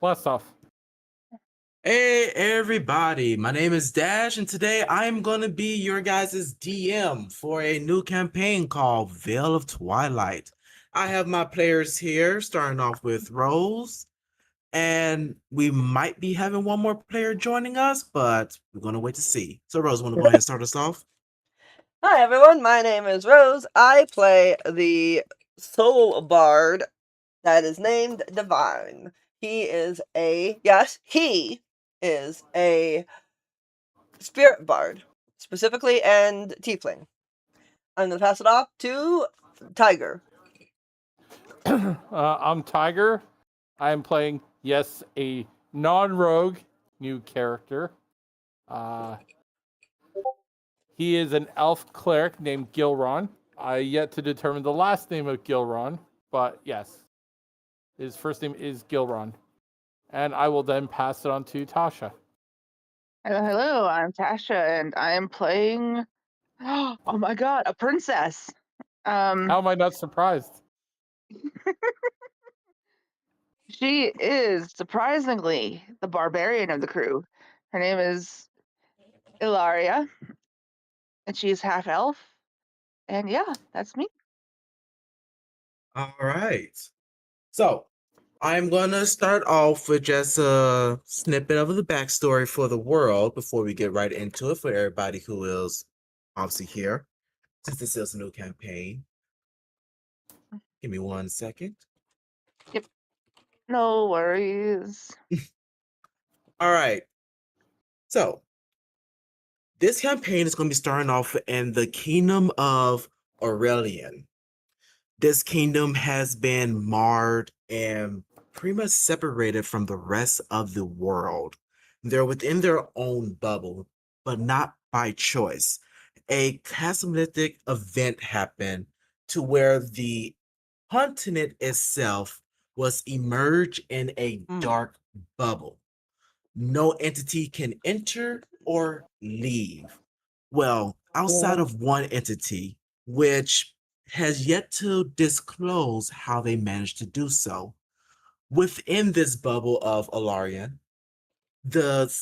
Blast off. Hey everybody, my name is Dash, and today I'm gonna be your guys' DM for a new campaign called Veil of Twilight. I have my players here, starting off with Rose, and we might be having one more player joining us, but we're gonna wait to see. So Rose, wanna go ahead and start us off? Hi everyone, my name is Rose. I play the soul bard that is named Divine. He is a spirit bard, specifically, and tiefling. I'm gonna pass it off to Tiger. I'm Tiger. I am playing, a non-rogue new character. He is an elf cleric named Gilron. I yet to determine the last name of Gilron, but yes, his first name is Gilron. And I will then pass it on to Tasha. Hello, I'm Tasha, and I am playing. Oh my god, a princess! How am I not surprised? She is surprisingly the barbarian of the crew. Her name is Ilaria, and she's half elf. And yeah, that's me. All right. So I'm gonna start off with just a snippet of the backstory for the world before we get right into it for everybody who is obviously here, since this is a new campaign. Give me 1 second. Yep. No worries. All right. So this campaign is going to be starting off in the kingdom of Aurelian. This kingdom has been marred and pretty much separated from the rest of the world. They're within their own bubble, but not by choice. A cataclysmic event happened to where the continent itself was emerged in a dark bubble. No entity can enter or leave. Well, outside of one entity, which has yet to disclose how they managed to do so. Within this bubble of Alarian, the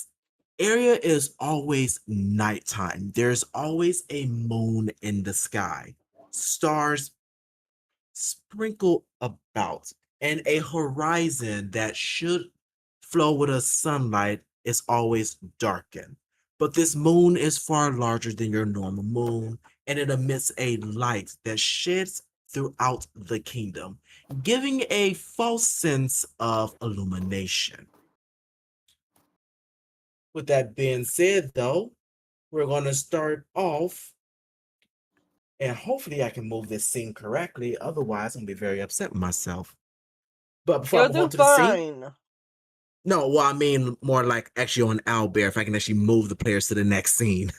area is always nighttime. There's always a moon in the sky. Stars sprinkle about, and a horizon that should flow with a sunlight is always darkened. But this moon is far larger than your normal moon, and it emits a light that sheds throughout the kingdom, giving a false sense of illumination. With that being said, though, we're going to start off, and hopefully I can move this scene correctly. Otherwise, I'm going to be very upset with myself. But before I move on to the scene, no, well, I mean more like actually on Owlbear, if I can actually move the players to the next scene.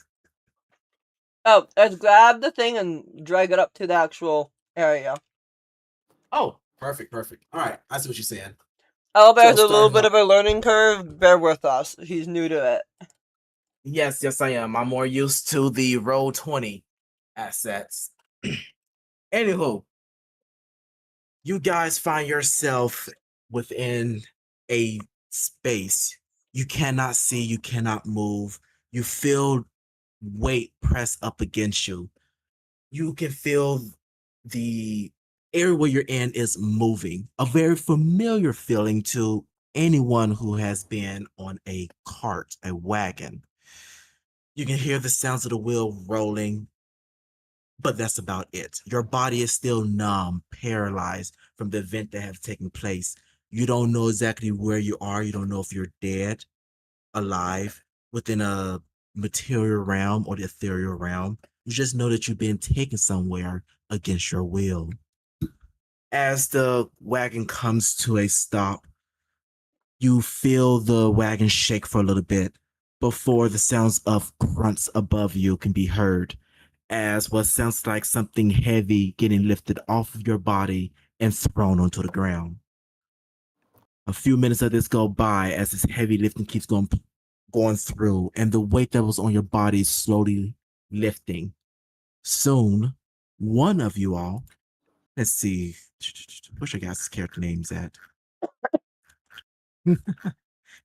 Oh, let's grab the thing and drag it up to the actual area. Oh, perfect. All right, I see what you're saying. Owlbear's a little bit of a learning curve. Bear with us. He's new to it. Yes, I am. I'm more used to the Roll20 assets. Anywho, you guys find yourself within a space. You cannot see, you cannot move. You feel weight press up against you. You can feel the area where you're in is moving. A very familiar feeling to anyone who has been on a cart, a wagon. You can hear the sounds of the wheel rolling, but that's about it. Your body is still numb, paralyzed from the event that has taken place. You don't know exactly where you are. You don't know if you're dead, alive, within a material realm or the ethereal realm. You just know that you've been taken somewhere against your will. As the wagon comes to a stop, you feel the wagon shake for a little bit before the sounds of grunts above you can be heard, as what sounds like something heavy getting lifted off of your body and thrown onto the ground. A few minutes of this go by as this heavy lifting keeps going through, and the weight that was on your body is slowly lifting. Soon, one of you all, let's see, where's your guys' character names at? Here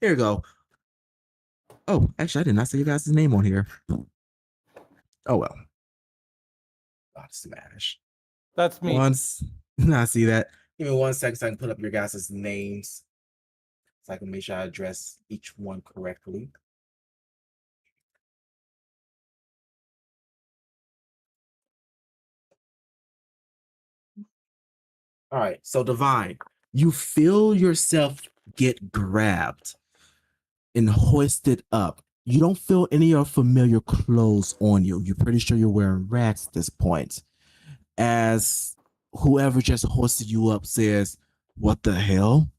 we go. Oh, actually, I did not say your guys' name on here. Oh well. Smash. That's me. Once I see that. Give me 1 second so I can put up your guys' names. So I can make sure I address each one correctly. All right, so Divine, you feel yourself get grabbed and hoisted up. You don't feel any of your familiar clothes on you. You're pretty sure you're wearing rags at this point. As whoever just hoisted you up says, "What the hell?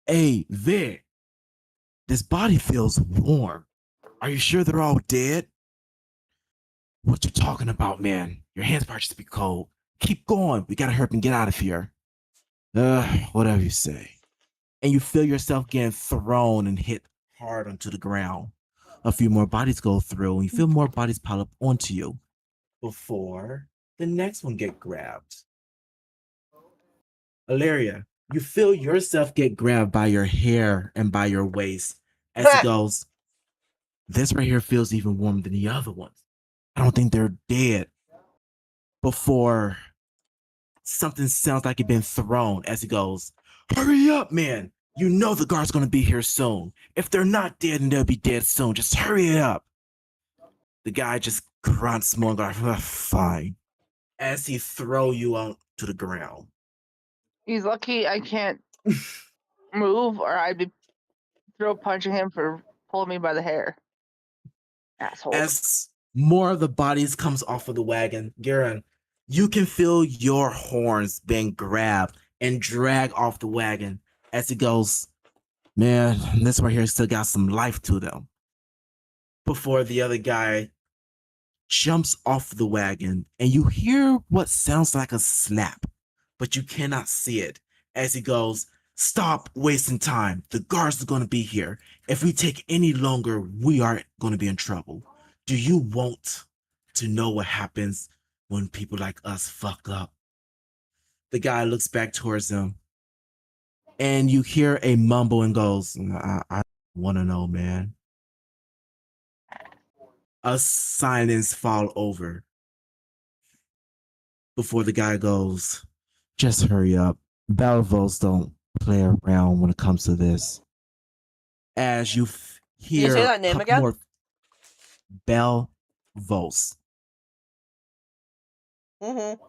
Hey, Vic, this body feels warm. Are you sure they're all dead?" "What you talking about, man? Your hands might just be cold. Keep going. We gotta hurry up and get out of here." Whatever you say. And you feel yourself getting thrown and hit hard onto the ground. A few more bodies go through, and you feel more bodies pile up onto you before the next one get grabbed. Ilaria, you feel yourself get grabbed by your hair and by your waist as it goes, "This right here feels even warmer than the other ones. I don't think they're dead." Before something sounds like it been thrown as he goes, "Hurry up, man. You know the guard's going to be here soon. If they're not dead, then they'll be dead soon. Just hurry it up." The guy just grunts more, like, "Fine," as he throw you on to the ground. He's lucky I can't move, or I'd be throat punching him for pulling me by the hair. Asshole. As more of the bodies comes off of the wagon, Garen, you can feel your horns being grabbed and dragged off the wagon as it goes, "Man, this right here still got some life to them." Before the other guy jumps off the wagon and you hear what sounds like a slap, but you cannot see it as he goes, "Stop wasting time. The guards are going to be here. If we take any longer, we are going to be in trouble. Do you want to know what happens when people like us fuck up?" The guy looks back towards him and you hear a mumble and goes, I want to know, man." A silence fall over before the guy goes, "Just hurry up. Belvos don't play around when it comes to this." As you Can you hear say that name again? more Belvos. Mm-hmm.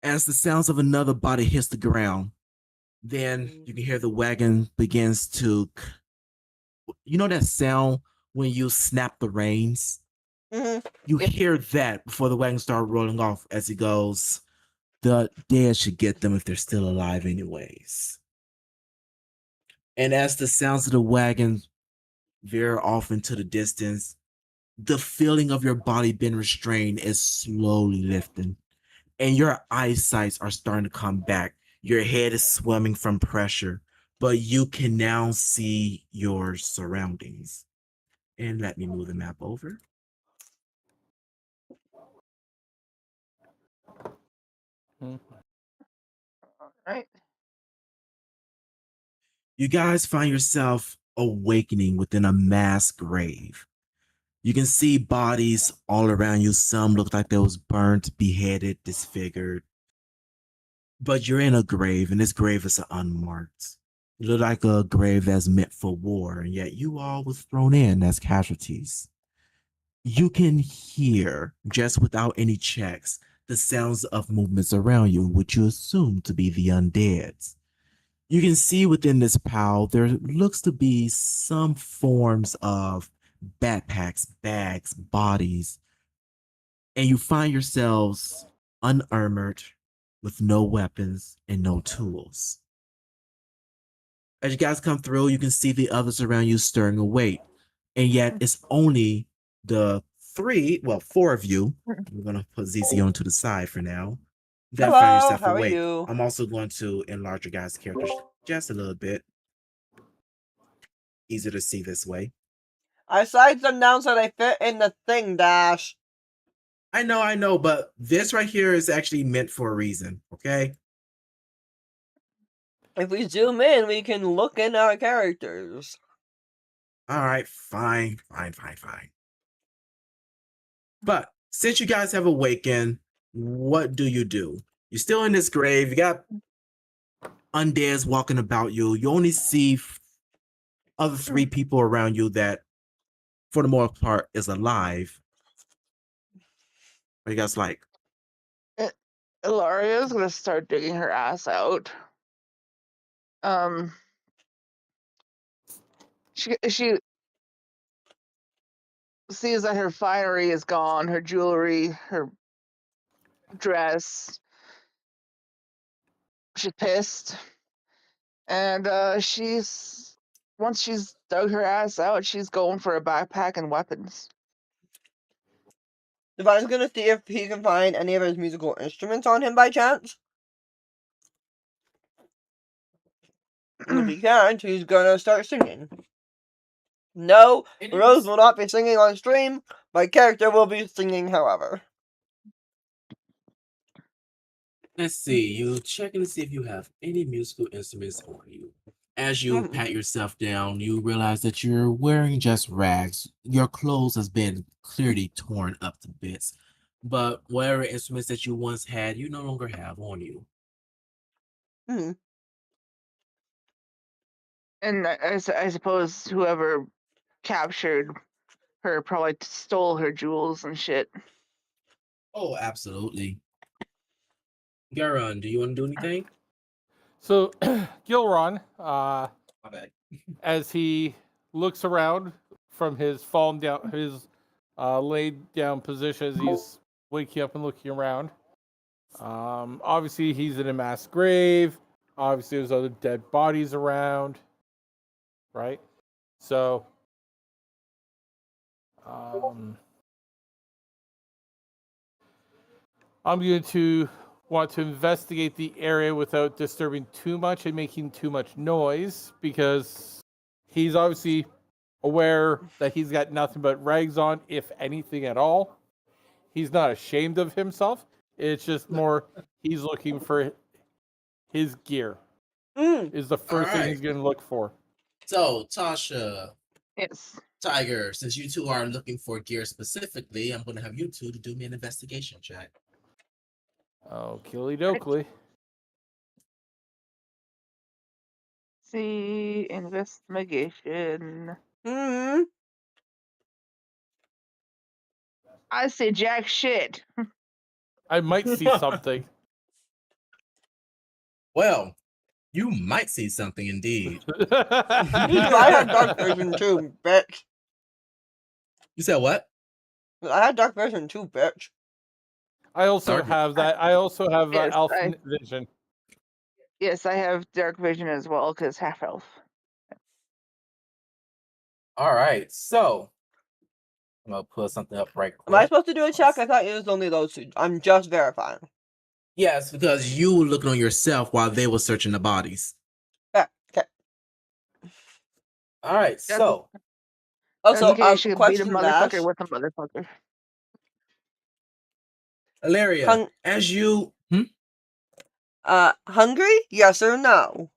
As the sounds of another body hits the ground, then you can hear the wagon begins to, you know that sound when you snap the reins? Mm-hmm. You hear that before the wagon starts rolling off as it goes, "The dead should get them if they're still alive anyways." And as the sounds of the wagon veer off into the distance, the feeling of your body being restrained is slowly lifting, and your eyesights are starting to come back. Your head is swimming from pressure, but you can now see your surroundings. And let me move the map over. Right? You guys find yourself awakening within a mass grave. You can see bodies all around you. Some look like they was burnt, beheaded, disfigured. But you're in a grave, and this grave is unmarked. You look like a grave that's meant for war, and yet you all was thrown in as casualties. You can hear, just without any checks, the sounds of movements around you, which you assume to be the undead. You can see within this pile, there looks to be some forms of backpacks, bags, bodies, and you find yourselves unarmored with no weapons and no tools. As you guys come through, you can see the others around you stirring awake, and yet it's only the four of you. We're going to put ZZ on to the side for now. That find Hello, yourself how are awake. you? I'm also going to enlarge your guys' characters just a little bit. Easier to see this way. I sized them down so they fit in the thing, Dash. I know, but this right here is actually meant for a reason, okay? If we zoom in, we can look in our characters. All right, fine. But since you guys have awakened, what do? You're still in this grave. You got undeads walking about you. You only see other 3 people around you that, for the most part, is alive. What you guys like? Ilaria's gonna start digging her ass out. She sees that her finery is gone, her jewelry, her dress. She's pissed, and once she's dug her ass out, she's going for a backpack and weapons. Divine's gonna see if he can find any of his musical instruments on him by chance. And if he can't, he's gonna start singing. No, Rose will not be singing on stream. My character will be singing, however. Let's see. You checking to see if you have any musical instruments on you. As you pat yourself down, you realize that you're wearing just rags. Your clothes has been clearly torn up to bits. But whatever instruments that you once had, you no longer have on you. And I suppose whoever captured her probably stole her jewels and shit. Oh, absolutely. Garon, do you want to do anything? So Gilron, My bad. as he looks around from his fallen down, his laid down position as he's waking up and looking around. Obviously, he's in a mass grave. Obviously, there's other dead bodies around, right? So, I'm going to want to investigate the area without disturbing too much and making too much noise, because he's obviously aware that he's got nothing but rags on, if anything at all. He's not ashamed of himself. It's just more he's looking for his gear. Is the first thing he's going to look for. So, Tasha, Yes. Tiger, since you 2 are looking for gear specifically, I'm going to have you 2 to do me an investigation check. Oh, killy dokley. See, investigation. I say jack shit. I might see something. Well, you might see something indeed. I have dark vision too, bitch. You said what? I have dark vision too, bitch. I also have that. I also have Yes, elf vision. Yes, I have dark vision as well, because half elf. All right, so I'm gonna pull something up right quick. Am I supposed to do a check? I thought it was only those 2. I'm just verifying. Yes, because you were looking on yourself while they were searching the bodies. Okay. All right, so Also, in case you could beat a question motherfucker Dash. with a motherfucker. Ilaria, as you Hungry? Yes or no?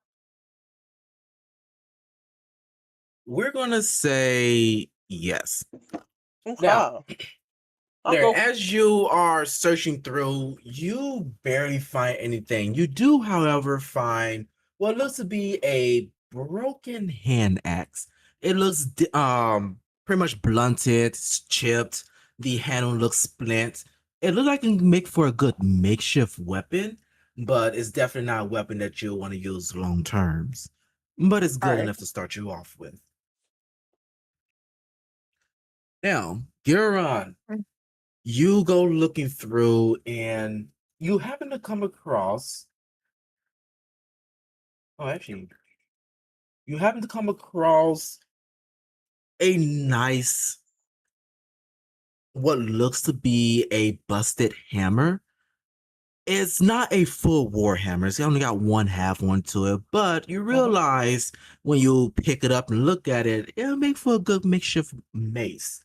we're gonna say yes. Okay. Now, I'll Larry, go. as you are searching through, you barely find anything. You do, however, find what looks to be a broken hand axe. It looks pretty much blunted, chipped. The handle looks splint. It looks like it can make for a good makeshift weapon, but it's definitely not a weapon that you'll want to use long terms. But it's good enough to start you off with. Now, Giron, you go looking through and you happen to come across you happen to come across a nice what looks to be a busted hammer. It's not a full war hammer. It's only got one half one to it, but you realize when you pick it up and look at it, it'll make for a good makeshift mace.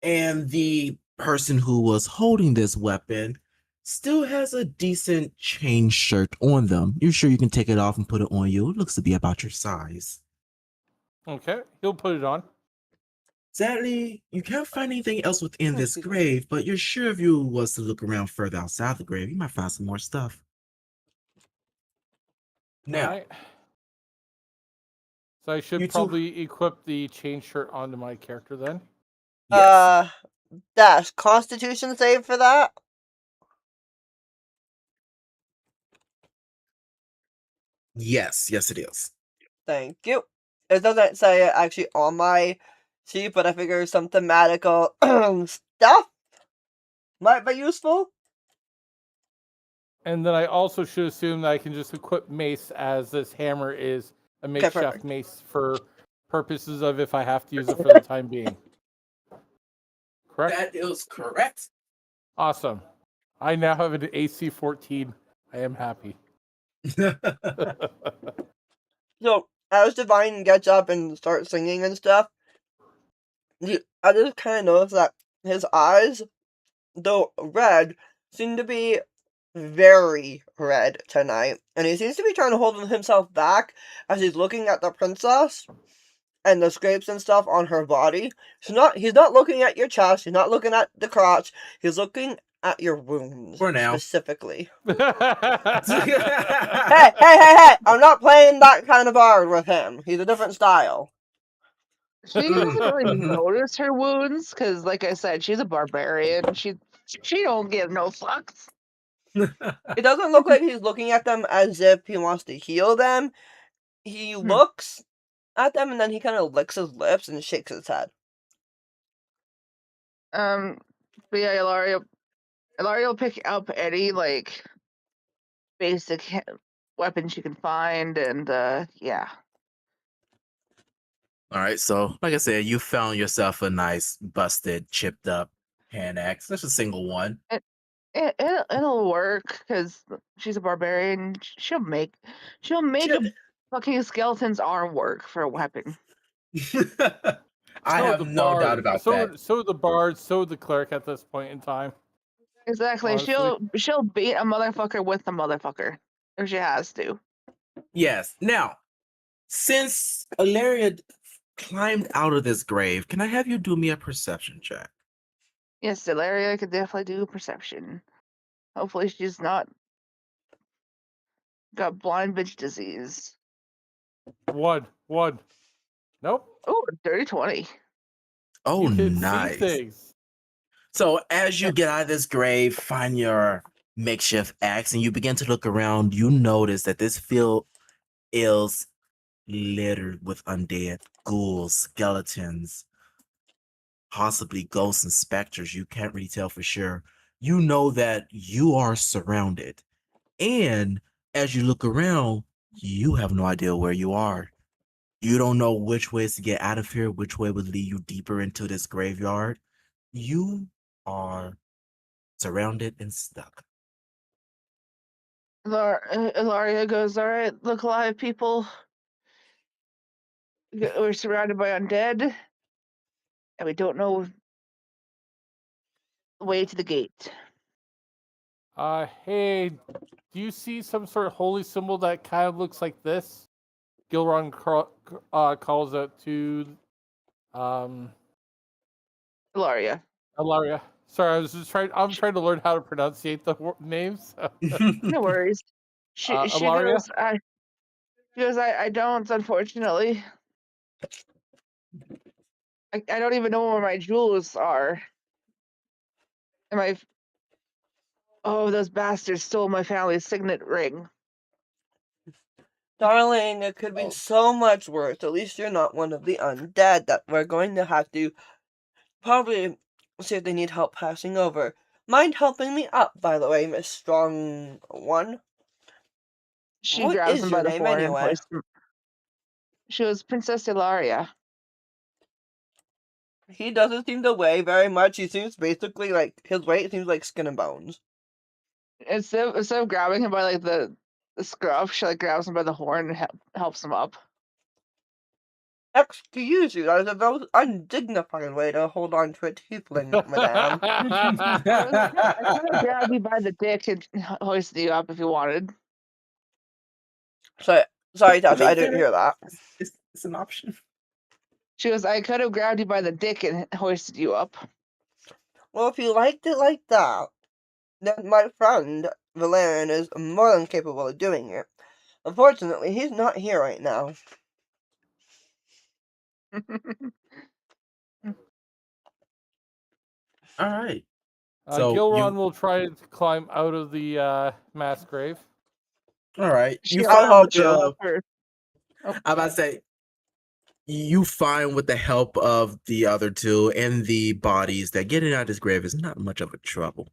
And the person who was holding this weapon still has a decent chain shirt on them. You're sure you can take it off and put it on you? It looks to be about your size. Okay, he'll put it on. Sadly, you can't find anything else within this grave, but you're sure if you was to look around further outside the grave, you might find some more stuff. Now, Alright. So I should You two- probably equip the chain shirt onto my character then. yes, Dash, Constitution save for that? yes, it is. Thank you. It doesn't say it actually on my sheet, but I figure some thematical stuff might be useful. And then I also should assume that I can just equip mace, as this hammer is a makeshift perfect. mace for purposes of if I have to use it for the time being. Correct? That is correct. Awesome. I now have an AC 14. I am happy. So, as Divine gets up and starts singing and stuff, I just kind of notice that his eyes, though red, seem to be very red tonight. And he seems to be trying to hold himself back as he's looking at the princess and the scrapes and stuff on her body. He's not looking at your chest, he's not looking at the crotch, he's looking at your wounds. For now. Specifically. Hey! Hey! I'm not playing that kind of bard with him. He's a different style. She doesn't really notice her wounds because, like I said, she's a barbarian. She don't give no fucks. It doesn't look like he's looking at them as if he wants to heal them. He looks at them and then he kind of licks his lips and shakes his head. But yeah, Ilaria will pick up any like basic weapon she can find, and yeah. All right, so like I said, you found yourself a nice, busted, chipped up hand axe. That's a single one. It'll work because she's a barbarian. She'll make a fucking skeleton's arm work for a weapon. I So have the no doubt about that. So the bard, so the cleric at this point in time. Exactly. Honestly. She'll beat a motherfucker with a motherfucker if she has to. Yes. Now, since Ilaria climbed out of this grave, can I have you do me a perception check? Yes, Delaria could definitely do perception. Hopefully she's not got blind bitch disease. One. Nope. Oh, dirty 20. Oh, You can nice. see things. So as you get out of this grave, find your makeshift axe, and you begin to look around, you notice that this field is littered with undead, ghouls, skeletons, possibly ghosts and specters. You can't really tell for sure. You know that you are surrounded. And as you look around, you have no idea where you are. You don't know which ways to get out of here, which way would lead you deeper into this graveyard. You are surrounded and stuck. Ilaria goes, all right, look alive, people. We're surrounded by undead, and we don't know the way to the gate. Hey, do you see some sort of holy symbol that kind of looks like this? Gilron calls out to Ilaria. Ilaria. Sorry, I was just I'm trying to learn how to pronunciate the names. No worries. She Ilaria? goes, I don't, unfortunately. I don't even know where my jewels are. Those bastards stole my family's signet ring. Darling, it could be so much worse. At least you're not one of the undead that we're going to have to probably see if they need help passing over. Mind helping me up, by the way, Miss Strong One? She What grabs is him your by the name horn anyway? and hoists him. She was Princess Ilaria. He doesn't seem to weigh very much. He seems basically like his weight seems like skin and bones. Instead of grabbing him by like the scruff, she like grabs him by the horn and helps him up. Excuse you, that is a very undignified way to hold on to a tiefling, madame. I could have grabbed you by the dick and hoisted you up if you wanted. Sorry, To Tasha, be I didn't fair, hear that. it's an option. She goes, I could have grabbed you by the dick and hoisted you up. Well, if you liked it like that, then my friend Valerian is more than capable of doing it. Unfortunately, he's not here right now. All right. So Gilron you, will try to climb out of the mass grave. all right. She You got I'll find help with you. the. I'm about to say. You find with the help of the other two and the bodies that getting out of this grave is not much of a trouble.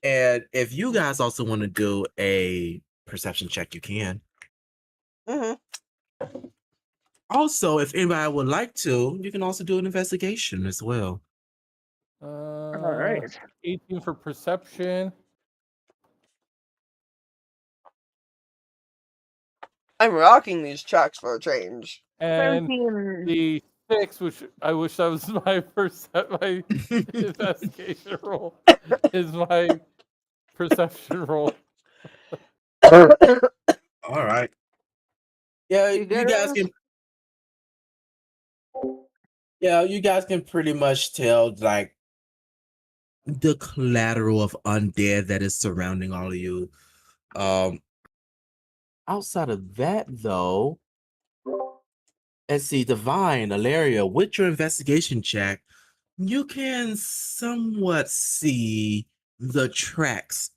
And if you guys also want to do a perception check, you can. Mm-hmm. Also, if anybody would like to, you can also do an investigation as well. All right. 18 for perception. I'm rocking these tracks for a change. And 17. the 6, which I wish that was my my investigation roll, is my perception roll. All right. Yeah, You you get guys it? can. Yeah, you guys can pretty much tell like the collateral of undead that is surrounding all of you. Outside of that, though, let's see, Divine, Alaria, with your investigation check, you can somewhat see the tracks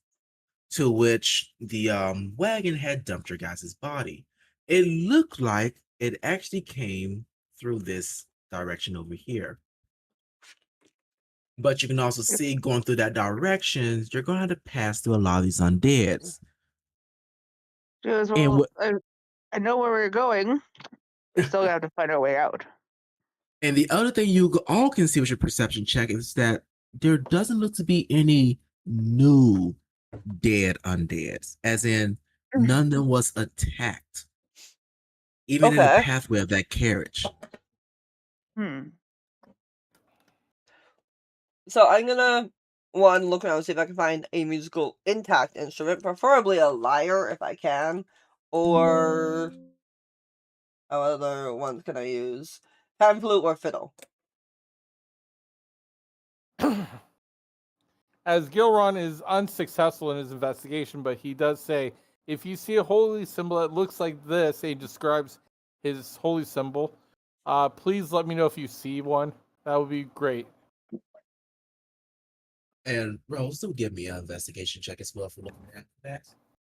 to which the wagon had dumped your guys' body. It looked like it actually came through this direction over here. But you can also see going through that direction, you're going to have to pass through a lot of these undeads. She goes, And well, I know where we're going. We still have to find our way out. And the other thing you all can see with your perception check is that there doesn't look to be any new dead undeads, as in none of them was attacked, even in the Okay. pathway of that carriage. So I'm gonna look around and see if I can find a musical intact instrument, preferably a lyre if I can, or what other ones can I use? Pan flute or fiddle. As Gilron is unsuccessful in his investigation, but he does say, if you see a holy symbol that looks like this, he describes his holy symbol, please let me know if you see one. That would be great. And Rose, still give me an investigation check as well for looking at that.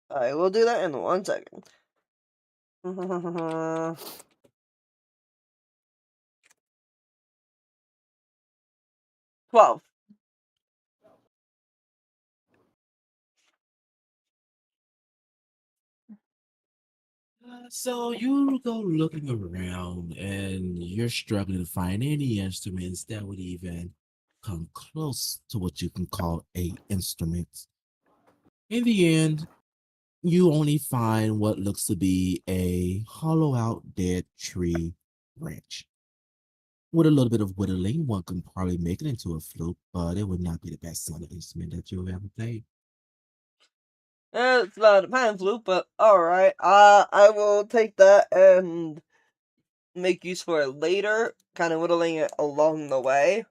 I will do that in 1 second. 12. So you go looking around and you're struggling to find any instruments that would even come close to what you can call a instrument. In the end, you only find what looks to be a hollow out dead tree branch. With a little bit of whittling, one can probably make it into a flute, but it would not be the best sounding instrument that you've ever played. It's not a pan flute, but alright. I will take that and make use for it later, kind of whittling it along the way.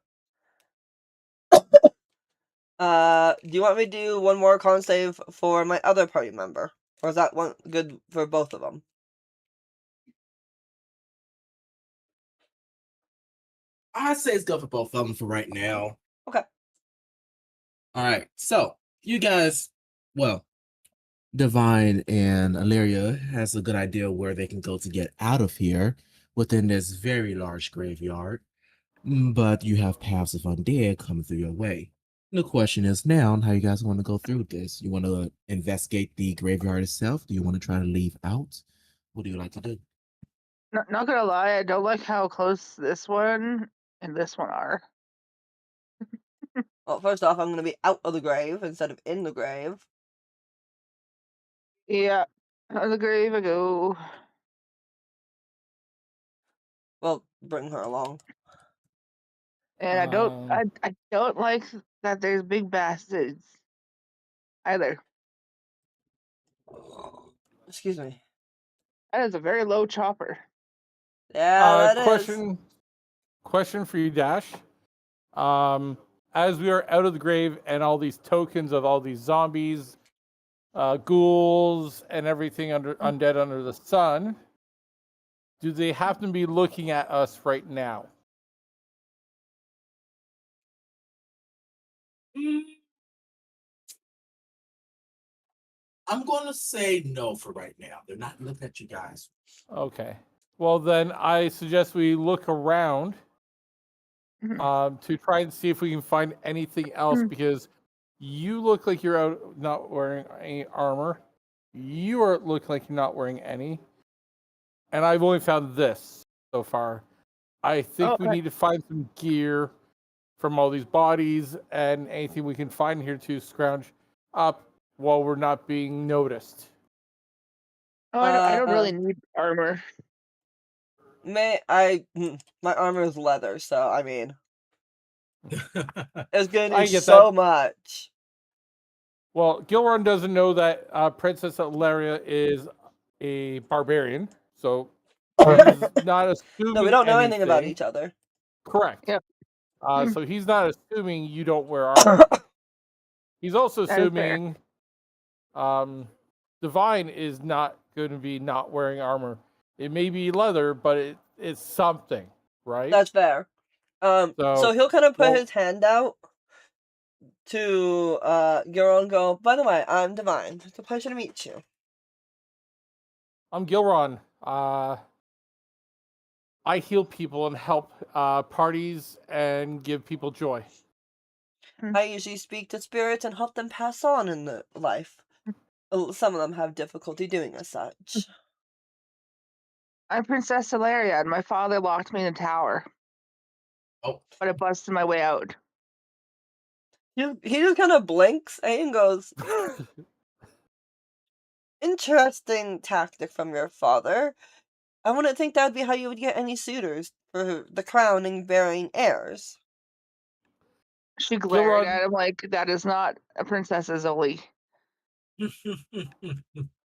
Do you want me to do one more con save for my other party member? Or is that one good for both of them? I'd say it's good for both of them for right now. Okay. All right. So you guys, well, Divine and Illyria has a good idea where they can go to get out of here within this very large graveyard. But you have paths of undead coming through your way. The question is now how you guys want to go through this. You want to investigate the graveyard itself? Do you want to try to leave out? What do you like to do? Not gonna lie, I don't like how close this one and this one are. Well, first off, I'm going to be out of the grave instead of in the grave. Yeah, out of the grave I go. bring her along. And I don't like that there's big bastards either. Excuse me. That is a very low chopper. Yeah, that is. Question for you, Dash. As we are out of the grave and all these tokens of all these zombies, ghouls, and everything undead under the sun, do they happen to be looking at us right now? I'm going to say no for right now. They're not looking at you guys. Okay. Well, then I suggest we look around to try and see if we can find anything else, because you look like you're out not wearing any armor. You are look like you're not wearing any. And I've only found this so far. I think we need to find some gear from all these bodies and anything we can find here to scrounge up while we're not being noticed. Oh, I don't really need armor. My armor is leather, so I mean, it's gonna I do get so that. much. Well, Gilron doesn't know that Princess Ilaria is a barbarian, so he's not assuming. No, we don't know anything about anything. each other. Correct. Yep. So he's not assuming you don't wear armor. He's also That is fair. assuming Divine is not going to be not wearing armor. It may be leather, but it's something, right? That's fair. So he'll kind of put his hand out to Gilron and go, by the way, I'm Divine. It's a pleasure to meet you. I'm Gilron. I heal people and help parties and give people joy. I usually speak to spirits and help them pass on in the life. Some of them have difficulty doing as such. I'm Princess Ilaria, and my father locked me in a tower. Oh. But I busted my way out. He just kind of blinks and goes, interesting tactic from your father. I wouldn't think that would be how you would get any suitors for the crown and bearing heirs. She glared Gilron, at him like, that is not a princess's only.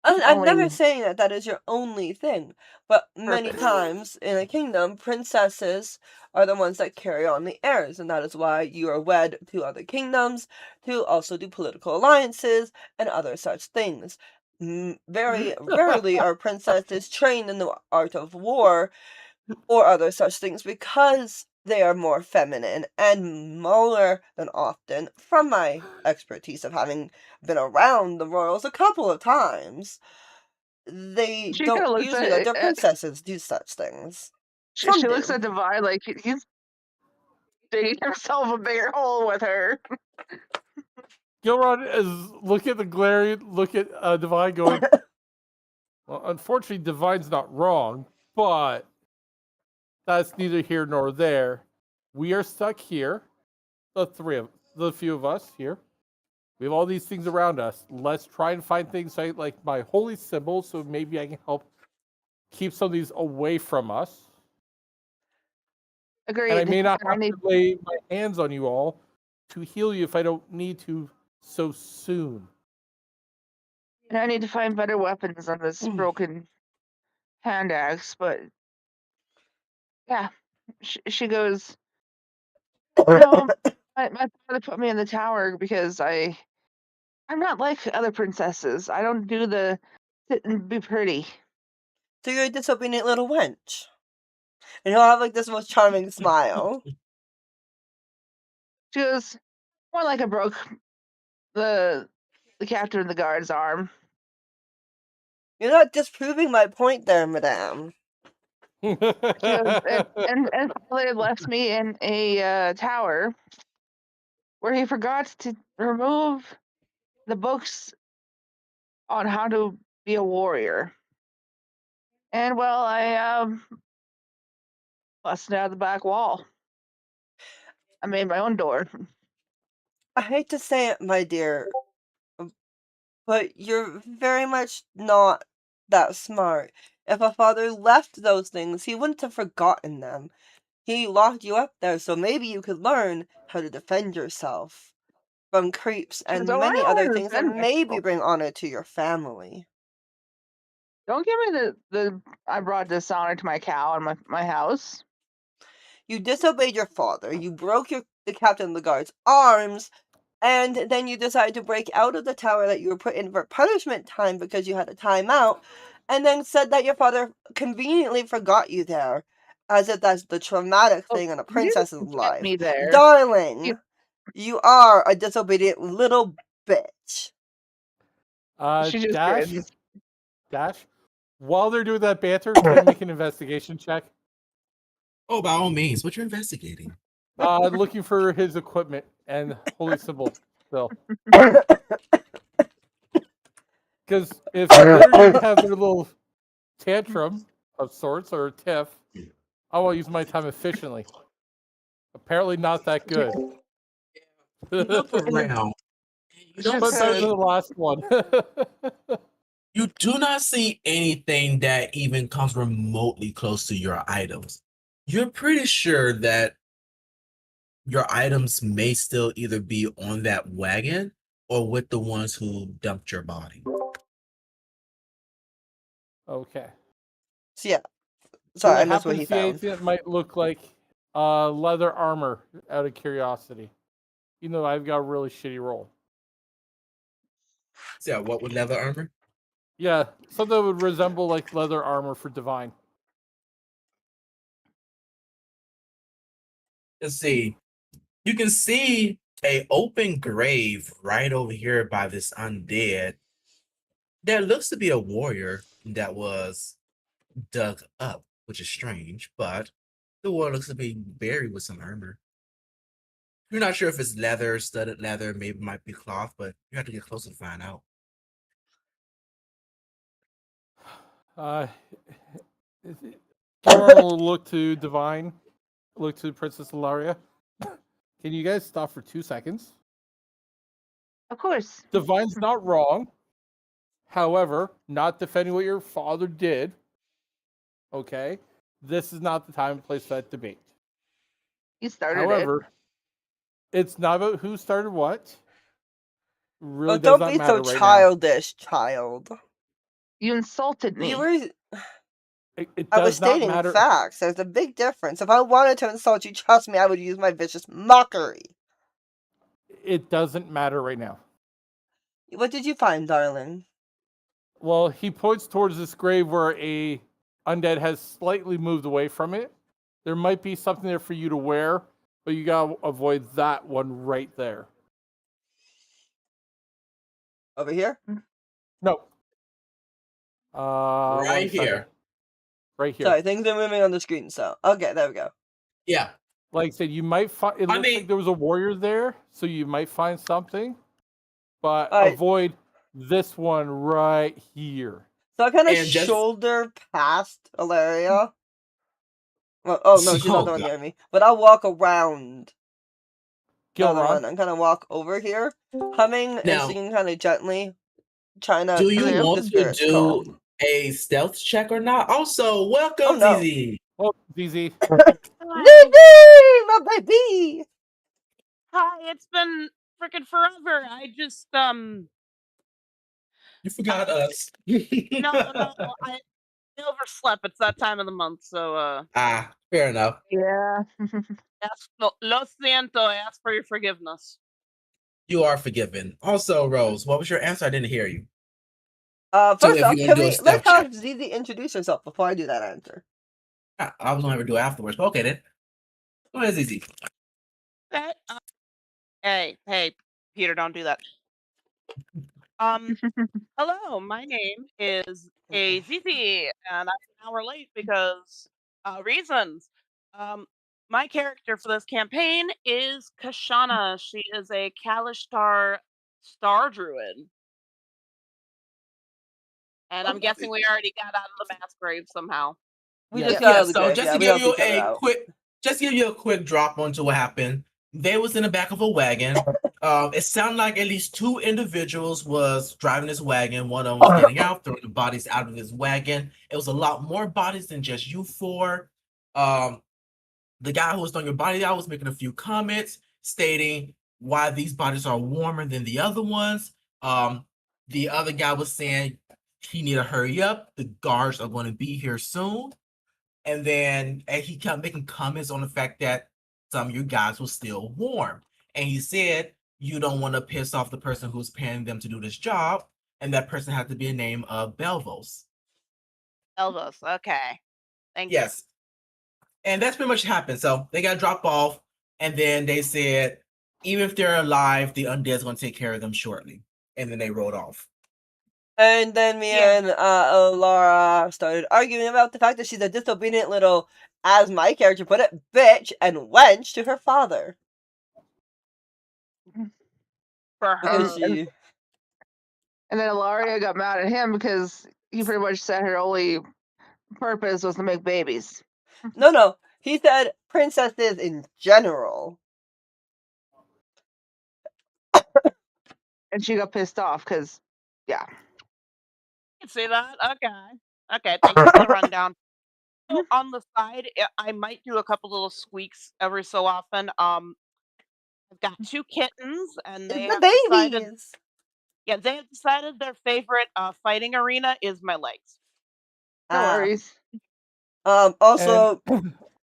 I'm never Only saying that that is your only thing, but many purpose. times in a kingdom, princesses are the ones that carry on the heirs, and that is why you are wed to other kingdoms to also do political alliances and other such things. Very rarely are princesses trained in the art of war or other such things because they are more feminine, and more than often, from my expertise of having been around the royals a couple of times, they She don't kind of looks usually let their at princesses do such things. she looks at Divine like he's digging himself a bigger hole with her. Gilron is looking at the glaring, look at Divine going, well, unfortunately, Divine's not wrong, but that's neither here nor there. We are stuck here, the few of us here. We have all these things around us. Let's try and find things like my holy symbol, so maybe I can help keep some of these away from us. Agreed. And I may not have to lay my hands on you all to heal you if I don't need to so soon. And I need to find better weapons on this broken hand axe, but yeah. She goes, no, my father put me in the tower because I'm not like other princesses. I don't do the sit and be pretty. So you're a disobedient little wench. And he'll have like this most charming smile. She goes, more like I broke the captain of the guard's arm. You're not disproving my point there, madame. She goes, and father left me in a tower where he forgot to remove the books on how to be a warrior. And well, I busted out the back wall. I made my own door. I hate to say it, my dear, but you're very much not that smart. If a father left those things, he wouldn't have forgotten them. He locked you up there so maybe you could learn how to defend yourself from creeps and So I many know how other to things that defend maybe myself. bring honor to your family. Don't give me the I brought dishonor to my cow and my house. You disobeyed your father, you broke the captain of the guard's arms, and then you decided to break out of the tower that you were put in for punishment time because you had a timeout, and then said that your father conveniently forgot you there, as if that's the traumatic Oh, thing in a you princess's didn't get life. me there. Darling, you are a disobedient little bitch. She just Dash, grins. Dash. While they're doing that banter, can I make an investigation check? Oh, by all means, what you're investigating? Looking for his equipment and holy symbol still. Because if they're going to have their little tantrum of sorts or tiff, I will use my time efficiently. Apparently not that good. You look around. You don't But better than see. the last one. You do not see anything that even comes remotely close to your items. You're pretty sure that your items may still either be on that wagon or with the ones who dumped your body. Okay. So yeah. Do Sorry, I I missed happen what to he see found. anything that might look like leather armor out of curiosity? You know, I've got a really shitty roll. So, yeah, what with leather armor? Yeah, something that would resemble like leather armor for Divine. Let's see. You can see a open grave right over here by this undead. That looks to be a warrior that was dug up, which is strange, but the warrior looks to be buried with some armor. You're not sure if it's leather, studded leather, maybe it might be cloth, but you have to get closer to find out. Gilron will look to Divine, look to Princess Ilaria. Can you guys stop for 2 seconds? Of course. Divine's not wrong. However, not defending what your father did. Okay? This is not the time and place for that debate. You started However, it's not about who started what. Really But does don't not be matter so right childish, child. it. You insulted me. You were. now. It I was does not stating matter. facts. There's a big difference. If I wanted to insult you, trust me, I would use my vicious mockery. It doesn't matter right now. What did you find, darling? Well, he points towards this grave where a undead has slightly moved away from it. There might be something there for you to wear, but you gotta avoid that one right there. Over here? No. Right one second. here. Right here. Sorry, things are moving on the screen, so. Okay, there we go. Yeah. Like I said, you might find. It looks like there was a warrior there, so you might find something, but Alright. avoid this one right here. So I kind of And just- shoulder past Ilaria. Well, oh no, she's not the one God. near me. But I'll walk around the other one Gilron, and kind of walk over here, humming and Now- singing kind of gently, trying to Do you keep the want to spirits do calm. a stealth check or not? Also, welcome, Oh, no. ZZ. oh, ZZ. Zizi, my baby! Hi, it's been freaking forever. I just You forgot us. no, I overslept. It's that time of the month, so Ah, fair enough. Yeah. lo siento. I ask for your forgiveness. You are forgiven. Also, Rose, what was your answer? I didn't hear you. First if off, you can wanna do a we stealth let's have check. Zizi introduce herself before I do that answer. I was gonna ever do it afterwards, but okay then. Go ahead, ZZ. Okay, hey, Peter, don't do that. Hello, my name is AZZ, and I'm an hour late because reasons. My character for this campaign is Kashana. She is a Kalishtar star druid. And I'm Okay. guessing we already got out of the mass grave somehow. We Yes. just got out of the So grave. just Yeah, to we give helped you each other a out. quick drop onto what happened. They was in the back of a wagon. It sounded like at least two individuals was driving this wagon. One of them was getting out, throwing the bodies out of this wagon. It was a lot more bodies than just you four. the guy who was on your body I was making a few comments stating why these bodies are warmer than the other ones. The other guy was saying he need to hurry up. The guards are going to be here soon. And then he kept making comments on the fact that some of you guys were still warm. And he said you don't want to piss off the person who's paying them to do this job. And that person had to be a name of Belvos. Elvis. Okay. Thank Yes. And that's pretty much happened. So they got dropped off. And then they said, even if they're alive, the undead's going to take care of them shortly. And then they rode off. And then me and Laura started arguing about the fact that she's a disobedient little, as my character put it, bitch and wench to her father. For Because her. she... And then Ilaria got mad at him because he pretty much said her only purpose was to make babies. No. He said princesses in general. And she got pissed off because, yeah. You can see that? Okay, thank you for the rundown. So on the side, I might do a couple little squeaks every so often. I've got 2 kittens, and they It's have the decided, babies! yeah, they have decided their favorite fighting arena is my legs. No worries. Also,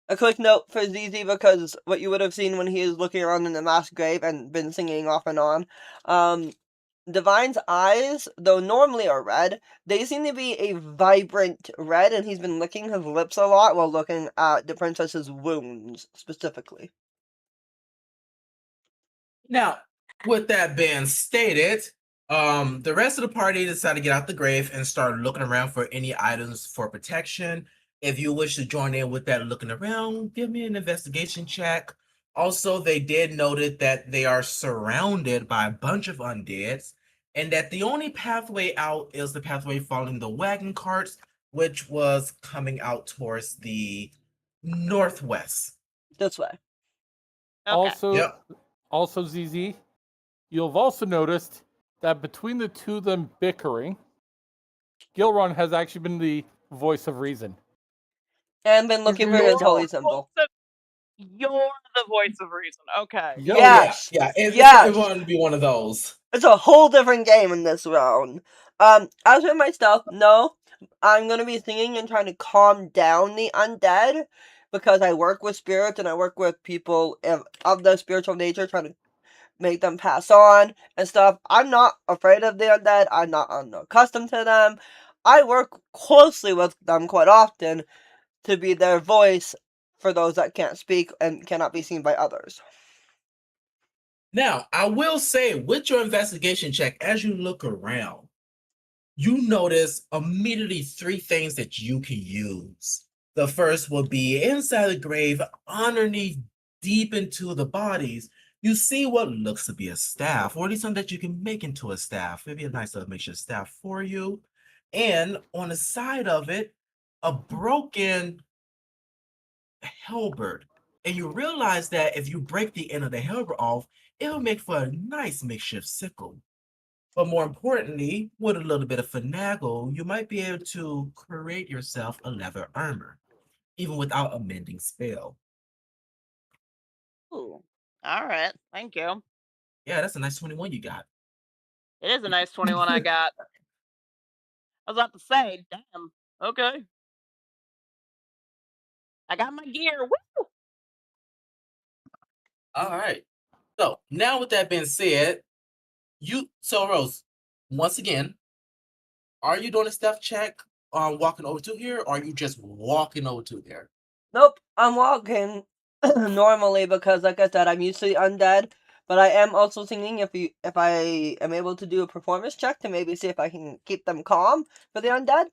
a quick note for ZZ, because what you would have seen when he is looking around in the mass grave and been singing off and on, Divine's eyes, though normally are red, they seem to be a vibrant red, and he's been licking his lips a lot while looking at the princess's wounds, specifically. Now, with that being stated, the rest of the party decided to get out the grave and start looking around for any items for protection. If you wish to join in with that looking around, give me an investigation check. Also, they did note that they are surrounded by a bunch of undeads, and that the only pathway out is the pathway following the wagon carts, which was coming out towards the northwest. This way. Okay. Also, ZZ, you'll have also noticed that between the two of them bickering, Gilron has actually been the voice of reason. And been looking for his holy symbol. You're the voice of reason. Okay. Yep. Yes! It wanted to be one of those. It's a whole different game in this round. As for my stuff, no. I'm gonna be singing and trying to calm down the undead, because I work with spirits and I work with people of the spiritual nature, trying to make them pass on and stuff. I'm not afraid of the undead. I'm not unaccustomed to them. I work closely with them quite often to be their voice for those that can't speak and cannot be seen by others. Now, I will say, with your investigation check, as you look around, you notice immediately 3 things that you can use. The first will be inside the grave, underneath, deep into the bodies, you see what looks to be a staff, or at least something that you can make into a staff. Maybe a nice little makeshift staff for you. And on the side of it, a broken halberd. And you realize that if you break the end of the halberd off, it'll make for a nice makeshift sickle. But more importantly, with a little bit of finagle, you might be able to create yourself a leather armor, even without a mending spell. Ooh. All right. Thank you. Yeah, that's a nice 21 you got. It is a nice 21 I got. I was about to say, damn. Okay. I got my gear. Woo! All right. So now with that being said, Rose, once again, are you doing a stealth check on walking over to here, or are you just walking over to there? Nope, I'm walking normally because, like I said, I'm used to the undead. But I am also thinking if I am able to do a performance check to maybe see if I can keep them calm for the undead.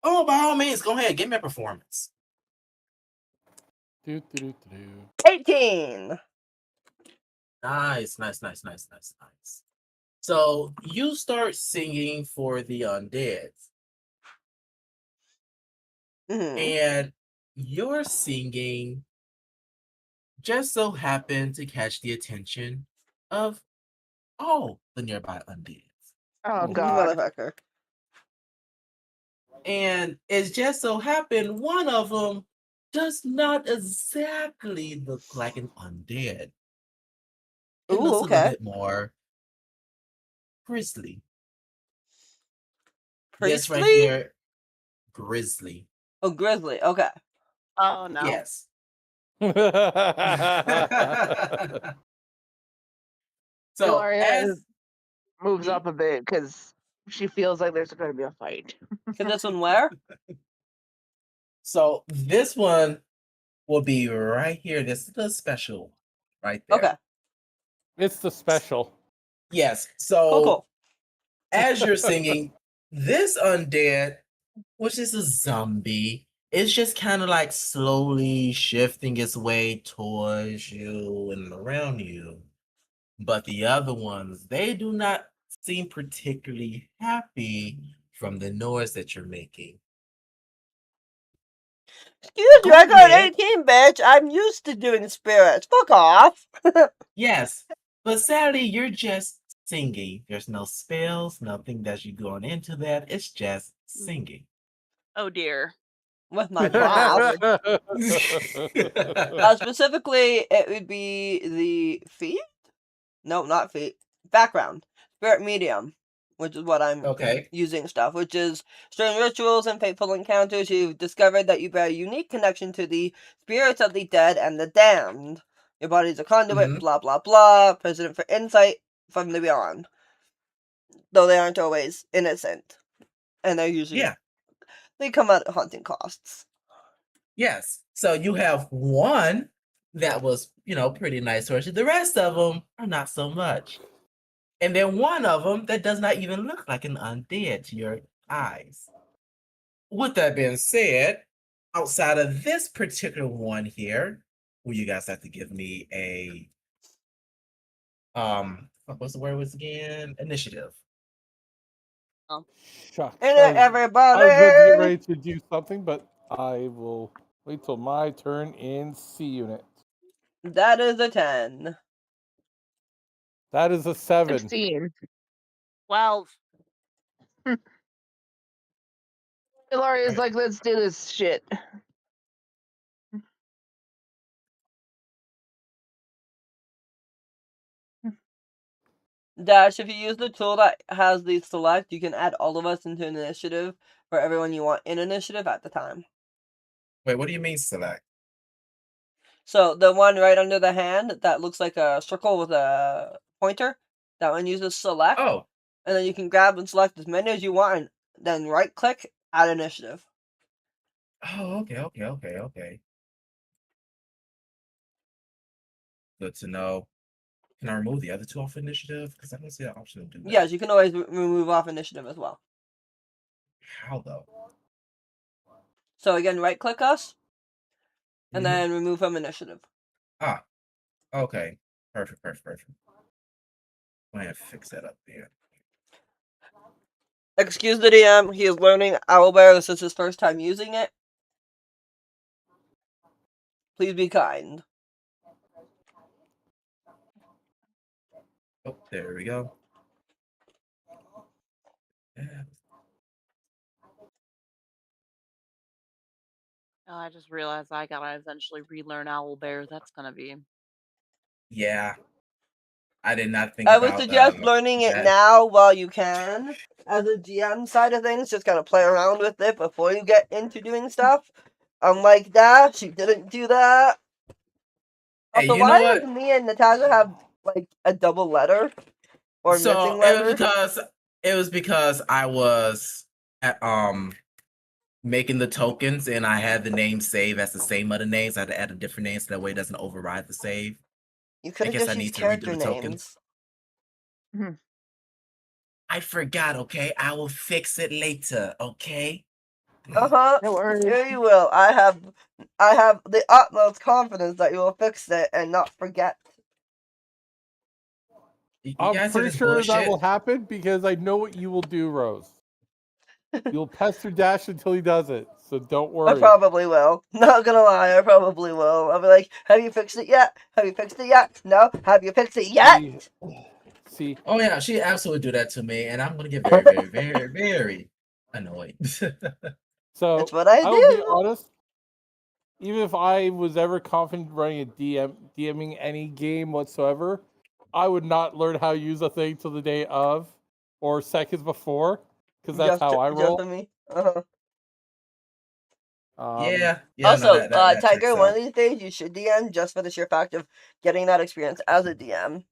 Oh, by all means, go ahead, give me a performance. 18. Nice. So you start singing for the undead. Mm-hmm. And your singing just so happened to catch the attention of all the nearby undead. Oh, God. Motherfucker. And it just so happened one of them does not exactly look like an undead. It Ooh, looks a little okay. bit more grisly. This right Priestly? here, grisly. Oh, grizzly. Okay. Oh no. Yes. So Ilaria as moves Hmm? up a bit because she feels like there's going to be a fight. Can this one where? so this one will be right here. This is the special right there. Okay. It's the special. Yes. So Cool. as you're singing, this undead, which is a zombie, is just kind of like slowly shifting its way towards you and around you. But the other ones, they do not seem particularly happy from the noise that you're making. Excuse Go me, I got ahead. 18, bitch. I'm used to doing spirits. Fuck off. Yes, but sadly, you're just singing. There's no spells, nothing that you're going into that. It's just singing. Oh dear. With my mouth. Specifically, it would be the feet? No, not feet. Background. Spirit medium, which is what I'm Okay. using stuff, which is during rituals and fateful encounters, you've discovered that you bear a unique connection to the spirits of the dead and the damned. Your body's a conduit, Mhm. blah blah blah, president for insight from the beyond. Though they aren't always innocent. And they're usually Yeah. they come at haunting costs. Yes. So you have one that was, pretty nice towards you. The rest of them are not so much. And then one of them that does not even look like an undead to your eyes. With that being said, outside of this particular one here, well, you guys have to give me a what's the word was again? Initiative. Shucks. In it, I was about to get everybody! ready to do something, but I will wait till my turn in C unit. That is a 10. That is a 7. 16. 12. Ilaria's Right. like, let's do this shit. Dash, if you use the tool that has the select, you can add all of us into an initiative for everyone you want in initiative at the time. Wait, what do you mean select? So the one right under the hand that looks like a circle with a pointer, that one uses select, Oh, and then you can grab and select as many as you want, and then right click, add initiative. okay. Good to know. Can I remove the other two off initiative? Because I don't see the option to do that. Yes, you can always remove off initiative as well. How though? So again, right click us, and Mhm. then remove from initiative. Ah, okay. Perfect. I'm gonna fix that up there. Excuse the DM, he is learning Owlbear. This is his first time using it. Please be kind. Oh, there we go. Yeah. Oh, I just realized I gotta eventually relearn Owlbear. That's gonna be. Yeah, I did not think I would about suggest learning it that. now while you can. As a GM side of things, just gotta play around with it before you get into doing stuff. Unlike that, she didn't do that. Hey, Also, you know why what? does me and Natasha have like a double letter or So missing letter? it was because I was at, making the tokens and I had the name save as the same other names. I had to add a different name so that way it doesn't override the save. You could In have case just I used need to redo character the tokens. names. I forgot, okay? I will fix it later, okay? Uh-huh. No worries. Sure you will. I have the utmost confidence that you will fix it and not forget. You I'm guys are pretty just sure that will bullshit. happen because I know what you will do, Rose. You'll pester Dash until he does it, so don't I worry. probably will. Not gonna lie, I probably will. I'll be like, have you fixed it yet? Have you fixed it yet? No? Have you fixed it yet? See, Oh yeah, she absolutely do that to me, and I'm gonna get very annoyed. so That's what I I will be do. honest. even if I was ever confident running a DMing any game whatsoever, I would not learn how to use a thing till the day of or seconds before, because that's how I Just roll. for me. Uh-huh. Yeah, no, Also, that checks Tiger, one out. of these days you should DM just for the sheer fact of getting that experience as a DM.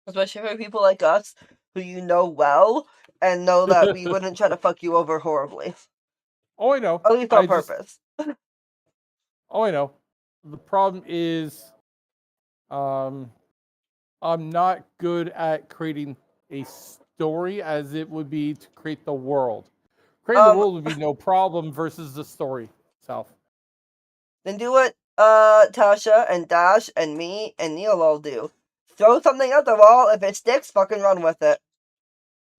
Especially for people like us who you know well and know that we wouldn't try to fuck you over horribly. Oh, I know. At least on purpose. Oh, I know. The problem is, I'm not good at creating a story as it would be to create the world. Creating the world would be no problem versus the story itself. Then do what Tasha and Dash and me and Neil all do. Throw something at the wall. If it sticks, fucking run with it.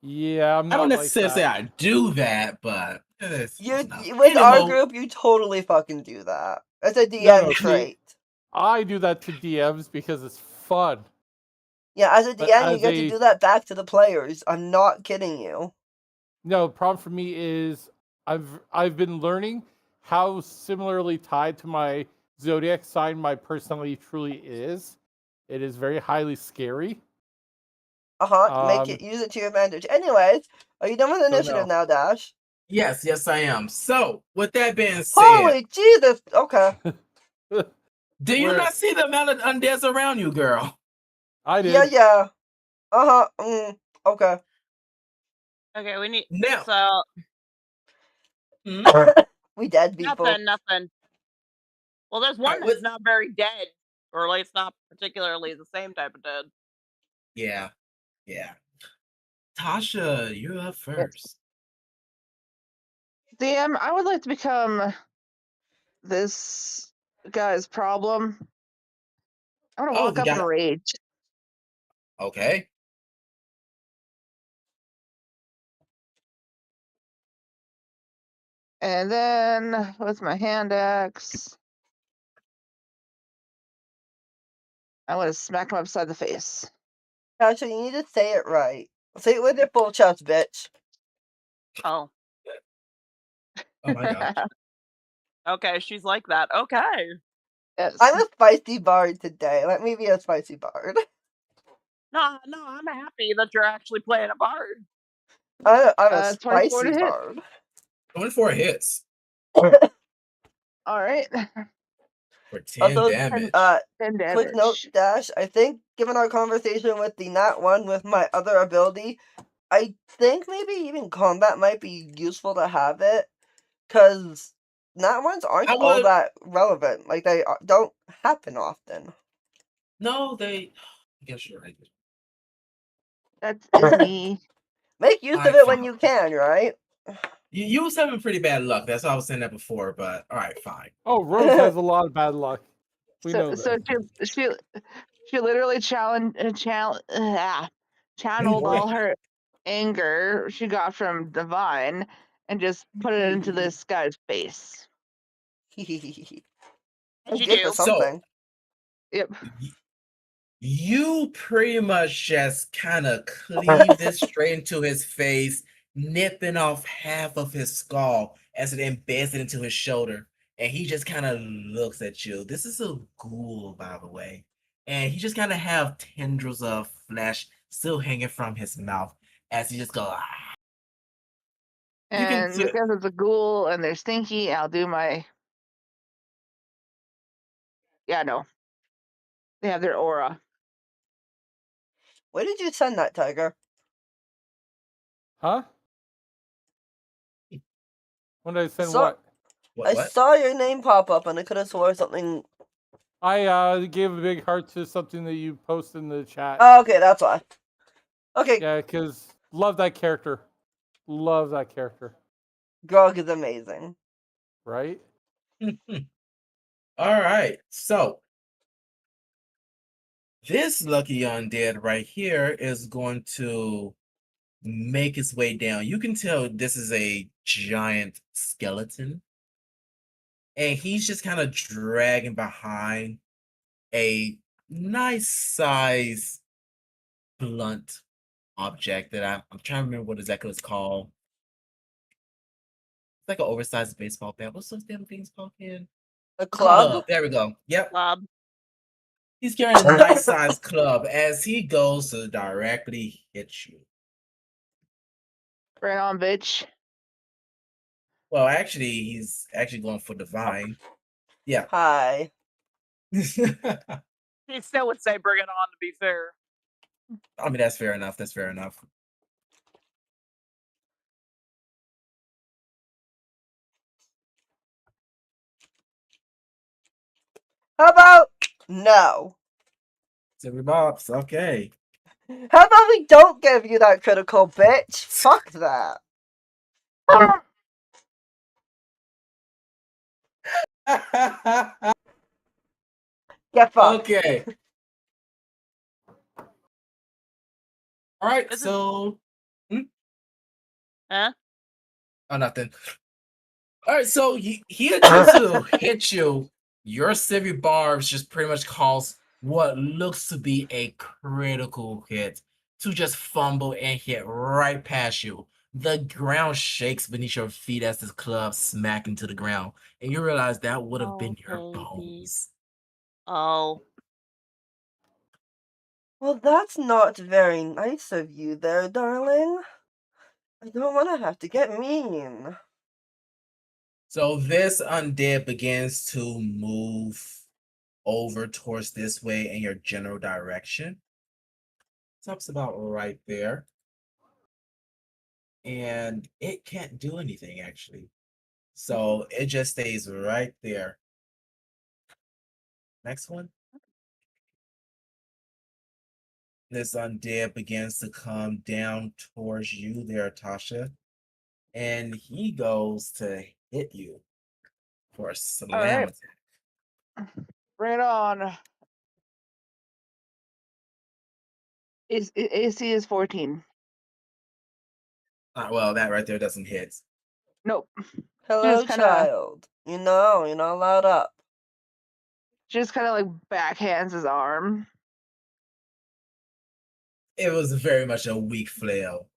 Yeah, I'm I don't not necessarily like say that. I do that, but With our group, you totally fucking do that. It's a DM trait. I do that to DMs because it's fun. Yeah, as a But DM, you as get to do that back to the players. I'm not kidding you. No, the problem for me is I've been learning how similarly tied to my zodiac sign my personality truly is. It is very highly scary. Use it to your advantage. Anyways, are you done with initiative now, Dash? Yes, I am. So, with that being said, holy Jesus! Okay. Do you not see the amount of undeads around you, girl? I did. Yeah. Okay. Okay, we need now. So we dead people. Nothing. Well, there's one that's not very dead, or at least not particularly the same type of dead. Yeah. Tasha, you're up first. DM, I would like to become this guy's problem. I'm gonna walk up and rage. Okay. And then with my hand axe, I'm gonna smack him upside the face. Actually, you need to say it right. Say it with your full chest, bitch. Oh. Oh my gosh. Okay, she's like that. Okay. Yes. I'm a spicy bard today. Let me be a spicy bard. No, I'm happy that you're actually playing a bard. I'm a spicy bard. 24 hits. All right. For 10 damage. 10 damage. Quick note, Dash. I think, given our conversation with the Nat 1 with my other ability, I think maybe even combat might be useful to have it. Because Nat 1s aren't all that relevant. Like, they don't happen often. No, I guess you're right. That is me. Make use of it when you can, right? You was having pretty bad luck. That's why I was saying that before, but alright, fine. Oh, Rose has a lot of bad luck. We know that. So she literally channeled all her anger she got from Divine and just put it into this guy's face. That's good for something. Yep. You pretty much just kind of cleave this straight into his face, nipping off half of his skull as it embeds it into his shoulder. And he just kind of looks at you. This is a ghoul, by the way. And he just kind of have tendrils of flesh still hanging from his mouth as he just goes, ah. And because it's a ghoul and they're stinky, I'll do my... Yeah, no. They have their aura. Where did you send that, Tiger? Huh? When did I send what? I saw your name pop up and I could have swore something. I gave a big heart to something that you posted in the chat. Oh, okay, that's why. Okay. Yeah, because love that character. Love that character. Grog is amazing. Right? Alright, so this lucky undead right here is going to make its way down. You can tell this is a giant skeleton. And he's just kind of dragging behind a nice size blunt object that I'm trying to remember what exactly it's called. It's like an oversized baseball bat. What's those damn things called again? A club? Club. There we go. Yep. Club. He's carrying a nice sized club as he goes to directly hit you. Bring it on, bitch. Well, actually, he's actually going for divine. Yeah. Hi. He still would say bring it on, to be fair. I mean, that's fair enough. That's fair enough. How about no? Silver Bobs. Okay. How about we don't give you that critical, bitch? Fuck that. Get fucked. Okay. All right. This is- So. Huh? Oh, nothing. All right. So he attempts to hit you. Your Silver Barbs just pretty much cause what looks to be a critical hit to just fumble and hit right past you. The ground shakes beneath your feet as this club smack into the ground, and you realize that would have been your Oh, baby. bones. Oh. Well, that's not very nice of you there, darling. I don't want to have to get mean. So this undead begins to move over towards this way in your general direction. Stops about right there. And it can't do anything actually. So it just stays right there. Next one. This undead begins to come down towards you there, Tasha. And he goes to hit you for a slam right. attack. Bring it on. AC is 14. Well, that right there doesn't hit. Nope. Hello, Just kinda- child. You know, you're not allowed up. Just kind of like backhands his arm. It was very much a weak flail.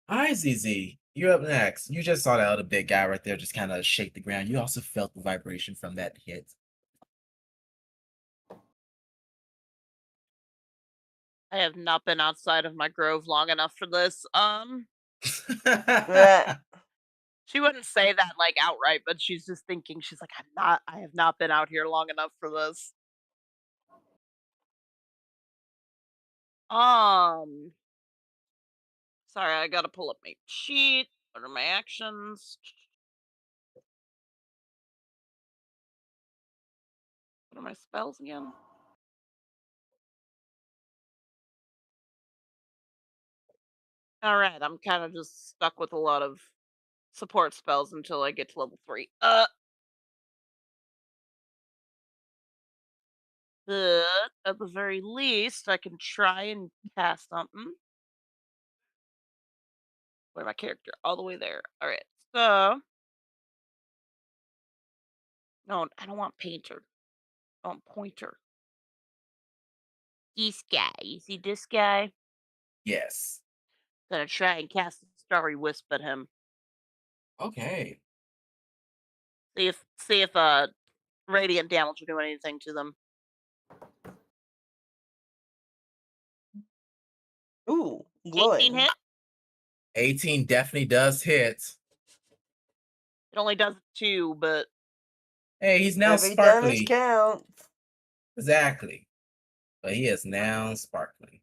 Hi, ZZ. You're up next. You just saw that other big guy right there just kind of shake the ground. You also felt the vibration from that hit. I have not been outside of my grove long enough for this. Bleh. She wouldn't say that like outright, but she's just thinking, she's like, I have not been out here long enough for this. Sorry, I gotta pull up my sheet. What are my actions? What are my spells again? Alright, I'm kind of just stuck with a lot of support spells until I get to level 3. But at the very least, I can try and cast something. Where my character? All the way there. Alright, so. No, I don't want painter. I want pointer. This guy. You see this guy? Yes. Gonna try and cast a starry wisp at him. Okay. See if radiant damage will do anything to them. Ooh, 18 glowing. hit. 18 definitely does hit. It only does 2, but Hey, he's now Every damage sparkly. counts. Exactly. But he is now sparkly.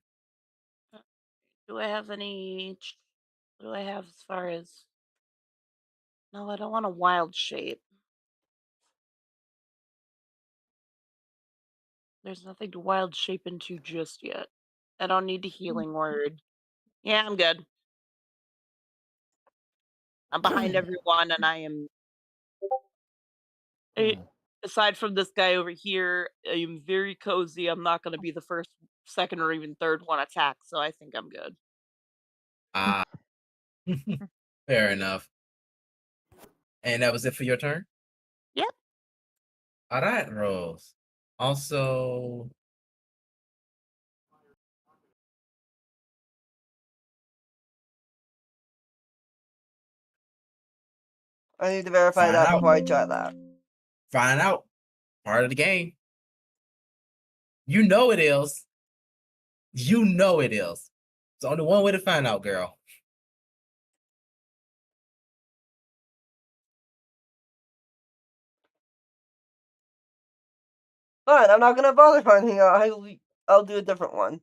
do I have any? What do I have as far as? No, I don't want a wild shape. There's nothing to wild shape into just yet. I don't need a healing word. Yeah, I'm good. I'm behind everyone, and I am. Aside from this guy over here, I am very cozy. I'm not going to be the first, second, or even third one attacked, so I think I'm good. Ah. Fair enough. And that was it for your turn? Yep. All right, Rose. Also, I need to verify Find that out. before I try that. find out. Part of the game. You know it is. You know it is. It's only one way to find out, girl. Fine, I'm not gonna bother finding out. I'll do a different one.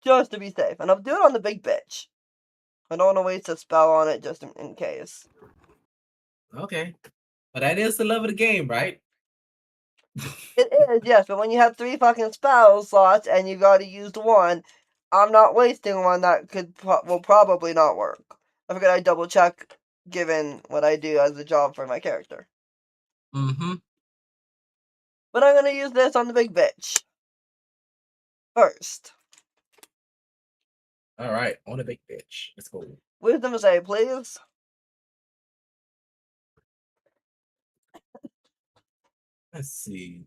Just to be safe. And I'll do it on the big bitch. I don't want to waste a spell on it just in case. Okay. But that is the love of the game, right? It is, yes, but when you have 3 fucking spell slots and you gotta use one, I'm not wasting one that will probably not work. I figured I'd double check given what I do as a job for my character. Mm-hmm. But I'm gonna use this on the big bitch. First. Alright, on the big bitch. Let's go. Wisdom save, please. Let's see.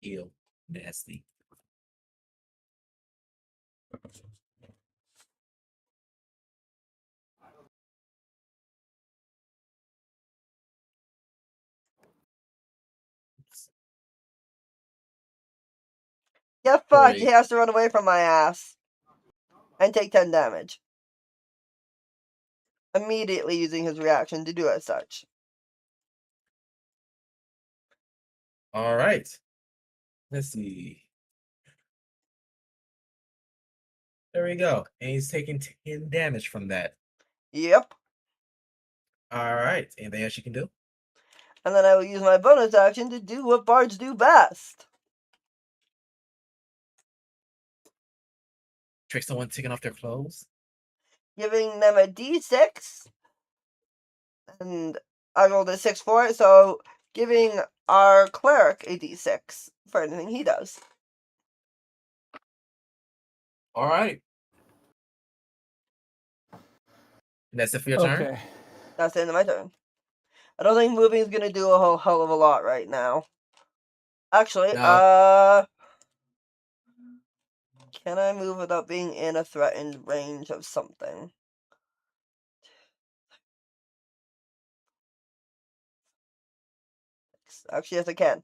Ew. Nasty. Get fucked, Great. he has to run away from my ass. And take 10 damage. Immediately using his reaction to do as such. Alright. Let's see. There we go. And he's taking 10 damage from that. Yep. Alright. Anything else you can do? And then I will use my bonus action to do what bards do best. Trick someone taking off their clothes? Giving them a d6. And I rolled a 6 for it, so giving our cleric a d6 for anything he does. Alright. And that's it for your turn? Okay. That's the end of my turn. I don't think moving is gonna do a whole hell of a lot right now. Actually, No. can I move without being in a threatened range of something? Actually, yes, I can.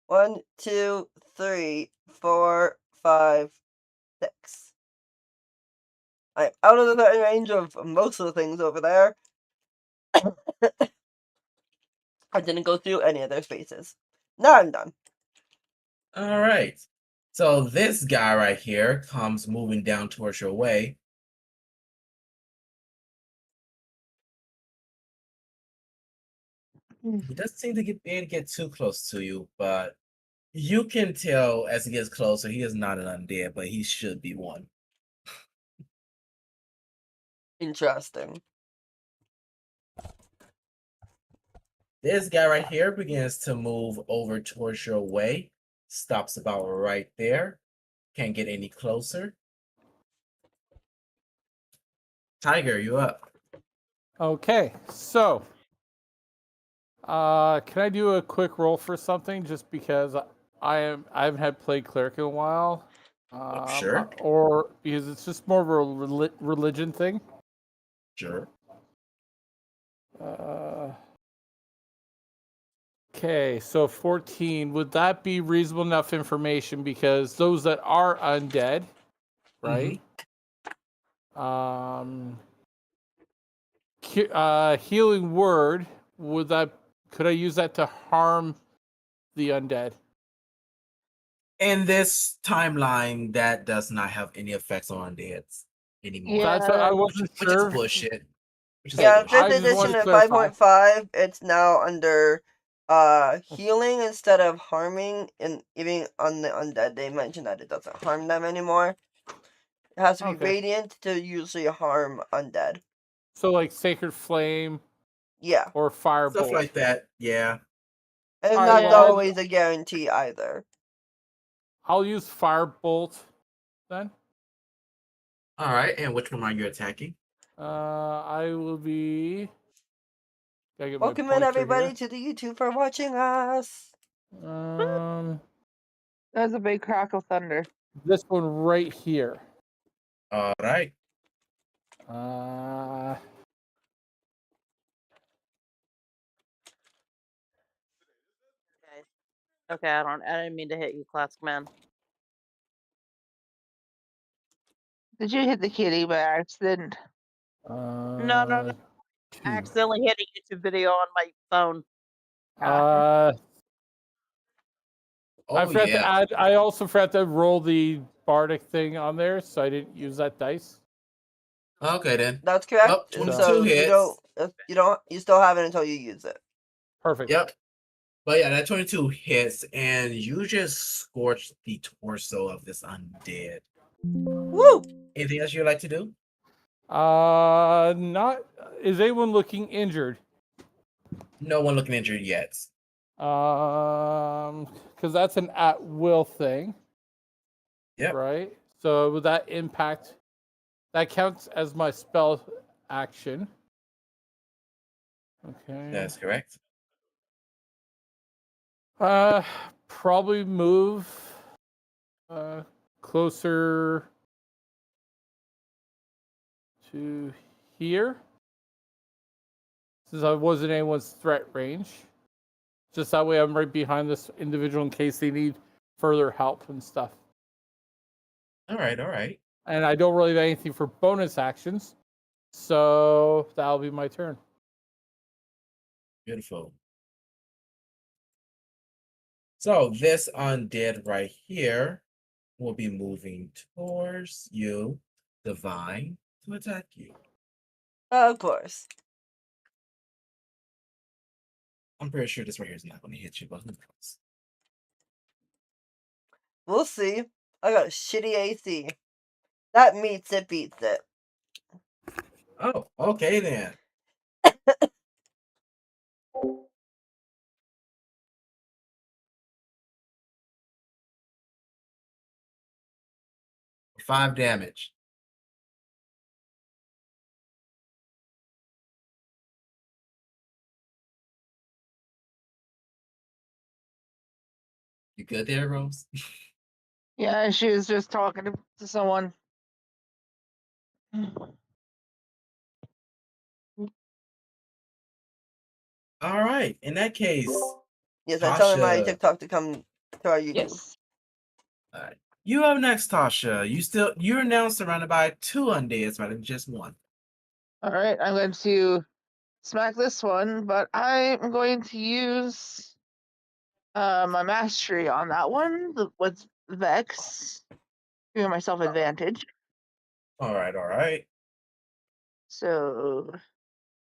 1, 2, 3, 4, 5, 6. I'm out of the threatened range of most of the things over there. I didn't go through any of their spaces. Now I'm done. Alright. So this guy right here comes moving down towards your way. He doesn't seem to be able to get too close to you, but you can tell as he gets closer, he is not an undead, but he should be one. Interesting. This guy right here begins to move over towards your way. Stops about right there. Can't get any closer. Tiger, you up. Okay. So, can I do a quick roll for something? Just because I haven't had played cleric in a while. Sure. Or because it's just more of a religion thing. Sure. Okay, so 14. Would that be reasonable enough information? Because those that are undead, right? Healing word. Could I use that to harm the undead? In this timeline, that does not have any effects on undeads anymore. Yeah. That's what I wasn't Which sure. is bullshit. Yeah, bullshit. 5th I just wanted edition to of clarify. 5.5, it's now under healing instead of harming, and even on the undead they mentioned that it doesn't harm them anymore. It has to be Okay. radiant to usually harm undead. So like sacred flame Yeah. or firebolt. Stuff like that, yeah. And it's Alright, not well, always a guarantee either. I'll use firebolt then. Alright, and which one are you attacking? I will be. Gotta get my Welcome in pointer everybody here. to the YouTube for watching us. Um, That was a big crack of thunder. this one right here. Alright. Okay, I didn't mean to hit you, Classic Man. Did you hit the kitty by accident? No. Two. I accidentally hit a YouTube video on my phone. I Oh forgot to yeah. add. I also forgot to roll the bardic thing on there, so I didn't use that dice. Okay then. That's correct. Well, And 22 so hits. you still have it until you use it. Perfect. Yep. But yeah, that 22 hits, and you just scorched the torso of this undead. Woo! Anything else you'd like to do? Not. Is anyone looking injured? No one looking injured yet. Because that's an at-will thing. Yep. Right. So would that impact? That counts as my spell action. Okay. That's correct. Probably move closer to here, since I wasn't anyone's threat range. Just that way I'm right behind this individual in case they need further help and stuff. All right. And I don't really have anything for bonus actions, so that'll be my turn. Beautiful. So this undead right here will be moving towards you, Divine, to attack you. Of course. I'm pretty sure this right here is not going to hit you, but who knows? We'll see. I got a shitty AC. That meets it, beats it. Oh, okay then. Five damage. You good there, Rose? Yeah, she was just talking to someone. All right. In that case, Yes, I tell him my Tasha. TikTok to come to our YouTube. Yes. All right. You up next, Tasha. You're now surrounded by two undeads rather than just one. All right, I'm going to smack this one, but I'm going to use my mastery on that one with Vex, giving myself advantage. All right. So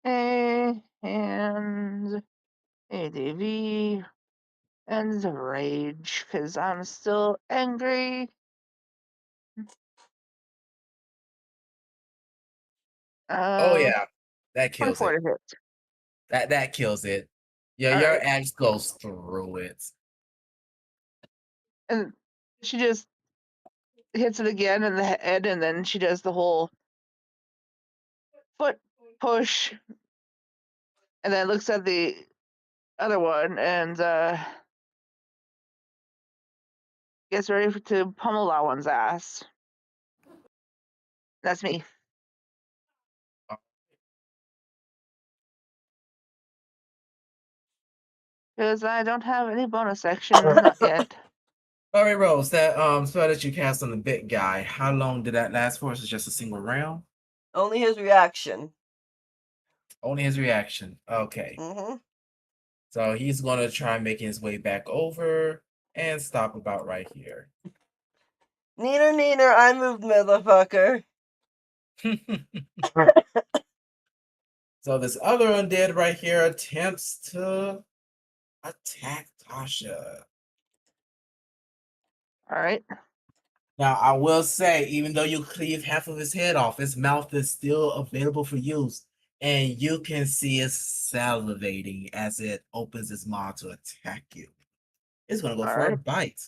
A and ADV and rage, because I'm still angry. Oh yeah, that kills 24 it. to hit. That kills it. Yeah, All your right. axe goes through it. And she just hits it again in the head, and then she does the whole foot push, and then looks at the other one and gets ready to pummel that one's ass. That's me. Because I don't have any bonus actions, not yet. All right, Rose. That spell that you cast on the big guy. How long did that last for? Is it just a single round? Only his reaction. Only his reaction. Okay. Mm-hmm. So he's gonna try making his way back over and stop about right here. Neener, I moved, motherfucker. So this other undead right here attempts to attack Tasha. All right. Now, I will say, even though you cleave half of his head off, his mouth is still available for use. And you can see it salivating as it opens its maw to attack you. It's going to go All for a right. bite.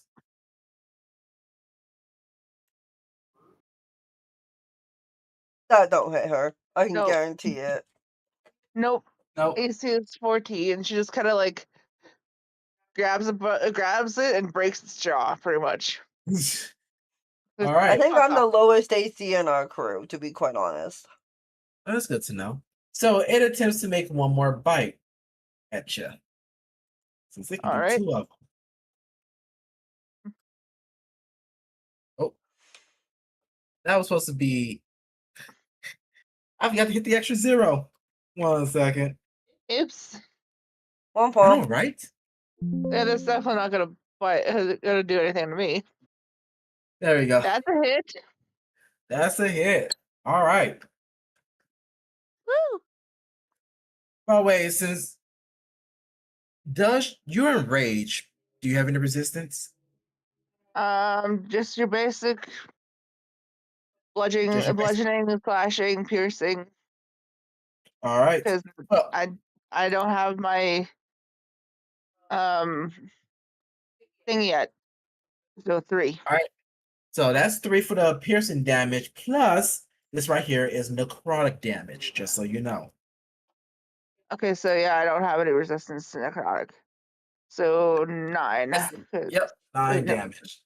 That don't hit her. I can Nope. guarantee it. Nope. Nope. AC is 14, and she just kind of like grabs it and breaks its jaw, pretty much. All I right. think I'm the lowest AC in our crew, to be quite honest. That's good to know. So it attempts to make one more bite at you. Since it can All do right. two of them. That was supposed to be. I forgot to hit the extra 0. 1 second. Oops. One I point. know, right? Yeah, that's definitely not gonna do anything to me. There we go. That's a hit. That's a hit. All right. Woo! By the way, since you're in rage, do you have any resistance? Just your basic Just your basic- bludgeoning, slashing, piercing. All right. Because Well, I don't have my thing yet. So 3. all right. So that's 3 for the piercing damage, plus this right here is necrotic damage, just so you know. Okay, so yeah, I don't have any resistance to necrotic. So 9. Yep, 9 no. damage.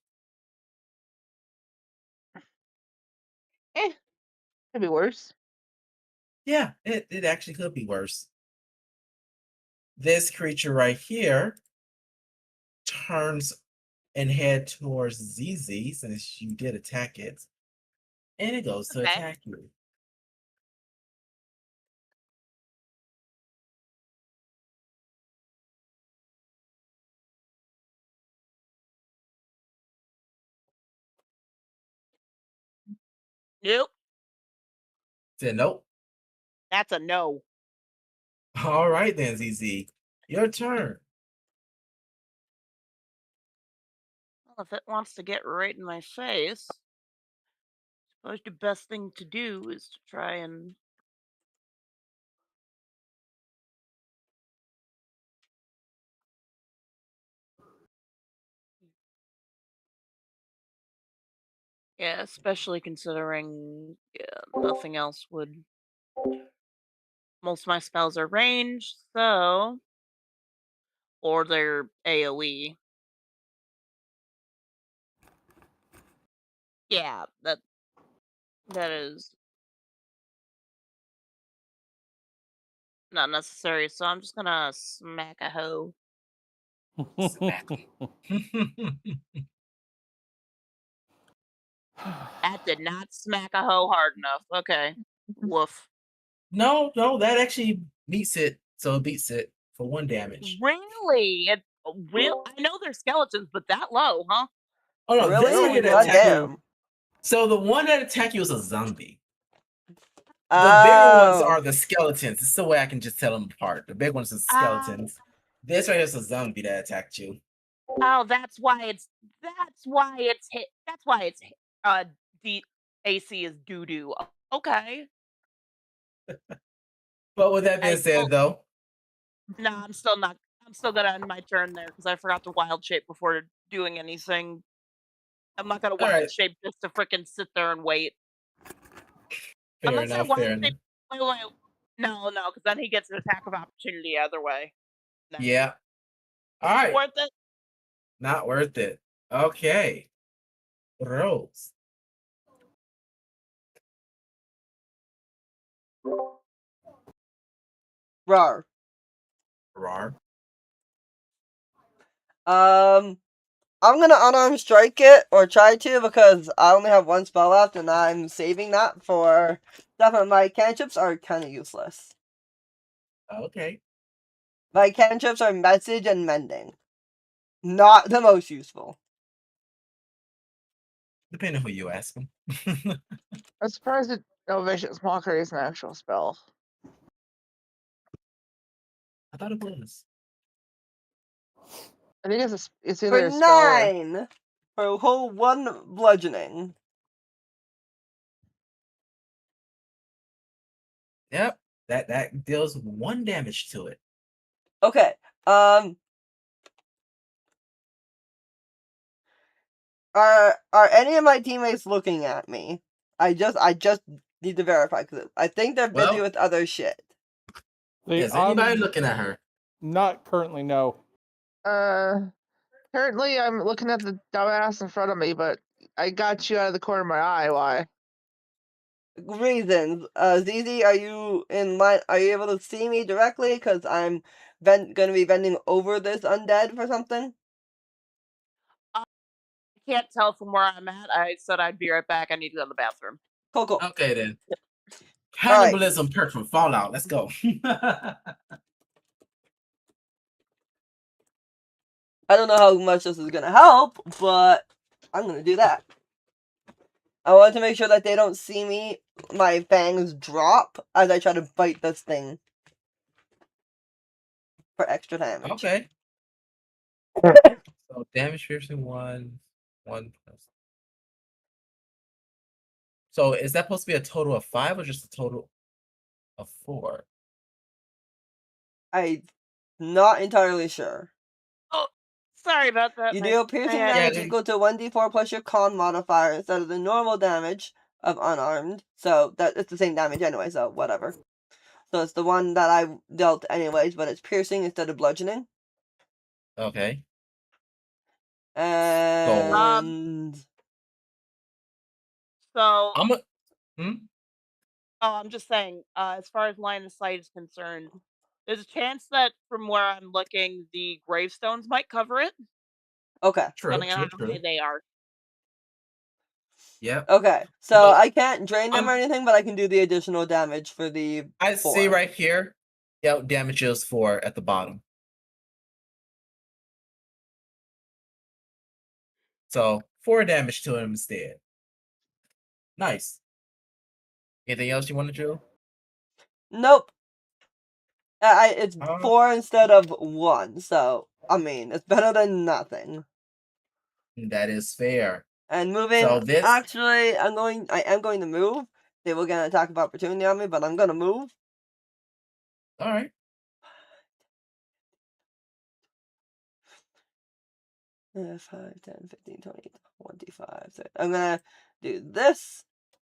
Could be worse. Yeah, it actually could be worse. This creature right here turns and head towards ZZ since you did attack it. And it goes to Okay. attack you. Nope. Said nope. That's a no. All right then, ZZ. Your turn. Well, if it wants to get right in my face, I suppose the best thing to do is to try and yeah, especially considering nothing else would. Most of my spells are ranged, so or they're AoE. Yeah, that is not necessary. So I'm just gonna smack a hoe. Smack. That did not smack a hoe hard enough. Okay, woof. No, that actually beats it. So it beats it for 1 damage. Really? It real? I know they're skeletons, but that low, huh? Oh no, this right Really? here that God attacked you. damn. So the one that attacked you is a zombie. The bigger ones are the skeletons. This is the way I can just tell them apart. The big ones are skeletons. This right here is a zombie that attacked you. Oh, that's why it's hit. That's why it's hit. The AC is doo doo. Okay. But with that being said, though, No, I'm still not. I'm still gonna end my turn there because I forgot to wild shape before doing anything. I'm not gonna wild right. shape just to frickin' sit there and wait. fair Unless I enough. wild Fair shape. enough. Wait. No, because then he gets an attack of opportunity either way. No. Yeah. All right. Worth it. Not worth it. Okay. Rose. Rar. Rar. I'm gonna unarmed strike it, or try to, because I only have 1 spell left, and I'm saving that for stuff, and my cantrips are kind of useless. Okay. My cantrips are message and mending. Not the most useful. Depending on who you ask them. I'm surprised that Vicious Mockery is an actual spell. I thought it was. I think it's For either a spell or 9! For a whole 1 bludgeoning. Yep. That deals 1 damage to it. Okay, Are any of my teammates looking at me? I just need to verify, because I think they're busy Well- with other shit. Is anybody looking at her? Not currently, no. currently I'm looking at the dumbass in front of me, but I got you out of the corner of my eye. Why? Reasons. ZZ, are you in line? Are you able to see me directly? Because I'm gonna be bending over this undead for something. can't tell from where I'm at. I said I'd be right back. I need to go to the bathroom. Cool. Okay then. All right. Cannibalism perk from Fallout. Let's go. I don't know how much this is gonna help, but I'm gonna do that. I want to make sure that they don't see me, my fangs drop as I try to bite this thing for extra damage. Okay. So damage piercing 1 plus. So is that supposed to be a total of 5 or just a total of 4? I'm not entirely sure. Oh, sorry about that. You my- deal piercing my- damage Yeah, equal to 1d4 plus your con modifier instead of the normal damage of unarmed. So that it's the same damage anyway, so whatever. So it's the one that I dealt anyways, but it's piercing instead of bludgeoning. Okay. And So, I'm a I'm just saying, as far as line of sight is concerned, there's a chance that from where I'm looking, the gravestones might cover it, okay. true, depending on true, how many true. they are. Yep. Okay. So Well, I can't drain them or I'm- anything, but I can do the additional damage for the I 4. see right here. Yep, damage is 4 at the bottom. So 4 damage to him instead. Nice. Anything else you want to do? Nope. It's Uh, 4 instead of 1, so I mean it's better than nothing. That is fair. And moving. So this- Actually, I am going to move. They will get an attack of opportunity on me, but I'm gonna move. All right. 5, 10, 15, 20, 25. So I'm gonna do this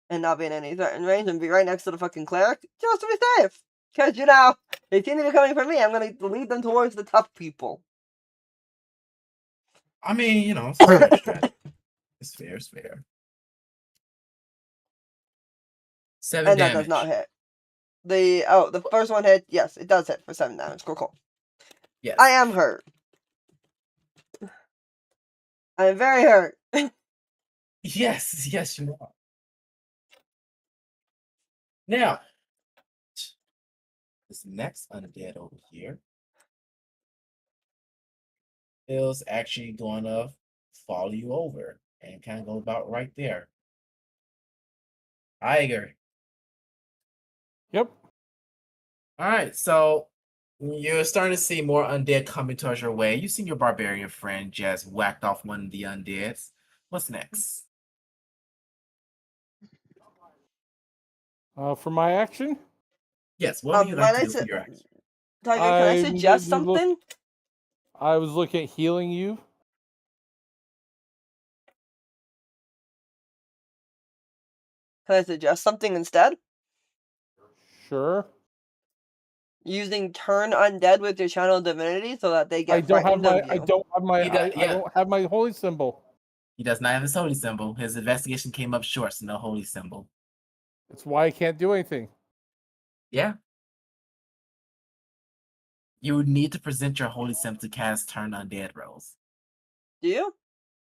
and not be in any threatened range and be right next to the fucking cleric just to be safe. Because, you know, they seem to be coming for me. I'm gonna lead them towards the tough people. I mean, you know, it's fair strategy. It's fair, it's fair. 7 And that damage. does not hit. The first one hit. Yes, it does hit for 7 damage. Cool. Yes. I am hurt. I'm very hurt. Yes, yes, you are. Now, this next undead over here is actually going to follow you over and kind of go about right there. Iger. Yep. All right, so you're starting to see more undead coming towards your way. You've seen your barbarian friend just whacked off one of the undeads. What's next? For my action, Yes, what would you like might to I do su- for your action? Tiger, can I I'm suggest gonna look- something? I was looking at healing you. Can I suggest something instead? Sure. Using turn undead with your channel divinity so that they get I don't have frightened my. of you. I don't have my. He does- I don't have my holy symbol. He does not have his holy symbol. His investigation came up short, so no holy symbol. That's why I can't do anything. Yeah. You would need to present your holy symbol to cast turn undead rolls. Do you?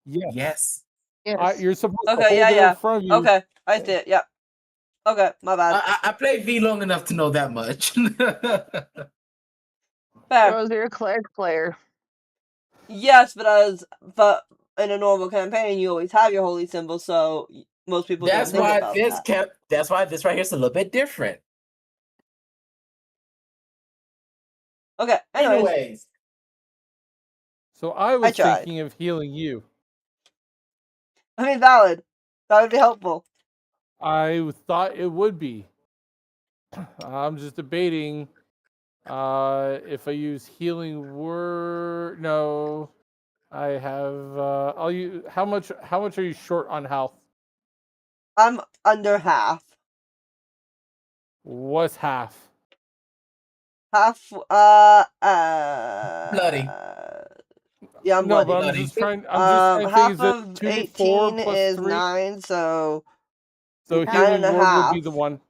Yes. Yes. Yes. You're supposed to Okay, hold it yeah. in front of you. Okay, I see it. Yep. Okay, my bad. I played V long enough to know that much. Fair. Rose, you're a cleric player. Yes, but in a normal campaign, you always have your holy symbol, so most people That's don't think why about this that. kept. That's why this right here is a little bit different. Okay, anyways. Anyways, So I was tried. thinking of healing you. I mean, valid. That would be helpful. I thought it would be. I'm just debating if I use healing word. No, I have. I'll use. How much are you short on health? I'm under half. What's half? Half, Bloody. Yeah, I'm No, bloody. but I'm Bloody. just trying. I'm just trying to think. Half Is of it 2d4 18 plus is 3? 9, so So 9 healing and a word would be half. the one.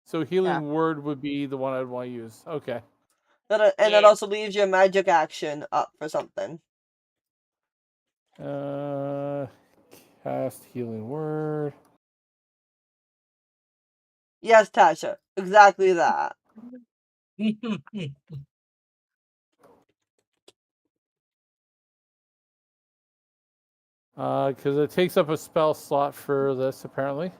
So healing word would be the one I'd want to use. Okay. And that Yeah. also leaves your magic action up for something. Cast Healing Word. Yes, Tasha, exactly that. Because it takes up a spell slot for this, apparently.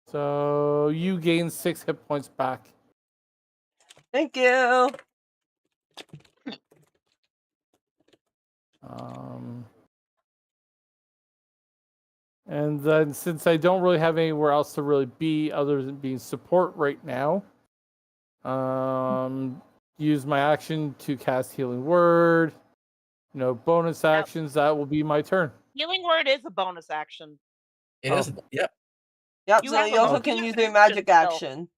So you gain 6 hit points back. Thank you. And then since I don't really have anywhere else to really be other than being support right now, use my action to cast Healing Word. No bonus actions. That will be my turn. Healing Word is a bonus action. It is. Yep. Yep, You so have you a also Oh. can you use have your an magic still. action.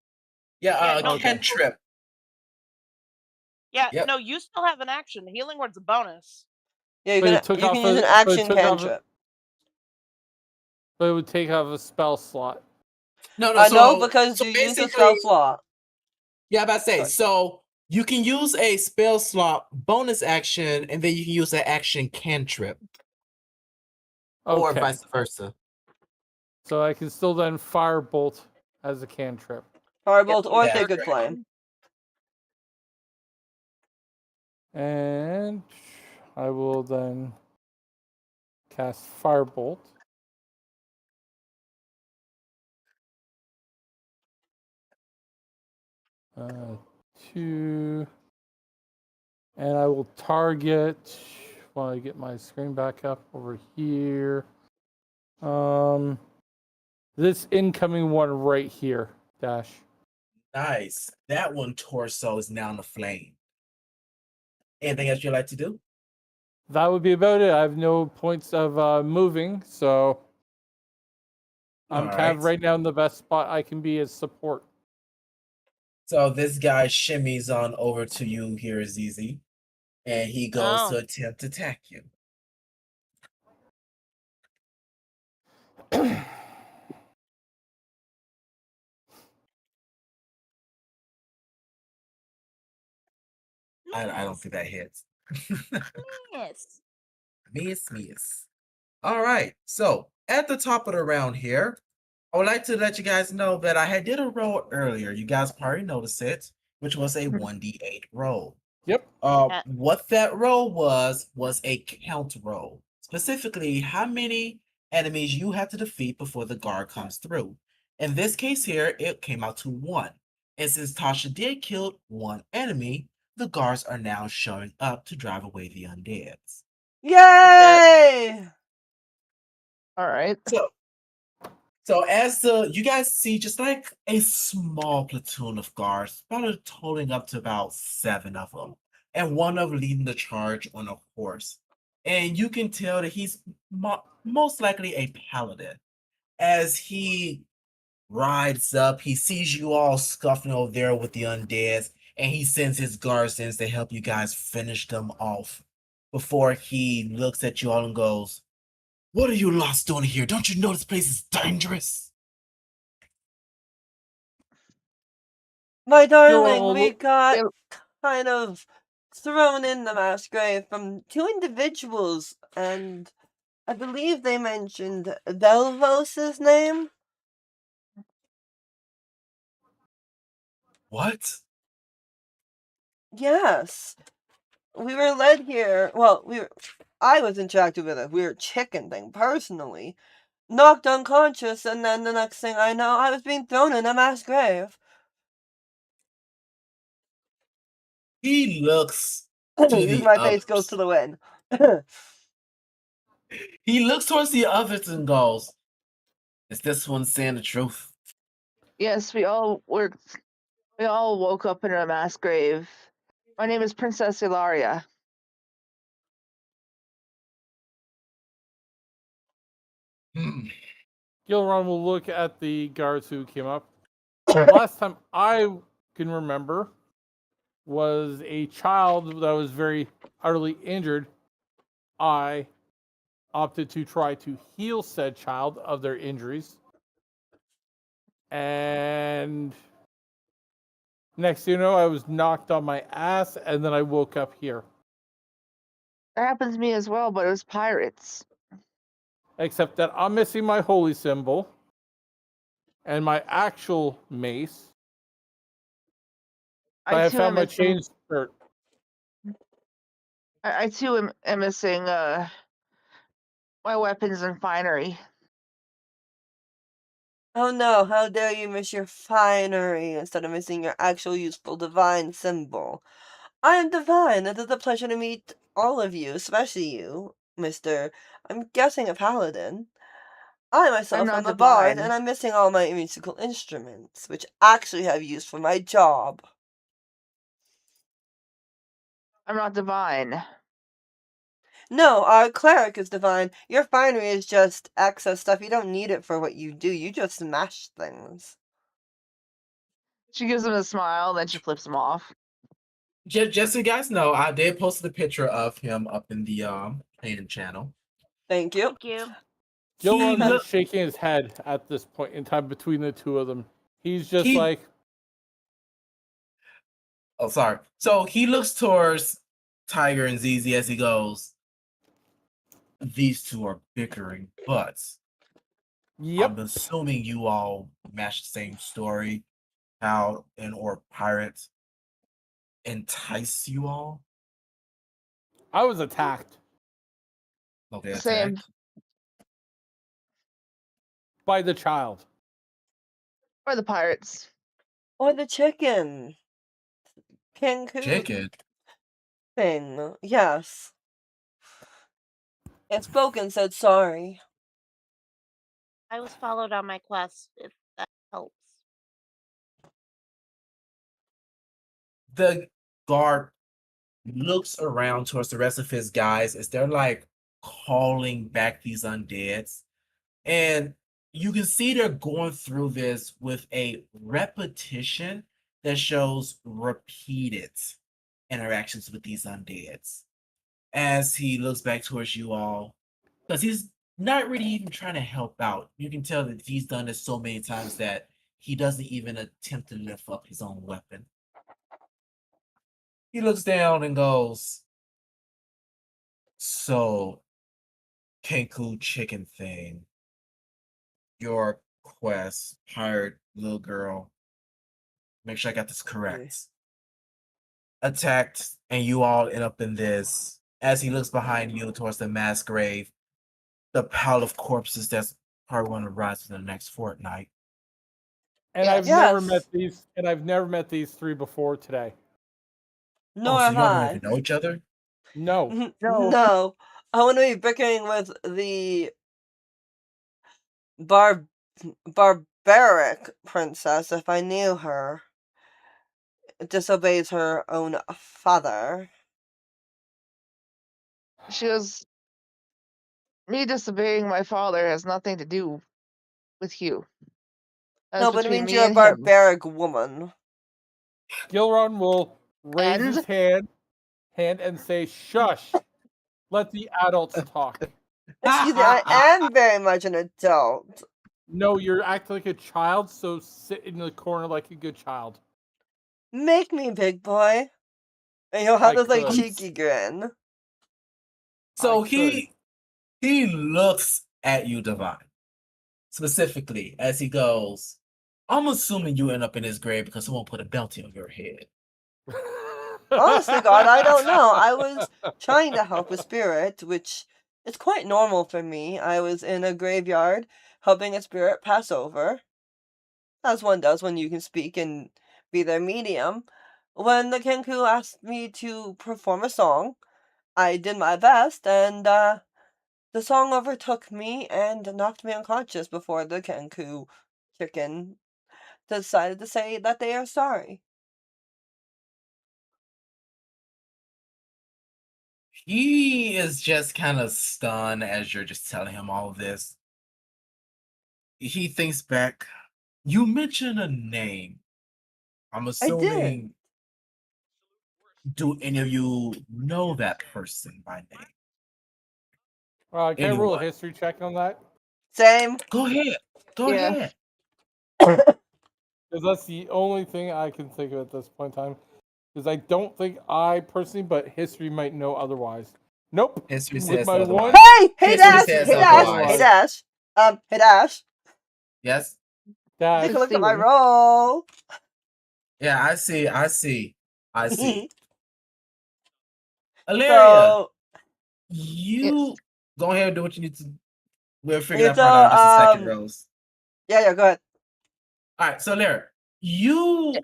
Yeah. Yeah, no, Okay. Cantrip. Yeah, Yep. no, you still have an action. Healing Word's a bonus. Yeah, you But can, it took you can off use a- an but it action took off a- cantrip. But it would take off a spell slot. No, No, because so you use a basically, spell slot. yeah, I'm about to say, Sorry. so you can use a spell slot bonus action, and then you can use that action cantrip, or Okay. vice versa. So I can still then Firebolt as a cantrip. Firebolt or Yeah. Sacred Flame. And I will then cast Firebolt. Two. And I will target, while I get my screen back up over here. This incoming one right here, Dash. Nice. That one torso is now in the flame. Anything else you'd like to do? That would be about it. I have no points of moving, so I'm All kind of right. right now in the best spot I can be as support. So this guy shimmies on over to you here, Zizi, and he goes to attempt to attack you. I don't think that hits. Yes. Miss. All right. So at the top of the round here, I would like to let you guys know that I did a roll earlier. You guys probably noticed it, which was a 1d8 roll. Yep. What that roll was a count roll. Specifically, how many enemies you have to defeat before the guard comes through. In this case here, it came out to 1. And since Tasha did kill 1 enemy, the guards are now showing up to drive away the undeads. Yay! All right. So as you guys see, just like a small platoon of guards, about totaling up to about 7 of them, and one of them leading the charge on a horse. And you can tell that he's most likely a paladin. As he rides up, he sees you all scuffling over there with the undeads, and he sends his guards in to help you guys finish them off. Before he looks at you all and goes, "What are you lost doing here? Don't you know this place is dangerous?" My darling, will we look- got Yep. kind of thrown in the mass grave from 2 individuals, and I believe they mentioned Velvos's name. What? Yes. We were led here. Well, I was interacting with a weird chicken thing personally. Knocked unconscious, and then the next thing I know, I was being thrown in a mass grave. He looks to Use the my others. face goes to the wind. He looks towards the others and goes, "Is this one saying the truth?" Yes, we all woke up in a mass grave. My name is Princess Ilaria. Gilron will look at the guards who came up. Last time I can remember was a child that was very utterly injured. I opted to try to heal said child of their injuries. And next thing you know, I was knocked on my ass, and then I woke up here. That happens to me as well, but it was pirates. except that I'm missing my holy symbol and my actual mace. But I have too am found my missing. chain skirt. I too am missing my weapons and finery. Oh no, how dare you miss your finery instead of missing your actual useful divine symbol. I am divine. It is a pleasure to meet all of you, especially you, Mr. I'm guessing a paladin. I myself am not a bard, divine. and I'm missing all my musical instruments, which actually have use for my job. I'm not divine. No, our cleric is divine. Your finery is just excess stuff. You don't need it for what you do. You just smash things. She gives him a smile, then she flips him off. Just so you guys know, I did post the picture of him up in the playing channel. Thank you. Thank you. Gilron's He just shaking his head at this point in time between the two of them. He's just He- like, Oh, sorry. So he looks towards Tiger and ZZ as he goes, these two are bickering, but yep. I'm assuming you all match the same story. How an orc pirate entice you all? I was attacked Okay, Same. attack. by the child. Or the pirates. Or the chicken. Cancun Chicken. thing. Yes. It spoke and said sorry. I was followed on my quest, if that helps. The guard looks around towards the rest of his guys as they're like calling back these undeads. And you can see they're going through this with a repetition that shows repeated interactions with these undeads. As he looks back towards you all, because he's not really even trying to help out. You can tell that he's done this so many times that he doesn't even attempt to lift up his own weapon. He looks down and goes, so, Kenku chicken thing, your quest, hired little girl, make sure I got this correct. Attacked, and you all end up in this. As he looks behind you towards the mass grave, the pile of corpses that's probably going to rise in the next fortnight. And Yes. I've never Yes. met these and I've never met these three before today. Nor So have you don't I. even know each other? No. No. No. I want to be bickering with the barbaric princess if I knew her. Disobeys her own father. She goes, me disobeying my father has nothing to do with you. That's No, but it between means me you're a and him. barbaric woman. Gilron will raise And? his hand and say, shush. Let the adults talk. Excuse me, I am very much an adult. No, you're acting like a child, so sit in the corner like a good child. Make me, big boy. And you'll have I this like could. cheeky grin. So I could. he looks at you, Divine, specifically as he goes, I'm assuming you end up in his grave because someone put a bounty on your head. Honestly, God, I don't know. I was trying to help a spirit, which is quite normal for me. I was in a graveyard helping a spirit pass over, as one does when you can speak and be their medium. When the Kenku asked me to perform a song, I did my best, and the song overtook me and knocked me unconscious before the Kenku chicken decided to say that they are sorry. He is just kind of stunned as you're just telling him all of this. He thinks back. You mentioned a name. I'm I did. assuming. Do any of you know that person by name? Can I roll a Anyone? history check on that? Same. Go ahead. Go Yeah. ahead. Because that's the only thing I can think of at this point in time. Because I don't think I personally, but history might know otherwise. Nope. History With says my otherwise. one. Hey History Dash! says Hey Dash! otherwise. Hey Dash! Hey Dash! Yes. Dash. Take a look at my Steven. roll. Yeah, I see. Ilaria, So you go ahead and do what you need to. We'll figure Okay, that part out in just a second, so, Rose. yeah, go ahead. All right, so Ilaria, you Yes.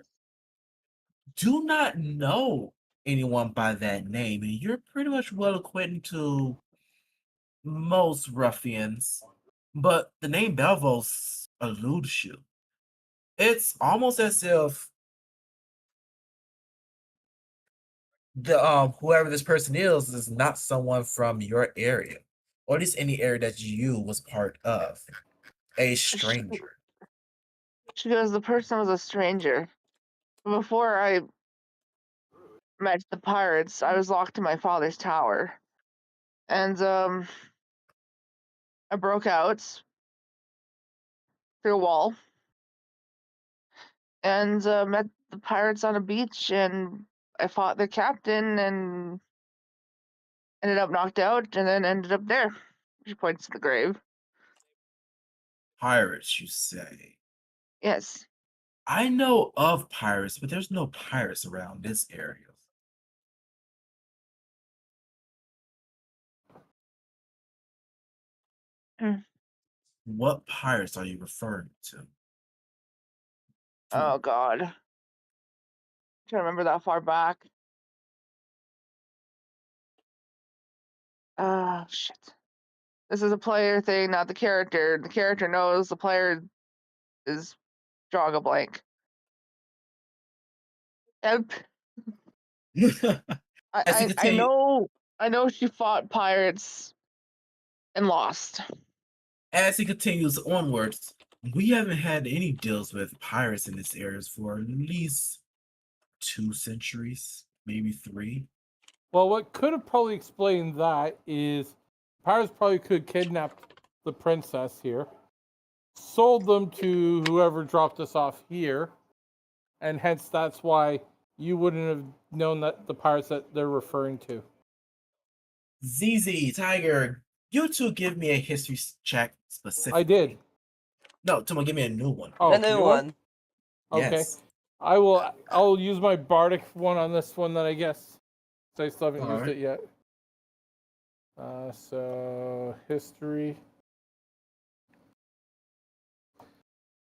do not know anyone by that name, and you're pretty much well acquainted to most ruffians, but the name Belvos eludes you. It's almost as if the whoever this person is not someone from your area, or at least any area that you was part of. A stranger. She goes, the person was a stranger. Before I met the pirates, I was locked in my father's tower. And I broke out through a wall and met the pirates on a beach, and I fought their captain and ended up knocked out, and then ended up there. She points to the grave. Pirates, you say? Yes. I know of pirates, but there's no pirates around this area. Mm. What pirates are you referring to? Oh God. I'm trying to remember that far back. Shit. This is a player thing, not the character. The character knows, the player is drawing a blank. And As you continue, I know she fought pirates and lost. as he continues onwards, we haven't had any deals with pirates in this area for at least 2 centuries, maybe 3. Well, what could have probably explained that is pirates probably could kidnap the princess here, sold them to whoever dropped us off here, and hence that's why you wouldn't have known that the pirates that they're referring to. ZZ, Tiger, you two give me a history check specifically. I did. No, Tomo, give me a new one. Oh, The new one. Okay. Yes. I'll use my bardic one on this one then, I guess. So I still haven't used Alright. it yet. So history.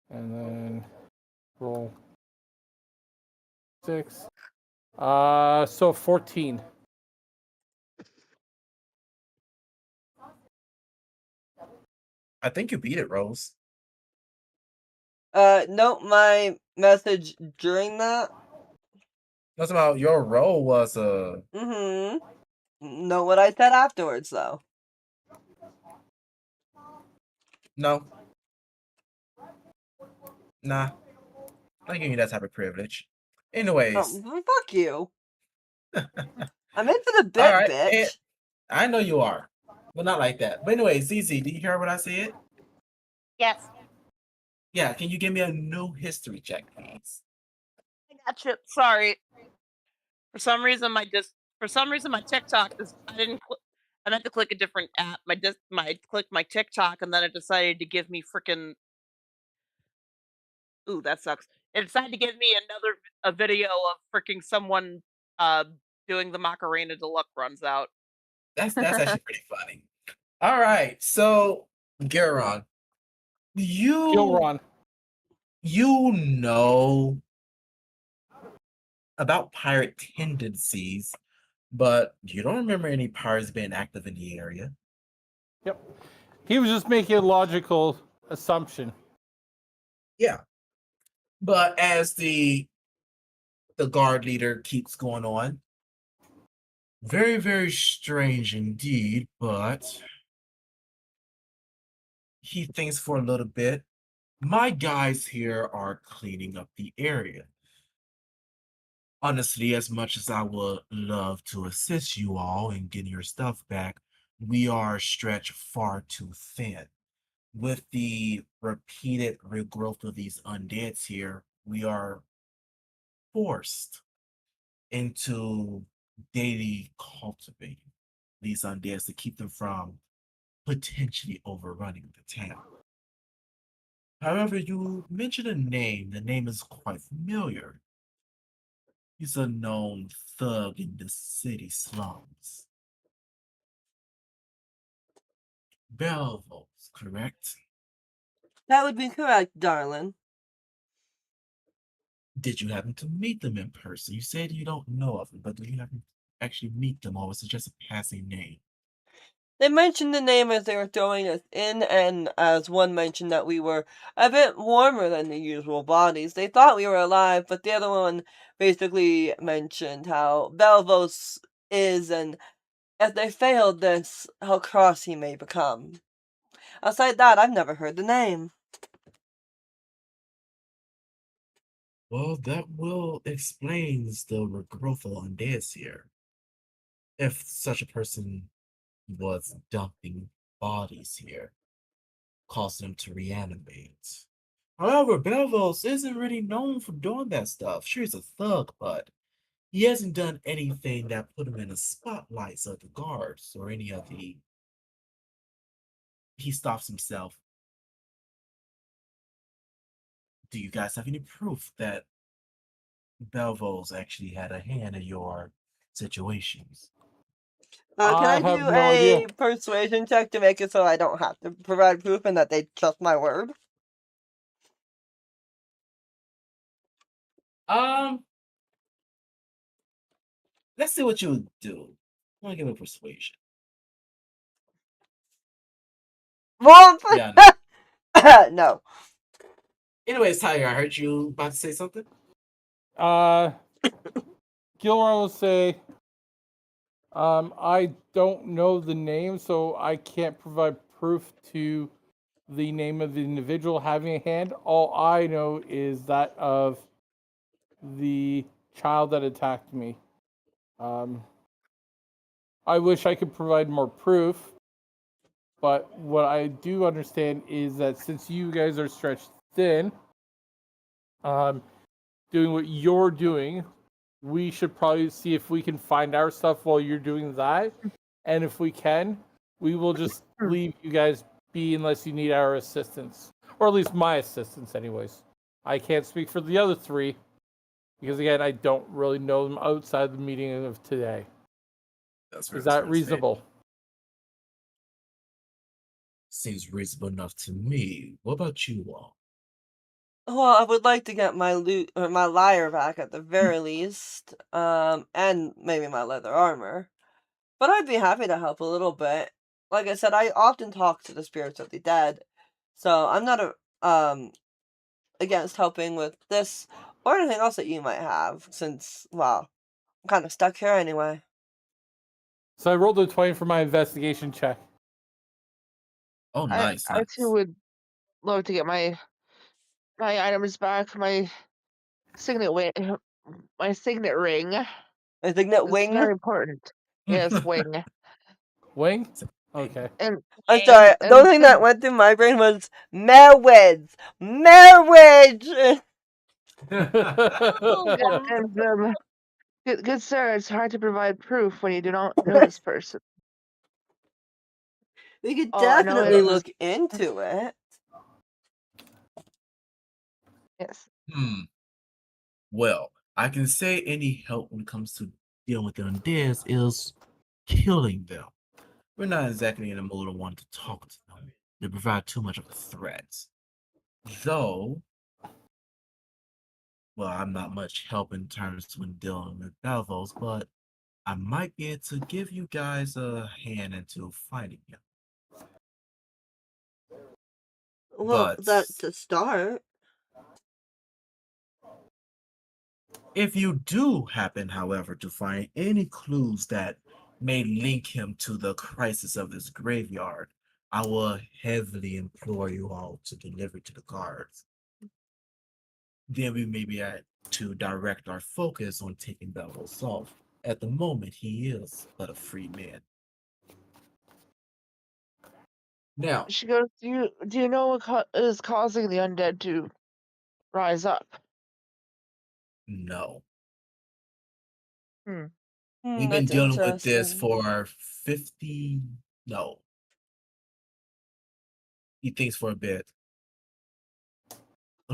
And then roll 6. So 14. I think you beat it, Rose. Note my message during that. That's about your role was Mm-hmm. Know what I said afterwards, though. no. Nah. I'm not giving you that type of privilege. Anyways. Fuck you. I'm in for the bit, Alright. bitch. I know you are. But not like that. But anyway, ZZ, did you hear what I said? Yes, Yeah, can you give me a new history check, please? I got you. Sorry. For some reason, my TikTok is. I didn't. I meant to click a different app. Clicked my TikTok, and then it decided to give me freaking. Ooh, that sucks. It decided to give me a video of freaking someone doing the Macarena to luck runs out. That's actually pretty funny. Alright, so Garon, Gilron. you know about pirate tendencies, but you don't remember any pirates being active in the area. Yep. He was just making a logical assumption. Yeah. But as the guard leader keeps going on, very, very strange indeed, but he thinks for a little bit. My guys here are cleaning up the area. Honestly, as much as I would love to assist you all in getting your stuff back, we are stretched far too thin. With the repeated regrowth of these undeads here, we are forced into daily cultivating. these undeads to keep them from potentially overrunning the town. However, you mentioned a name. The name is quite familiar. He's a known thug in the city slums. Belvos, correct? That would be correct, darling. Did you happen to meet them in person? You said you don't know of them, but did you happen to actually meet them, or was it just a passing name? They mentioned the name as they were throwing us in, and as one mentioned that we were a bit warmer than the usual bodies. They thought we were alive, but the other one basically mentioned how Belvos is, and if they failed this, how cross he may become. Aside that, I've never heard the name. Well, that will explains the growth of undeads here. If such a person was dumping bodies here, causing them to reanimate. However, Belvos isn't really known for doing that stuff. Sure, he's a thug, but he hasn't done anything that put him in the spotlights of the guards or any of the. He stops himself. Do you guys have any proof that Belvos actually had a hand in your situations? Can I I have do no idea. a persuasion check to make it so I don't have to provide proof and that they trust my word? Let's see what you would do. I'm gonna give a persuasion. Well, Yeah. no. Anyways, Tiger, I heard you about to say something. Gilron will say, I don't know the name, so I can't provide proof to the name of the individual having a hand. All I know is that of the child that attacked me. I wish I could provide more proof, but what I do understand is that since you guys are stretched thin, doing what you're doing, we should probably see if we can find our stuff while you're doing that. And if we can, we will just leave you guys be unless you need our assistance. Or at least my assistance, anyways. I can't speak for the other three, because again, I don't really know them outside the meeting of today. Is that reasonable? Seems reasonable enough to me. What about you all? Well, I would like to get my loot or my lyre back at the very least, and maybe my leather armor. But I'd be happy to help a little bit. Like I said, I often talk to the spirits of the dead, so I'm not against helping with this or anything else that you might have. Since, well, I'm kind of stuck here anyway. So I rolled a 20 for my investigation check. Oh, nice. I too would love to get my items back. My signet ring. My signet ring. I think that It's wing. very important. Yes, wing. Wing? Okay. And I'm sorry. The only thing that went through my brain was marriage. Marriage. Good sir, it's hard to provide proof when you do not know this person. We could All I know definitely is- look into it. Yes. Well, I can say any help when it comes to dealing with the undeads is killing them. We're not exactly in the mood of wanting to talk to them. They provide too much of a threat. Though, well, I'm not much help in terms when dealing with Belvos, but I might be able to give you guys a hand into fighting him. Well, But that's a start. if you do happen, however, to find any clues that may link him to the crisis of this graveyard, I will heavily implore you all to deliver to the guards. Then we may be able to direct our focus on taking Belvos off. At the moment, he is but a free man. Now, She goes, do you know what is causing the undead to rise up? no. We've been That's dealing with this interesting. for 50. No, he thinks for a bit. A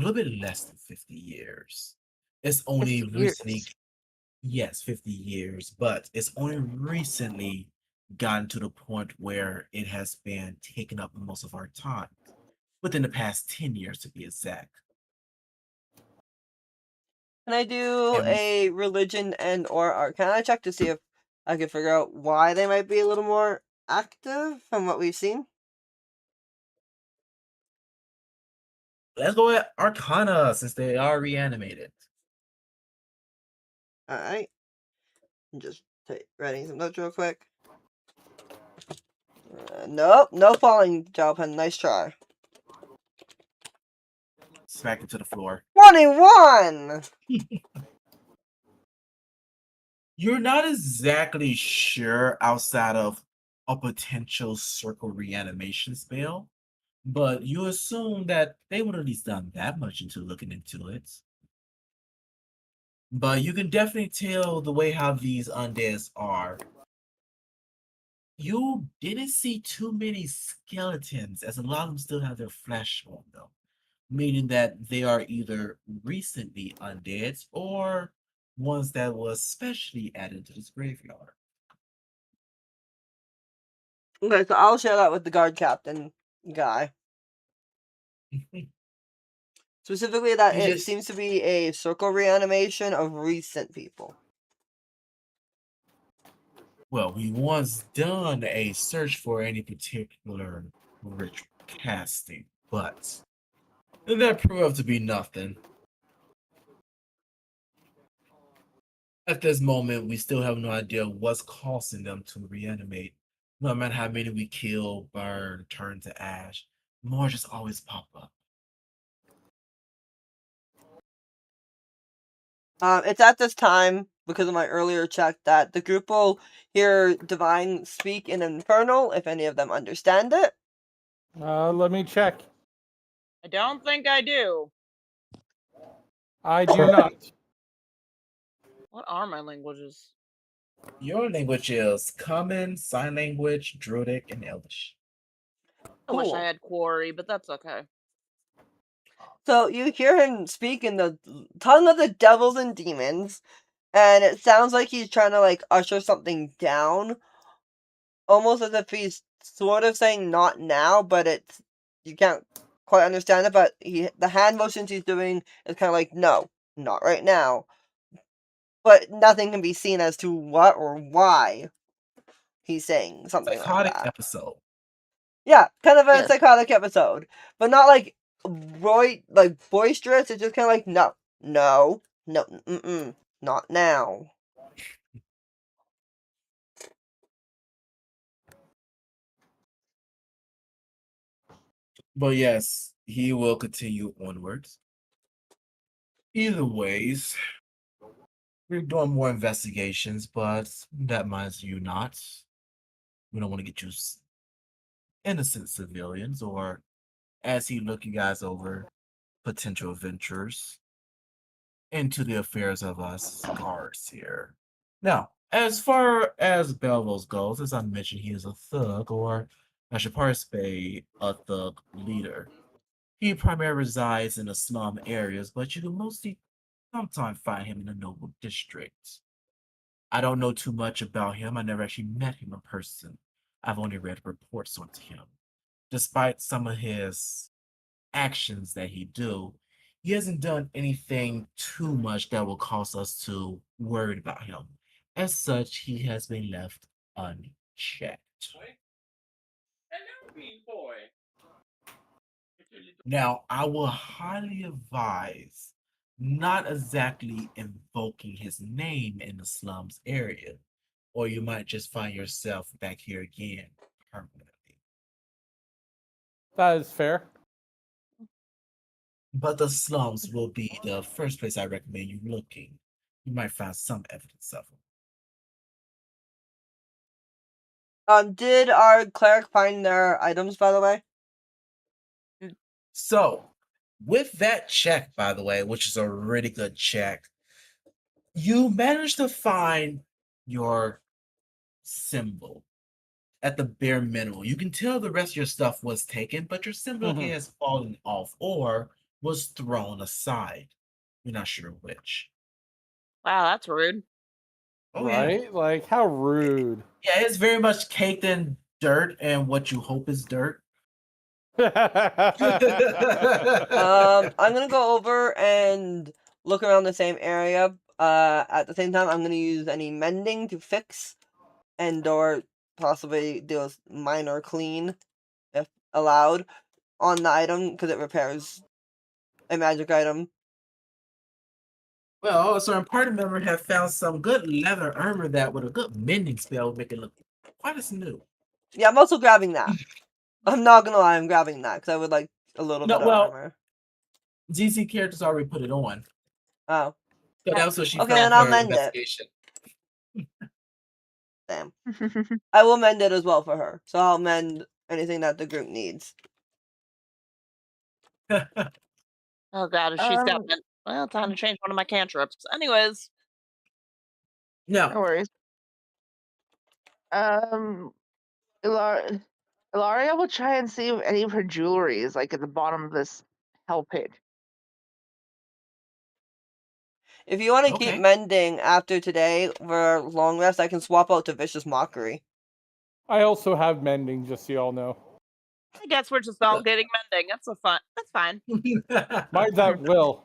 little bit less than 50 years. It's only 50 recently, years. yes, 50 years, but it's only recently gotten to the point where it has been taking up most of our time. Within the past 10 years, to be exact. Can I do And we, a religion and or art? Can I check to see if I can figure out why they might be a little more active from what we've seen? let's go at Arcana since they are reanimated. Alright. I'm just writing some notes real quick. Nope, no falling, Jalpen. Nice try. Smack it to the floor. 21! You're not exactly sure outside of a potential circle reanimation spell, but you assume that they would at least done that much into looking into it. But you can definitely tell the way how these undeads are. You didn't see too many skeletons, as a lot of them still have their flesh on them, meaning that they are either recently undead or ones that was specially added to this graveyard. Okay, so I'll share that with the guard captain guy. Specifically, that You it just seems to be a circle reanimation of recent people. Well, we once done a search for any particular ritual casting, but that proved to be nothing. At this moment, we still have no idea what's causing them to reanimate. No matter how many we kill, burn, turn to ash, more just always pop up. It's at this time, because of my earlier check, that the group will hear Divine speak in Infernal, if any of them understand it. Let me check. I don't think I do. I do not. What are my languages? Your language is Common, Sign Language, Druidic, and Elvish. I wish I Cool. had Quarry, but that's okay. So you hear him speak in the tongue of the devils and demons, and it sounds like he's trying to like usher something down, almost as if he's sort of saying not now, but it's you can't quite understand it. But the hand motions he's doing is kind of like no, not right now. But nothing can be seen as to what or why he's saying something like Psychotic that. episode. Yeah, kind of a Yes. psychotic episode, but not like boisterous. It's just kind of like no, not now. But yes, he will continue onwards. Either ways, we're doing more investigations, but that minds you not. We don't want to get you innocent civilians, or as he look you guys over potential ventures into the affairs of us guards here. Now, as far as Belvos goes, as I mentioned, he is a thug, or I should probably say a thug leader. He primarily resides in the slum areas, but you can mostly sometimes find him in the noble districts. I don't know too much about him. I never actually met him in person. I've only read reports on him. Despite some of his actions that he hasn't done anything too much that will cause us to worry about him. As such, he has been left unchecked. Now, I will highly advise not exactly invoking his name in the slums area, or you might just find yourself back here again permanently. That is fair. But the slums will be the first place I recommend you looking. You might find some evidence of him. Did our cleric find their items, by the way? So, with that check, by the way, which is a really good check, you managed to find your symbol at the bare minimum. You can tell the rest of your stuff was taken, but your symbol Mhm. has fallen off or was thrown aside. You're not sure which. Wow, that's rude. Oh yeah. Right? Like, how rude. Yeah, it's very much caked in dirt and what you hope is dirt. I'm gonna go over and look around the same area. At the same time, I'm gonna use any mending to fix and or possibly do a minor clean, if allowed, on the item because it repairs a magic item. Well, a certain party member have found some good leather armor that with a good mending spell would make it look quite as new. Yeah, I'm also grabbing that. I'm not gonna lie, I'm grabbing that because I would like a little No, bit of well, armor. ZZ characters already put it on. Oh, So that was what she okay, found then I'll for mend it. investigation. Damn. I will mend it as well for her. So I'll mend anything that the group needs. Oh god, if she's got Um, well, time to change one of my cantrips. Anyways, no No, worries. Ilaria will try and see if any of her jewelry is like at the bottom of this hell pit. If you want to keep okay. mending after today for long rest, I can swap out to Vicious Mockery. I also have mending, just so y'all know. I guess we're just all getting mending. That's fine. Mine's at will.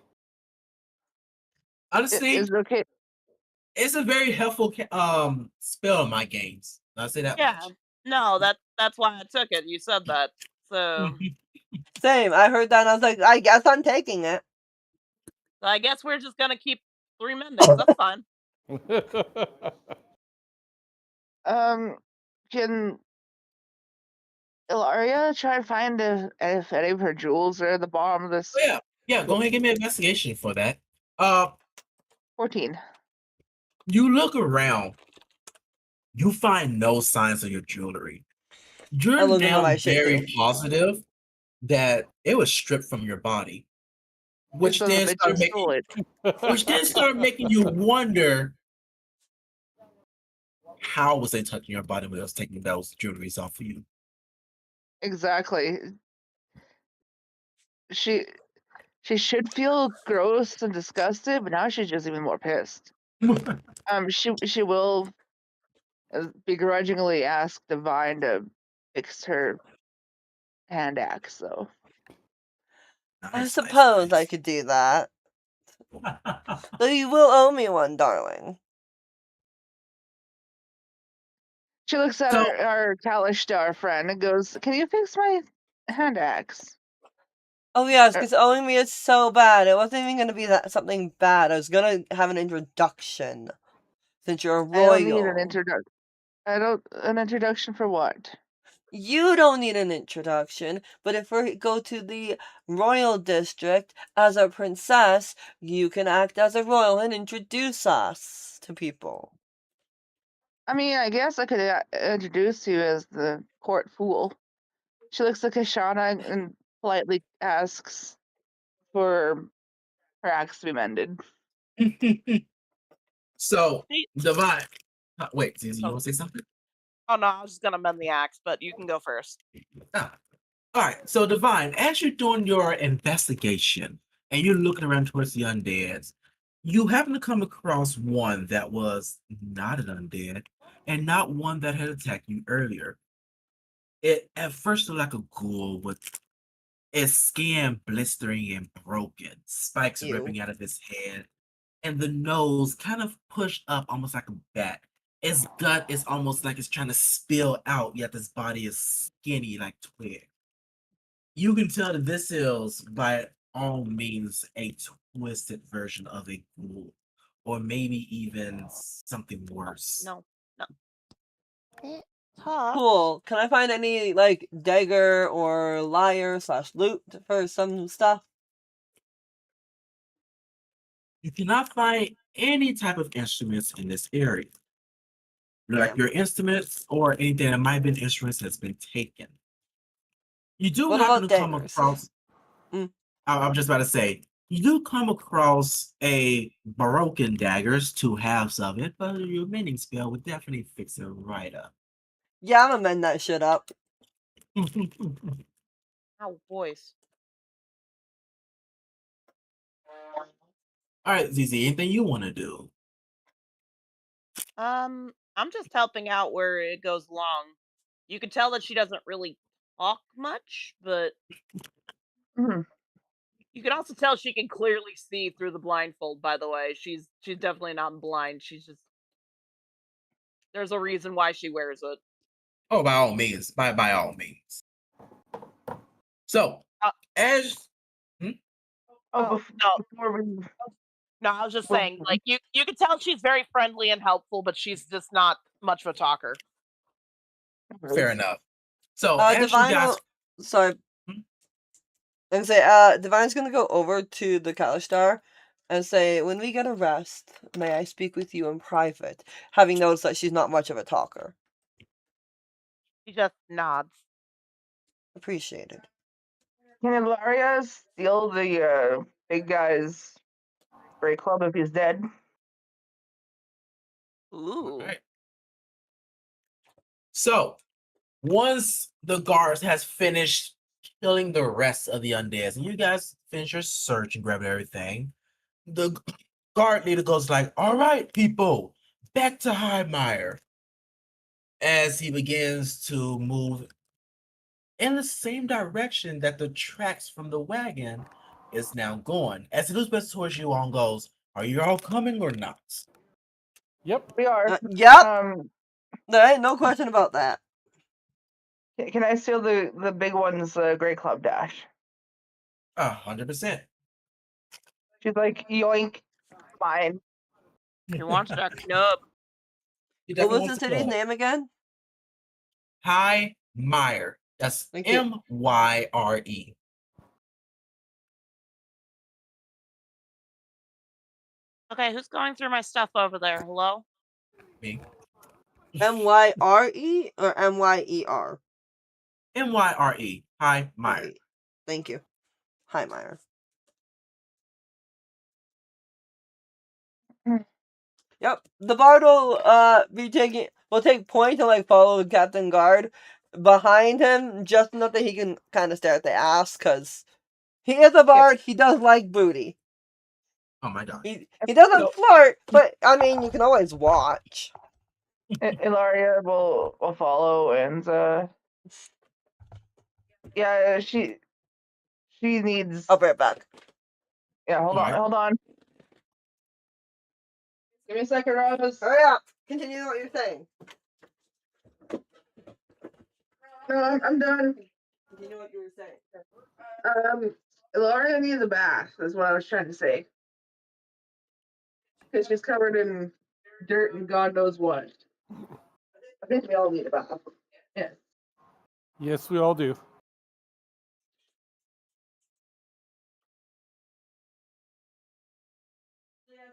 Honestly, Is it okay? it's a very helpful spell in my games. I'll say that Yeah. much. No, that's why I took it. You said that. So Same. I heard that and I was like, I guess I'm taking it. I guess we're just gonna keep 3 mendings. That's fine. Can Ilaria try and find if any of her jewels are at the bottom of this? Oh, yeah. Go ahead and give me an investigation for that. 14. You look around. You find no signs of your jewelry. You're look into now my shit, very too. positive that it was stripped from your body, which Son of a then bitch, you stole it. start making you wonder how was they touching your body when they was taking those jewelries off of you. Exactly. She should feel gross and disgusted, but now she's just even more pissed. She will begrudgingly ask Divine to fix her hand axe, though. I suppose I could do that. Though you will owe me one, darling. She looks at So- our Kalishtar friend and goes, "Can you fix my hand axe?" Oh yes, because owing me is so bad. It wasn't even going to be that something bad. I was going to have an introduction. Since you're a royal. I don't need an introduction. An introduction for what? You don't need an introduction, but if we go to the royal district as a princess, you can act as a royal and introduce us to people. I mean, I guess I could introduce you as the court fool. She looks at Kashana and politely asks for her axe to be mended. So, See- Divine. Wait, Zizi, you Oh. want to say something? Oh no, I was just gonna mend the axe, but you can go first. All right. So, Divine, as you're doing your investigation and you're looking around towards the undeads, you happen to come across one that was not an undead and not one that had attacked you earlier. It at first looked like a ghoul with its skin blistering and broken, spikes Ew. ripping out of its head, and the nose kind of pushed up almost like a bat. Its gut is almost like it's trying to spill out, yet this body is skinny like twig. You can tell that this is by all means a twisted version of a ghoul, or maybe even something worse. No. Tough. Cool. Can I find any, like, dagger or lyre / loot for some stuff? You cannot find any type of instruments in this area. Like Damn. your instruments or anything that might have been instruments that's been taken. You do What happen about to come daggers? across. Mm. I'm just about to say, You do come across a broken daggers, 2 halves of it, but your mending spell would definitely fix it right up. Yeah, I'm gonna mend that shit up. Ow, boys. All right, ZZ, anything you want to do? I'm just helping out where it goes along. You can tell that she doesn't really talk much, but Mhm. you can also tell she can clearly see through the blindfold, by the way. She's definitely not blind. She's just there's a reason why she wears it. Oh, by all means, by all means. So, Uh, as Oh, Oh, no, before we no, I was just well, saying, like you can tell she's very friendly and helpful, but she's just not much of a talker. fair enough. So, as you Divine guys, will. Sorry. Hmm? And say, Divine's gonna go over to the Kalistar and say, when we get a rest, may I speak with you in private? Having noticed that she's not much of a talker. She just nods. Appreciated. can Ilaria steal the big guy's great club if he's dead? Ooh. right. So, once the guards has finished killing the rest of the undeads, and you guys finish your search and grab everything, the guard leader goes like, "All right, people, back to Highmire." As he begins to move in the same direction that the tracks from the wagon is now going. As he looks back towards you all and goes, "Are you all coming or not?" Yep. We are. Yep. There ain't no question about that. Can I steal the big one's great club dash? 100%. She's like, yoink, fine. She wants that nub. He What definitely was the wants to city's go. name again? Highmire. That's Thank you. Myre. Okay, who's going through my stuff over there? Hello? Me. Myre or Myer? Myre. Highmire. Thank you. Hi, Myra. Hmm. Yep. The bard will take point and like follow the captain guard behind him, just enough that he can kind of stare at the ass, cause he is a bard. He does like booty. Oh my god. He doesn't Nope. flirt, but I mean you can always watch. Ilaria will follow and yeah, she needs. I'll be right back. Yeah, hold Alright. on. Give me a second, Rose. Hurry up. Continue what you're saying. No, I'm done. Continue what you were saying. Ilaria needs a bath. Is what I was trying to say. Because she's covered in dirt and God knows what. I think we all need a bath. Yeah. Yes, we all do.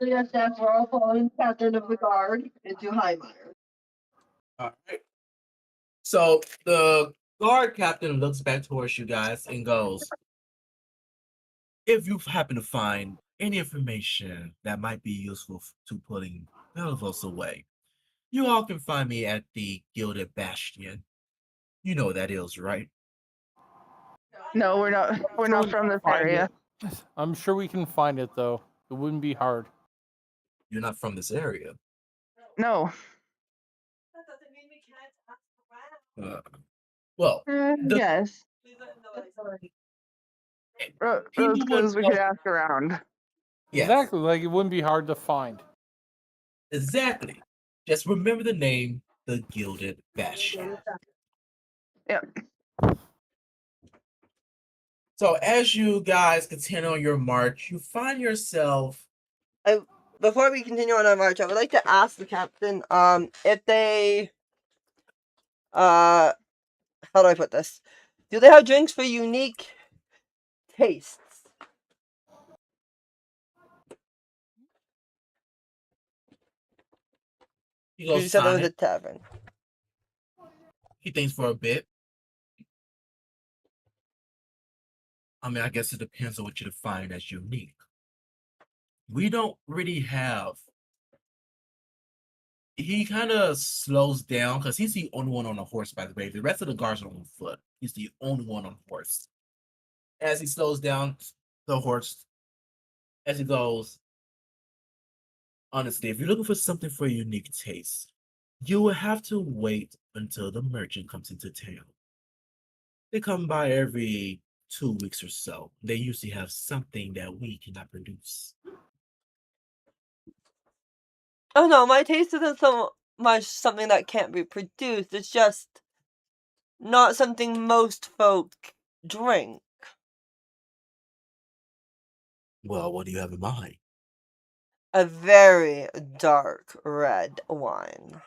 So yes, that's we're all following the captain of the guard into Highmire. Alright. So the guard captain looks back towards you guys and goes, "If you happen to find any information that might be useful to putting Belvos away, you all can find me at the Gilded Bastion. You know what that is, right?" No, we're not. We're Sure not we from can this find area. it. I'm sure we can find it though. It wouldn't be hard. You're not from this area. No. That doesn't mean we can't ask around. Well, the Yes. Please let him know that sorry. Rose people would says we could ask around. yes, Exactly. Like it wouldn't be hard to find. exactly. Just remember the name, the Gilded Bastion. Yep. So as you guys continue on your march, you find yourself. Before we continue on our march, I would like to ask the captain, if they, how do I put this? Do they have drinks for unique tastes? He Because goes you said it was a silent. tavern. He thinks for a bit. I mean, I guess it depends on what you define as unique. we don't really have. He kind of slows down because he's the only one on a horse, by the way. The rest of the guards are on foot. He's the only one on horse. As he slows down the horse, as he goes, honestly, if you're looking for something for your unique taste, you will have to wait until the merchant comes into town. They come by every 2 weeks or so. They usually have something that we cannot produce. Oh no, my taste isn't so much something that can't be produced. It's just not something most folk drink. Well, what do you have in mind? A very dark red wine.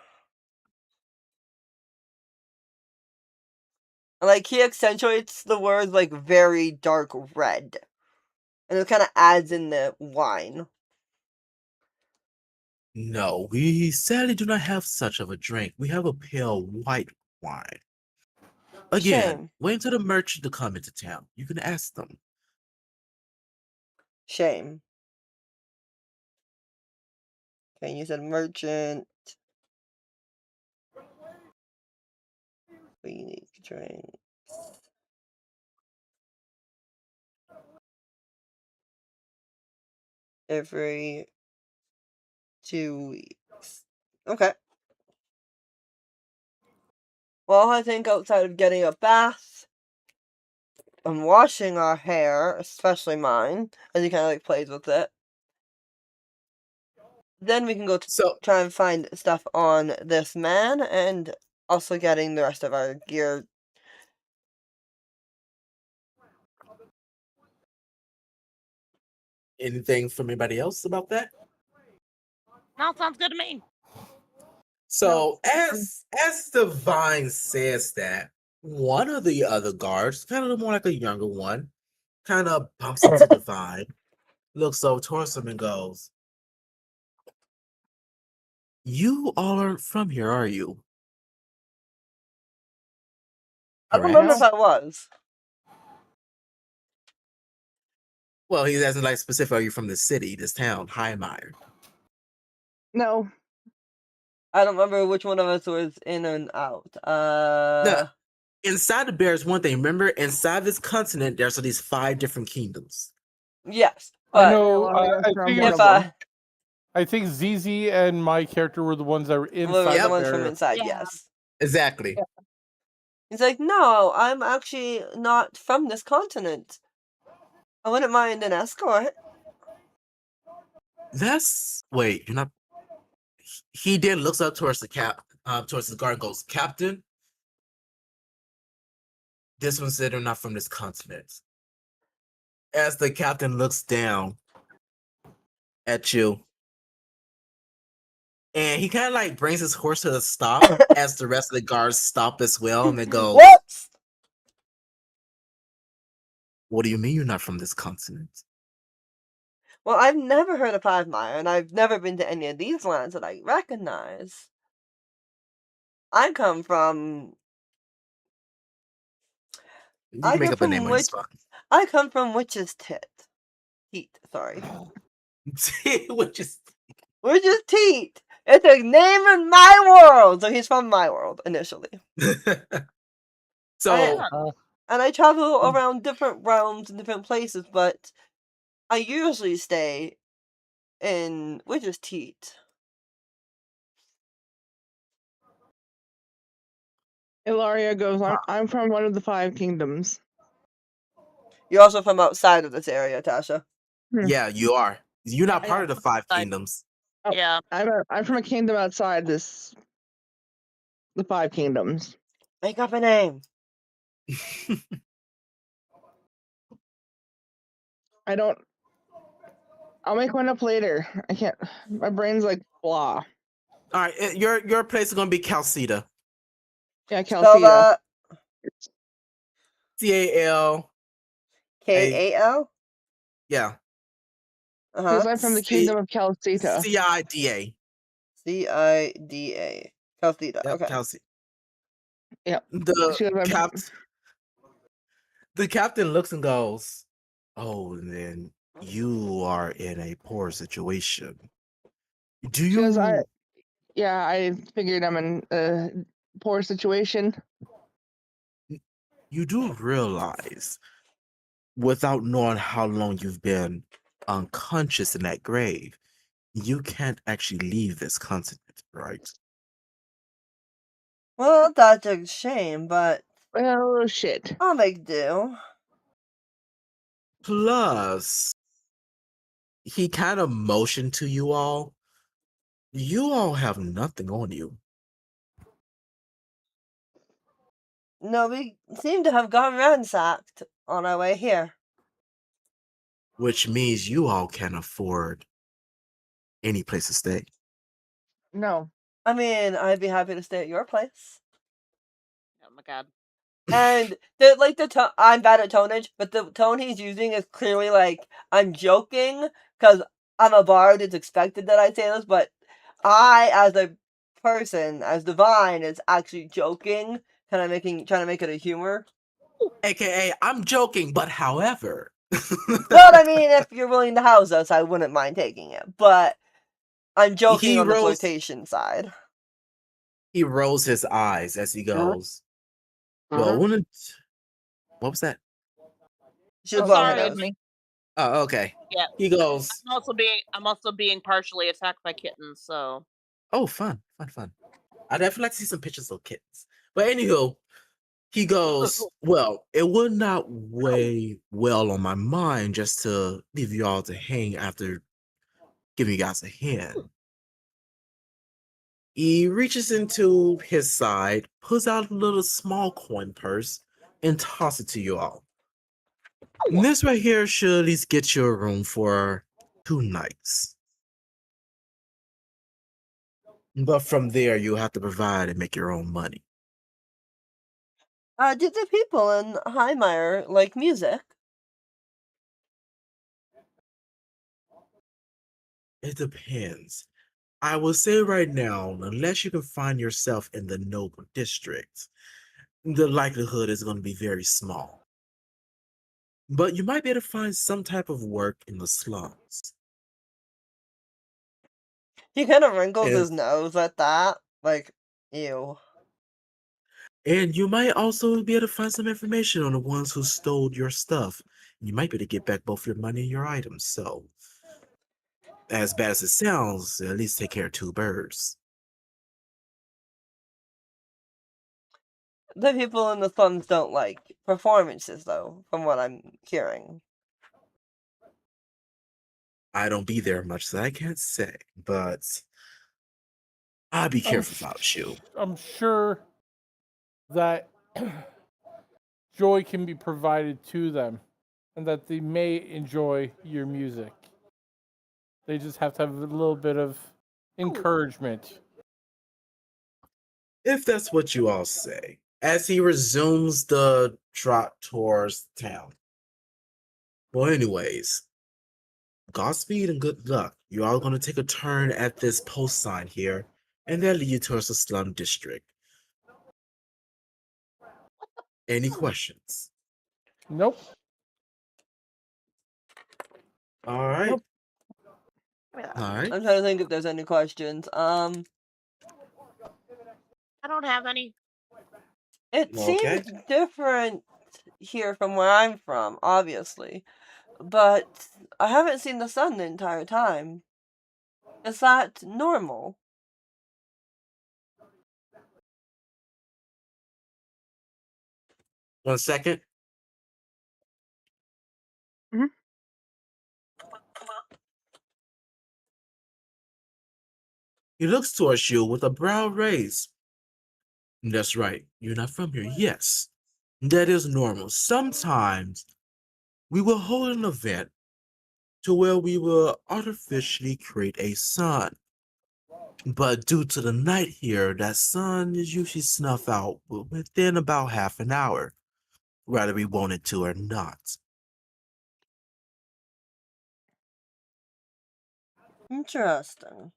Like, he accentuates the words like very dark red. And it kind of adds in the wine. No, we sadly do not have such of a drink. We have a pale white wine. Again, Shame. wait until the merchant to come into town. You can ask them. Shame. Okay, you said merchant. Unique drinks. Every 2 weeks. Okay. Well, I think outside of getting a bath and washing our hair, especially mine, as he kind of like plays with it, then we can go So, try and find stuff on this man and also getting the rest of our gear. anything from anybody else about that? No, sounds good to me. So, as the vine says that, one of the other guards, kind of more like a younger one, kind of bumps into the vine, looks over towards him and goes, "You all aren't from here, are you?" I don't remember if Correct? I was. Well, he's asking like specific, are you from the city, this town, Highmire? No. I don't remember which one of us was in and out. No, inside the bear is one thing. Remember, inside this continent, there's these 5 different kingdoms. Yes, I but know. Ilaria's I from think one if of them. I think ZZ and my character were the ones that were inside the Yep. ones from there. inside, Yeah. yes. Exactly. Yeah. He's like, no, I'm actually not from this continent. I wouldn't mind an escort. Wait, you're not. He then looks up towards towards the guard and goes, "Captain, this one said they're not from this continent." As the captain looks down at you, and he kind of like brings his horse to a stop as the rest of the guards stop as well, and they go, What? "What do you mean you're not from this continent?" Well, I've never heard of Highmire, and I've never been to any of these lands that I recognize. I come from. You I can make come up a name from on the spot. I come from Witch's Teat. Sorry. Which is Witch's Teat! It's a name in my world! So he's from my world, initially. so. And I travel around different realms and different places, but I usually stay in Witch's Teat. Ilaria goes, I'm from one of the 5 kingdoms. You're also from outside of this area, Tasha. Yeah, you are. You're not I part am of the 5 outside. kingdoms. Oh. Yeah. I'm from a kingdom outside the 5 kingdoms. Make up a name. I'll make one up later. I can't. My brain's like blah. All right, your place is gonna be Calcita. Yeah, Spell Calcita. that. CAL. K-A-L? Yeah. Because I'm from the kingdom of Calcita. CIDA. C-I-D-A. Calcita. Yep, Okay. Calcita. Yep. The captain looks and goes, "Oh, and then you are in a poor situation. Do She goes, you I figured I'm in a poor situation. you do realize, without knowing how long you've been unconscious in that grave, you can't actually leave this continent, right? Well, that's a shame, but Well, shit. I'll make do. Plus, he kind of motioned to you all. You all have nothing on you, No, we seem to have gone ransacked on our way here. which means you all can afford any place to stay. No. I mean, I'd be happy to stay at your place. Oh my god. And the tone, I'm bad at tonage, but the tone he's using is clearly like I'm joking because I'm a bard. It's expected that I say this, but I, as a person, as divine, is actually joking, trying to make it a humor. AKA, I'm joking, but however. Well, I mean, if you're willing to house us, I wouldn't mind taking it, but I'm joking He on the rolls- flirtation side. He rolls his eyes as he goes, well, what was that? She's Oh, blowing her sorry, that nose. was me. Oh, okay. Yeah. He goes, I'm also being partially attacked by kittens, so oh, fun. I'd definitely like to see some pictures of kittens. But anywho, he goes, well, it would not weigh well on my mind just to leave you all to hang after giving you guys a hand. He reaches into his side, pulls out a little small coin purse, and tosses it to you all. And this right here should at least get you a room for 2 nights. But from there, you'll have to provide and make your own money. Do the people in Highmire like music? It depends. I will say right now, unless you can find yourself in the noble district, the likelihood is going to be very small. But you might be able to find some type of work in the slums. He kind of wrinkles And, his nose at that. Like, ew. and you might also be able to find some information on the ones who stole your stuff. You might be able to get back both your money and your items. So, as bad as it sounds, at least take care of 2 birds. The people in the slums don't like performances, though, from what I'm hearing. I don't be there much, so I can't say. But I'd be careful if I was you. I'm sure that joy can be provided to them and that they may enjoy your music. They just have to have a little bit of encouragement. If that's what you all say. As he resumes the trot towards town. Well, anyways, Godspeed and good luck. You're all going to take a turn at this post sign here, and that'll lead you towards the slum district. Any questions? Nope. All right. Nope. All right. I'm trying to think if there's any questions. I don't have any. It Okay. seems different here from where I'm from, obviously. But I haven't seen the sun the entire time. Is that normal? One second. Mhm. He looks towards you with a brow raised. That's right. You're not from here. Yes, that is normal. Sometimes we will hold an event to where we will artificially create a sun. But due to the night here, that sun is usually snuffed out within about half an hour, whether we want it to or not. Interesting.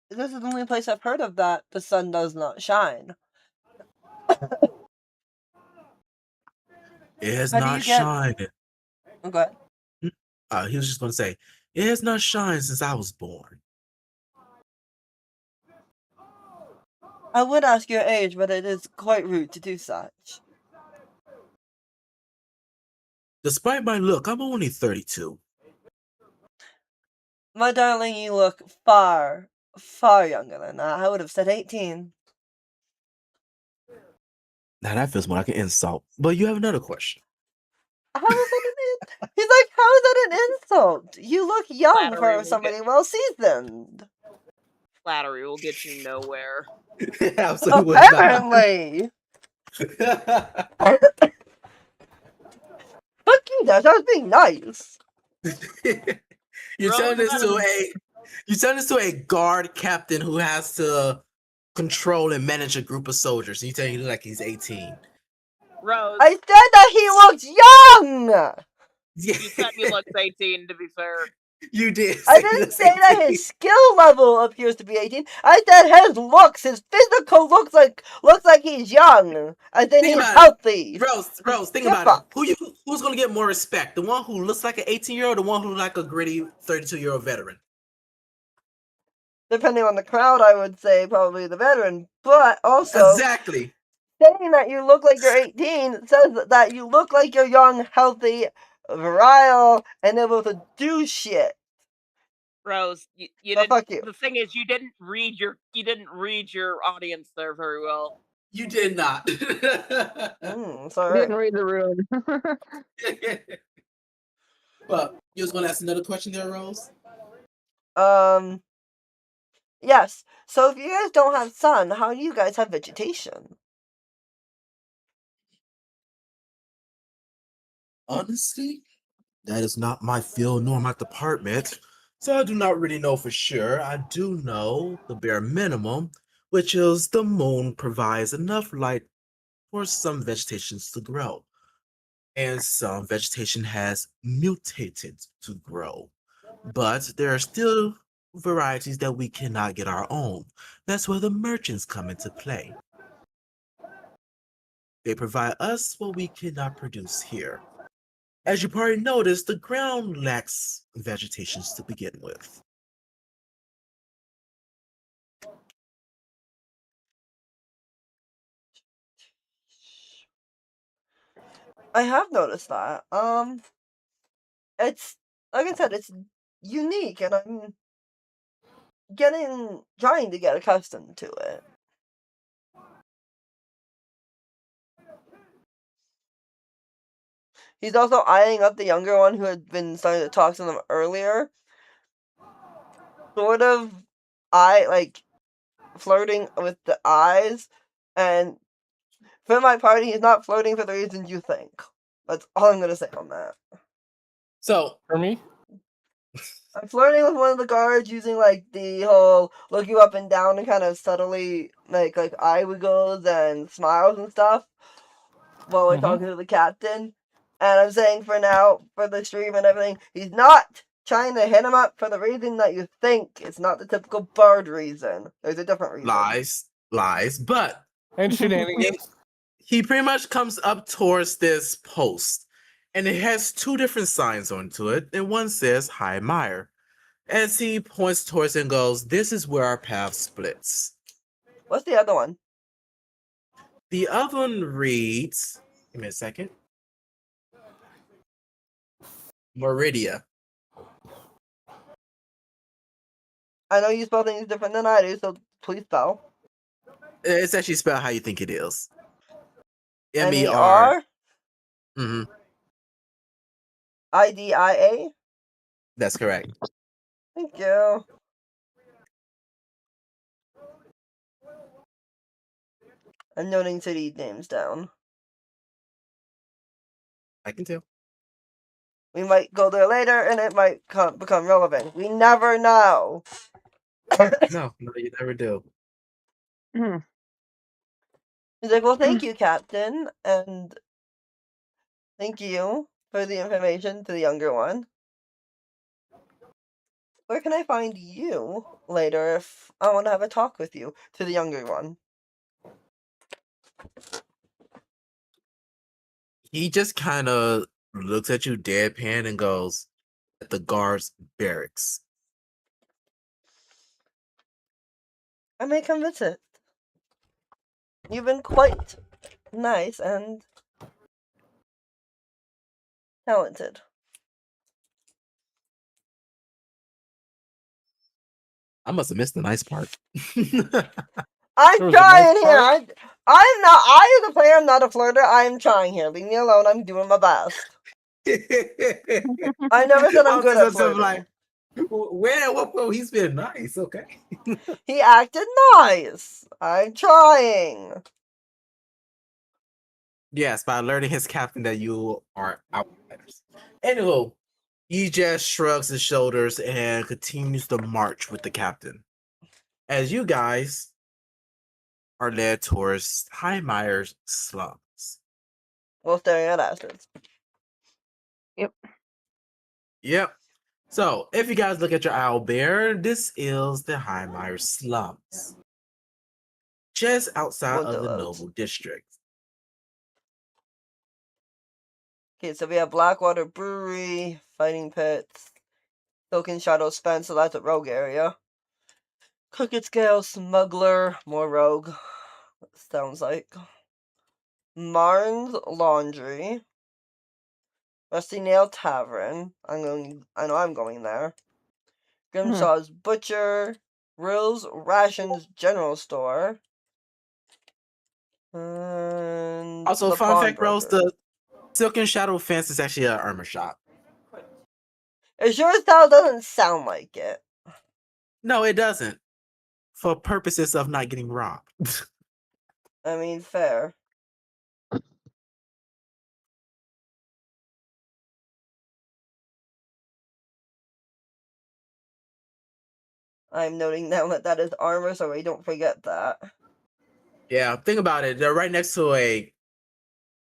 This is the only place I've heard of that the sun does not shine. It has How do not you get- shined. Okay. He was just going to say, it has not shined since I was born. I would ask your age, but it is quite rude to do such. Despite my look, I'm only 32. My darling, you look far, far younger than that. I would have said 18. Now that feels more like an insult. But you have another question. How is that an He's like, how is that an insult? You look young Flattery for will somebody well seasoned. Flattery will get you nowhere. Absolutely not. Apparently. Fuck you, Dash. I was being nice. You're Rose telling this is to a guard captain who has to control and manage a group of soldiers. You tell him like he's 18. Rose, I said that he looks young. you said he looks 18, to be fair. You did. I didn't say that his skill level appears to be 18. I said his looks, his physical looks like he's young. I think he's healthy. Rose, think Get about it. Who's gonna get more respect? The one who looks like an 18-year-old, or the one who looks like a gritty 32-year-old veteran? Depending on the crowd, I would say probably the veteran. But also, Exactly. saying that you look like you're 18 says that you look like you're young, healthy, virile, and able to do shit. Rose, you Well, didn't. fuck you. The thing is, you didn't read your audience there very well. You did not. Sorry. Didn't read the room. Well, you was gonna ask another question there, Rose? Yes. So if you guys don't have sun, how do you guys have vegetation? Honestly, that is not my field nor my department, so I do not really know for sure. I do know the bare minimum, which is the moon provides enough light for some vegetations to grow, and some vegetation has mutated to grow. But there are still varieties that we cannot get our own. That's where the merchants come into play. They provide us what we cannot produce here. As you probably noticed, the ground lacks vegetations to begin with. I have noticed that. It's like I said, it's unique, and I'm trying to get accustomed to it. He's also eyeing up the younger one who had been starting to talk to them earlier. Sort of flirting with the eyes, and for my party, he's not flirting for the reasons you think. That's all I'm gonna say on that. So, For me, I'm flirting with one of the guards using the whole look you up and down and kind of subtly make eye wiggles and smiles and stuff while we're talking to the captain. And I'm saying for now, for the stream and everything, he's not trying to hit him up for the reason that you think. It's not the typical bard reason. There's a different reason. lies, but and shenanigans. he pretty much comes up towards this post, and it has two different signs onto it, and one says High Mire. As he points towards it and goes, "This is where our path splits." What's the other one? The other one reads, give me a second. Meridia. I know you spell things different than I do, so please spell. It's actually spelled how you think it is. MER? Mm-hmm. IDIA? That's correct. Thank you. I'm noting city names down. I can tell. We might go there later, and it might become relevant. We never know. No, you never do. He's like, well, thank you, Captain, and thank you for the information to the younger one. Where can I find you later if I want to have a talk with you? To the younger one. He just kind of looks at you deadpan and goes, "At the guards' barracks." I may come visit. You've been quite nice and talented. I must have missed the nice part. I'm There was a trying nice here. part? I'm not. I, as a player, am not a flirter. I am trying here. Leave me alone. I'm doing my best. I never said I'm good at flirting. Like, where? What? He's been nice. Okay. He acted nice. I'm trying. Yes, by alerting his captain that you are outsiders. Anywho, he just shrugs his shoulders and continues to march with the captain. As you guys are led towards Highmire's slums. While staring at asses. Yep. So, if you guys look at your owl bear, this is the Highmire slums. Just outside of the Woodillows. Noble District. Okay, so we have Blackwater Brewery, Fighting Pits, Silken Shadow Spence, so that's a rogue area. Crooked Scale, Smuggler, more rogue. Sounds like. Marn's Laundry. Rusty Nail Tavern. I know I'm going there. Grimshaw's Butcher. Rill's Rations General Store. And Also, the fun fact, Rose, Pawnbroker. the Silken Shadow Fence is actually an armor shop. It sure as hell doesn't sound like it. No, it doesn't. For purposes of not getting robbed. I mean, fair. I'm noting down that is armor, so we don't forget that. Yeah, think about it. They're right next to a,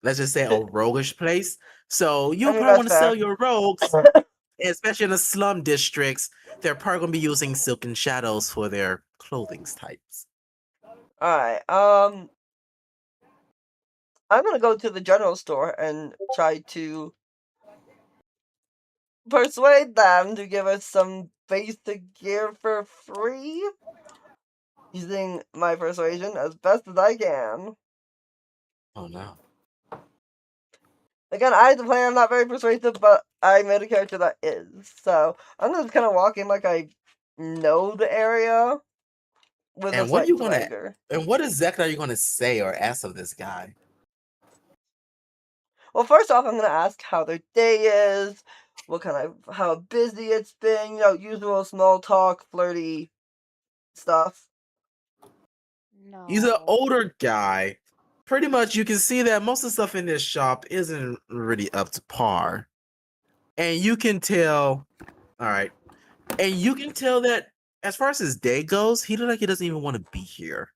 let's just say, a roguish place. So you'll I mean, probably want to that's sell fair. your rogues, especially in the slum districts. They're probably going to be using Silken Shadows for their clothing types. Alright, I'm gonna go to the general store and try to persuade them to give us some basic gear for free. Using my persuasion as best as I can. Oh no. Again, I, the player, am not very persuasive, but I made a character that is. So, I'm just kind of walking like I know the area with a And what are slight you gonna? swagger. And what exactly are you gonna say or ask of this guy? Well, first off, I'm going to ask how their day is, how busy it's been, usual small talk, flirty stuff. No. He's an older guy. Pretty much, you can see that most of the stuff in this shop isn't really up to par, and you can tell. All right, and you can tell that as far as his day goes, he looks like he doesn't even want to be here.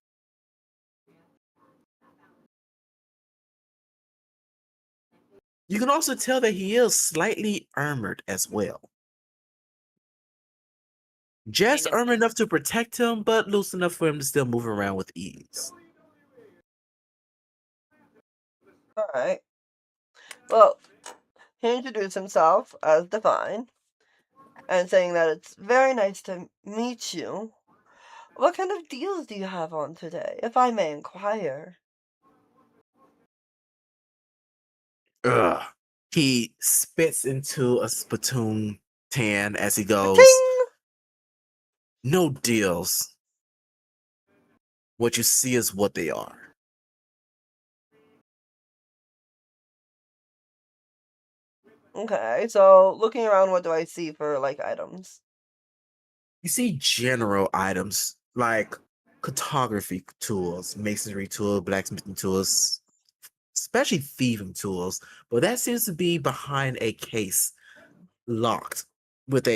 You can also tell that he is slightly armored as well. Just is armored it- enough to protect him, but loose enough for him to still move around with ease. Alright. Well, he introduced himself as Divine, and saying that it's very nice to meet you. What kind of deals do you have on today, if I may inquire? Ugh. He spits into a spittoon tan as he goes, Ka-ting! "No deals. What you see is what they are." Okay, so looking around, what do I see for, items? You see general items like cartography tools, masonry tools, blacksmithing tools, especially thieving tools, but that seems to be behind a case locked with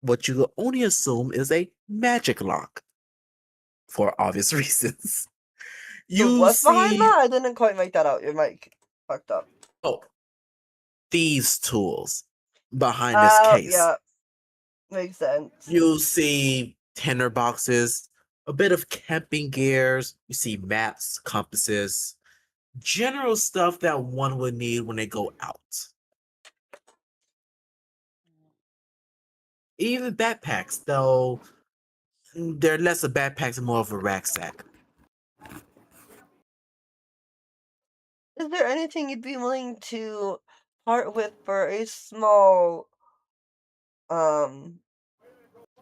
what you only assume is a magic lock for obvious reasons. So You what's behind see, that? I didn't quite make that out. Your mic fucked up. oh, thieves' tools behind this case. Yeah. Makes sense. You see tinder boxes, a bit of camping gears. You see maps, compasses, general stuff that one would need when they go out. Even backpacks, though they're less of backpacks and more of a rucksack. Is there anything you'd be willing to part with for a small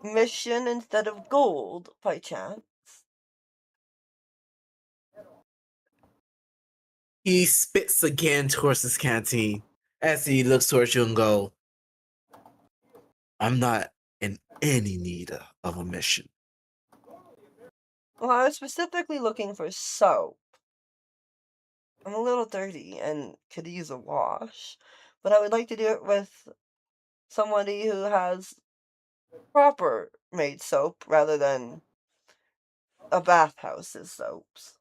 mission instead of gold, by chance? He spits again towards his canteen as he looks towards you and go, I'm not in any need of a mission. Well, I was specifically looking for soap. I'm a little dirty and could use a wash, but I would like to do it with somebody who has proper made soap rather than a bathhouse's soaps.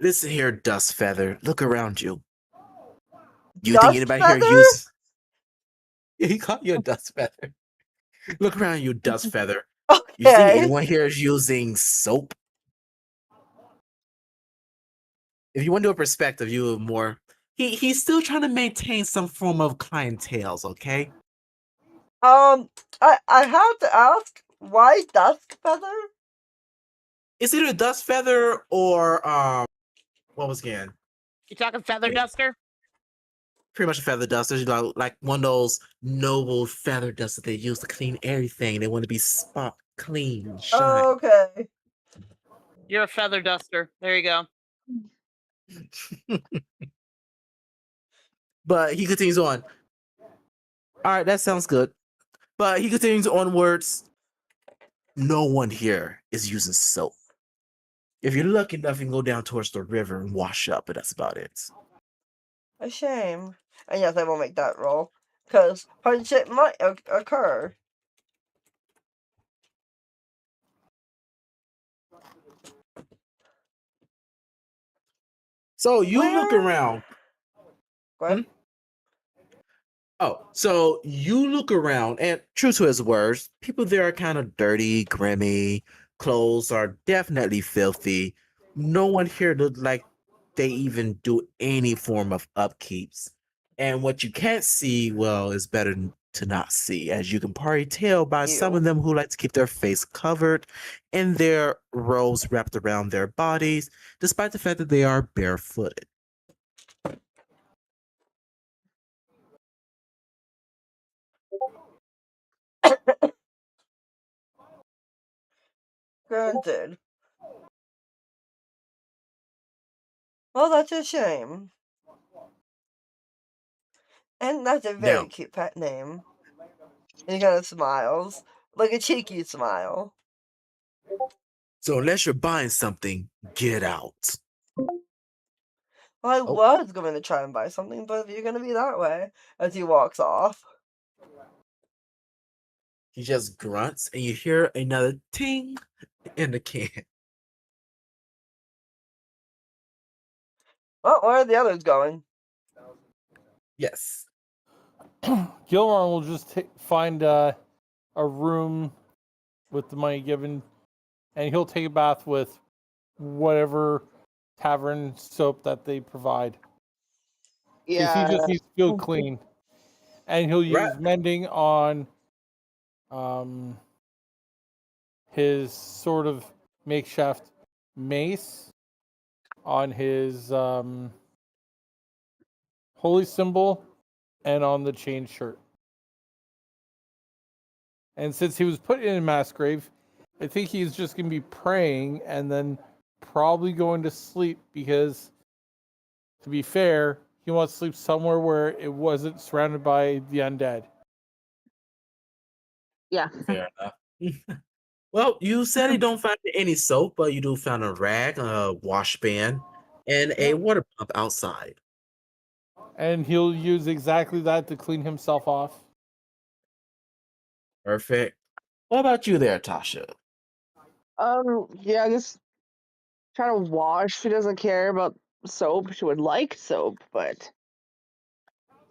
Listen here, Dust Feather. Look around you. You think Dust anybody here feather? use? He called you a dust feather. Look around you, Dust Feather. You think Okay. anyone here is using soap? If you want to do a perspective, you have more. He's still trying to maintain some form of clientele, okay? I have to ask, why dust feather? It's either Dust Feather or what was it again? You talking feather Yeah. duster? Pretty much a feather duster. You know, like one of those noble feather dusters that they use to clean everything. They want to be spot clean and shine. Okay. You're a feather duster. There you go. But he continues on. All right, that sounds good. But he continues onwards. No one here is using soap. If you're lucky enough, you can go down towards the river and wash up, but that's about it. A shame. And yes, I will make that roll, because hardship might occur. So you look Where- around. Go ahead. Oh, so you look around, and true to his words, people there are kind of dirty, grimy. Clothes are definitely filthy. No one here looks like they even do any form of upkeeps. And what you can't see, well, is better to not see, as you can probably tell by some Ew. of them who like to keep their face covered and their robes wrapped around their bodies, despite the fact that they are barefooted. Granted. Well, that's a shame. And that's a very Now, cute pet name. And he kind of smiles, like a cheeky smile. so unless you're buying something, get out. Well, I Oh. was going to try and buy something, but if you're going to be that way, as he walks off. He just grunts, and you hear another ting in the can. Well, where are the others going? Yes. Gilron will just find a room with the money given, and he'll take a bath with whatever tavern soap that they provide. Because Yeah. he just needs to feel clean. And he'll use Right. mending on his sort of makeshift mace, on his holy symbol, and on the chain shirt. And since he was put in a mass grave, I think he's just going to be praying and then probably going to sleep because, to be fair, he wants to sleep somewhere where it wasn't surrounded by the undead. Yeah. Fair enough. Well, you said you don't find any soap, but you do find a rag, a washband, and a water pump outside. And he'll use exactly that to clean himself off. Perfect. What about you there, Tasha? Yeah, I guess trying to wash. She doesn't care about soap. She would like soap, but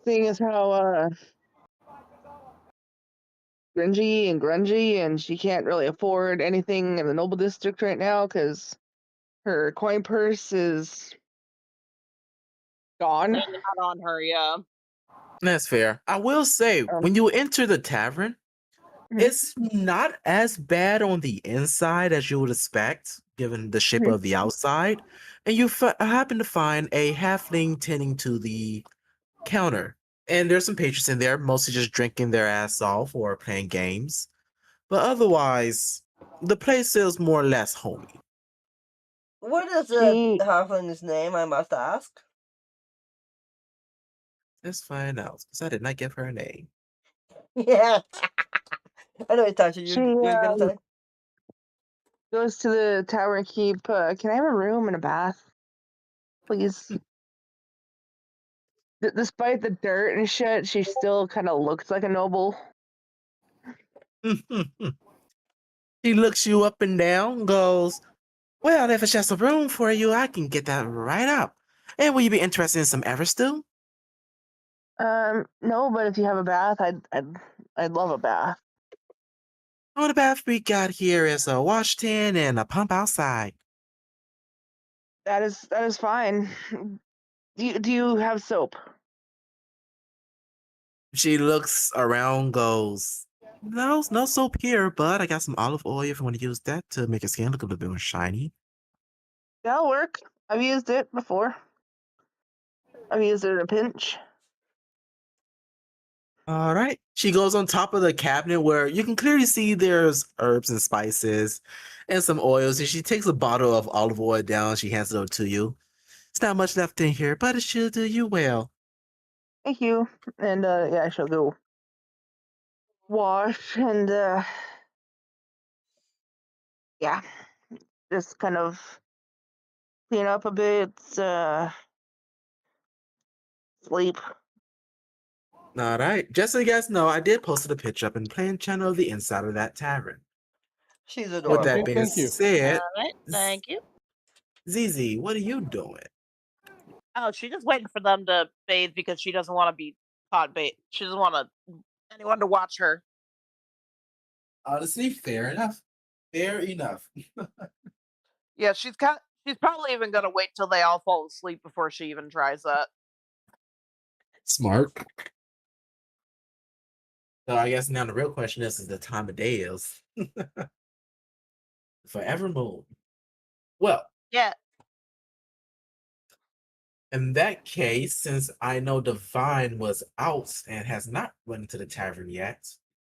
seeing as how grungy and she can't really afford anything in the Noble District right now because Her coin purse is gone. Not on her, yeah. That's fair. I will say, when you enter the tavern, Mhm. it's not as bad on the inside as you would expect, given the shape Mhm. of the outside. And you happen to find a halfling tending to the counter. And there's some patrons in there, mostly just drinking their ass off or playing games. But otherwise, the place feels more or less homey. What is She- the halfling's name, I must ask? Let's find out, because I did not give her a name. Yeah. I know, Tasha, She you're gonna say. goes to the tower and keep. Can I have a room and a bath, please? Despite the dirt and shit, she still kind of looks like a noble. He looks you up and down, goes, well, if it's just a room for you, I can get that right up. And will you be interested in some Everstew? No, but if you have a bath, I'd love a bath. Oh, the bath we got here is a wash tin and a pump outside. That is fine. Do you have soap? She looks around, goes, no soap here, but I got some olive oil if you want to use that to make your skin look a little bit more shiny. That'll work. I've used it before. I've used it in a pinch. All right. She goes on top of the cabinet where you can clearly see there's herbs and spices and some oils. And she takes a bottle of olive oil down. She hands it over to you. It's not much left in here, but it should do you well. Thank you. And yeah, I shall go wash and yeah, just kind of clean up a bit, sleep. All right. Just so you guys know, I did post a picture up in plain channel of the inside of that tavern. She's With adorable. that being Thank you. said, Alright, thank you. Zizi, what are you doing? Oh, she's just waiting for them to bathe because she doesn't want to be caught bait. She doesn't want anyone to watch her. Honestly, fair enough. Fair enough. Yeah, she's probably even gonna wait till they all fall asleep before she even tries that. Smart. So I guess now the real question is the time of day is. Forever moon. Well, Yeah, in that case, since I know Divine was out and has not run into the tavern yet,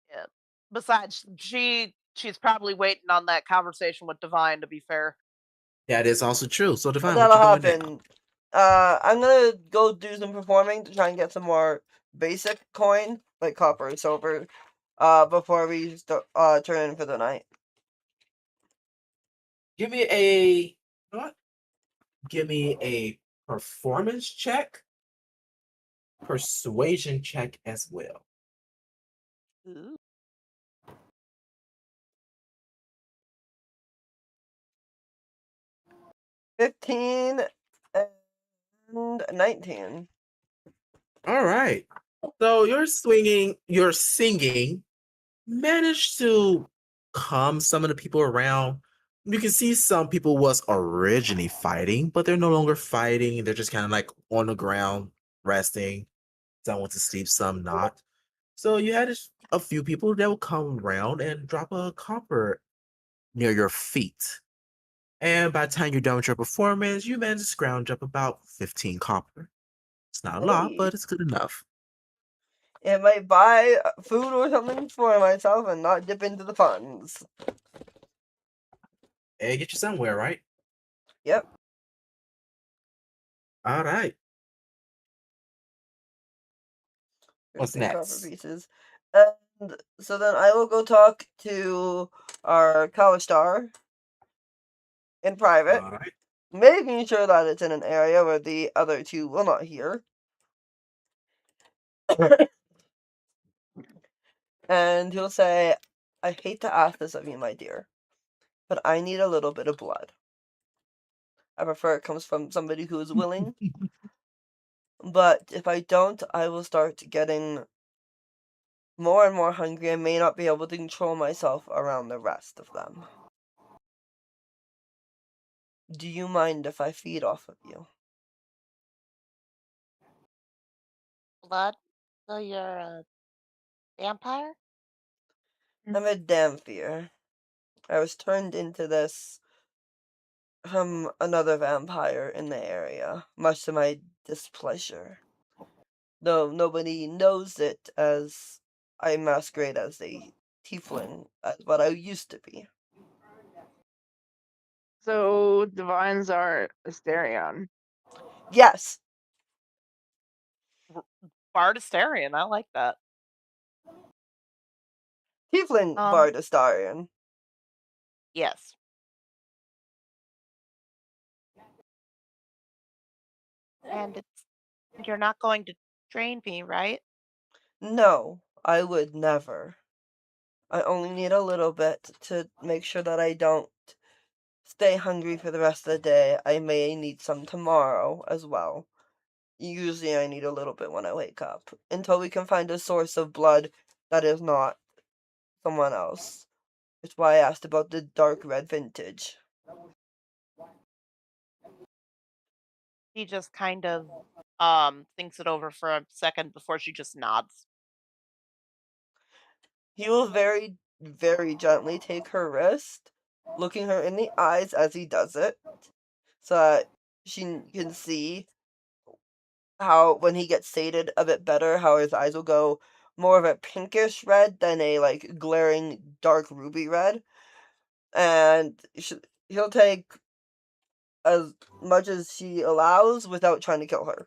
yeah. Besides, she's probably waiting on that conversation with Divine, to be fair. that is also true. So Divine, That'll what you doing now? happen. I'm gonna go do some performing to try and get some more basic coin, like copper and silver, before we turn in for the night. Give me a what? Give me a performance check, persuasion check as well. Ooh. 15 and 19. All right. So you're singing, managed to calm some of the people around. You can see some people was originally fighting, but they're no longer fighting. They're just kind of like on the ground, resting. Some went to sleep, some not. So you had a few people that will come around and drop a copper near your feet. And by the time you're done with your performance, you manage to scrounge up about 15 copper. It's not a lot, Hey. but it's good enough. It might buy food or something for myself and not dip into the funds. Hey, get you somewhere, right? Yep. All right. What's 15 copper next? pieces. And so then I will go talk to our college star in private, All right. making sure that it's in an area where the other two will not hear. And he'll say, I hate to ask this of you, my dear, but I need a little bit of blood. I prefer it comes from somebody who is willing. But if I don't, I will start getting more and more hungry and may not be able to control myself around the rest of them. Do you mind if I feed off of you? Blood? So you're a vampire? I'm a Dampier. I was turned into this from another vampire in the area, much to my displeasure. Though nobody knows it, as I masquerade as a tiefling, as what I used to be. So divines are Asterion. Yes, Bardistarian, I like that. tiefling Um, Bardistarian. Yes. And you're not going to train me, right? No, I would never. I only need a little bit to make sure that I don't stay hungry for the rest of the day. I may need some tomorrow as well. Usually I need a little bit when I wake up, until we can find a source of blood that is not someone else. That's why I asked about the dark red vintage. She just kind of thinks it over for a second before she just nods. He will very, very gently take her wrist, looking her in the eyes as he does it, so that she can see how, when he gets sated a bit better, how his eyes will go more of a pinkish red than a like glaring dark ruby red. And he'll take as much as she allows without trying to kill her.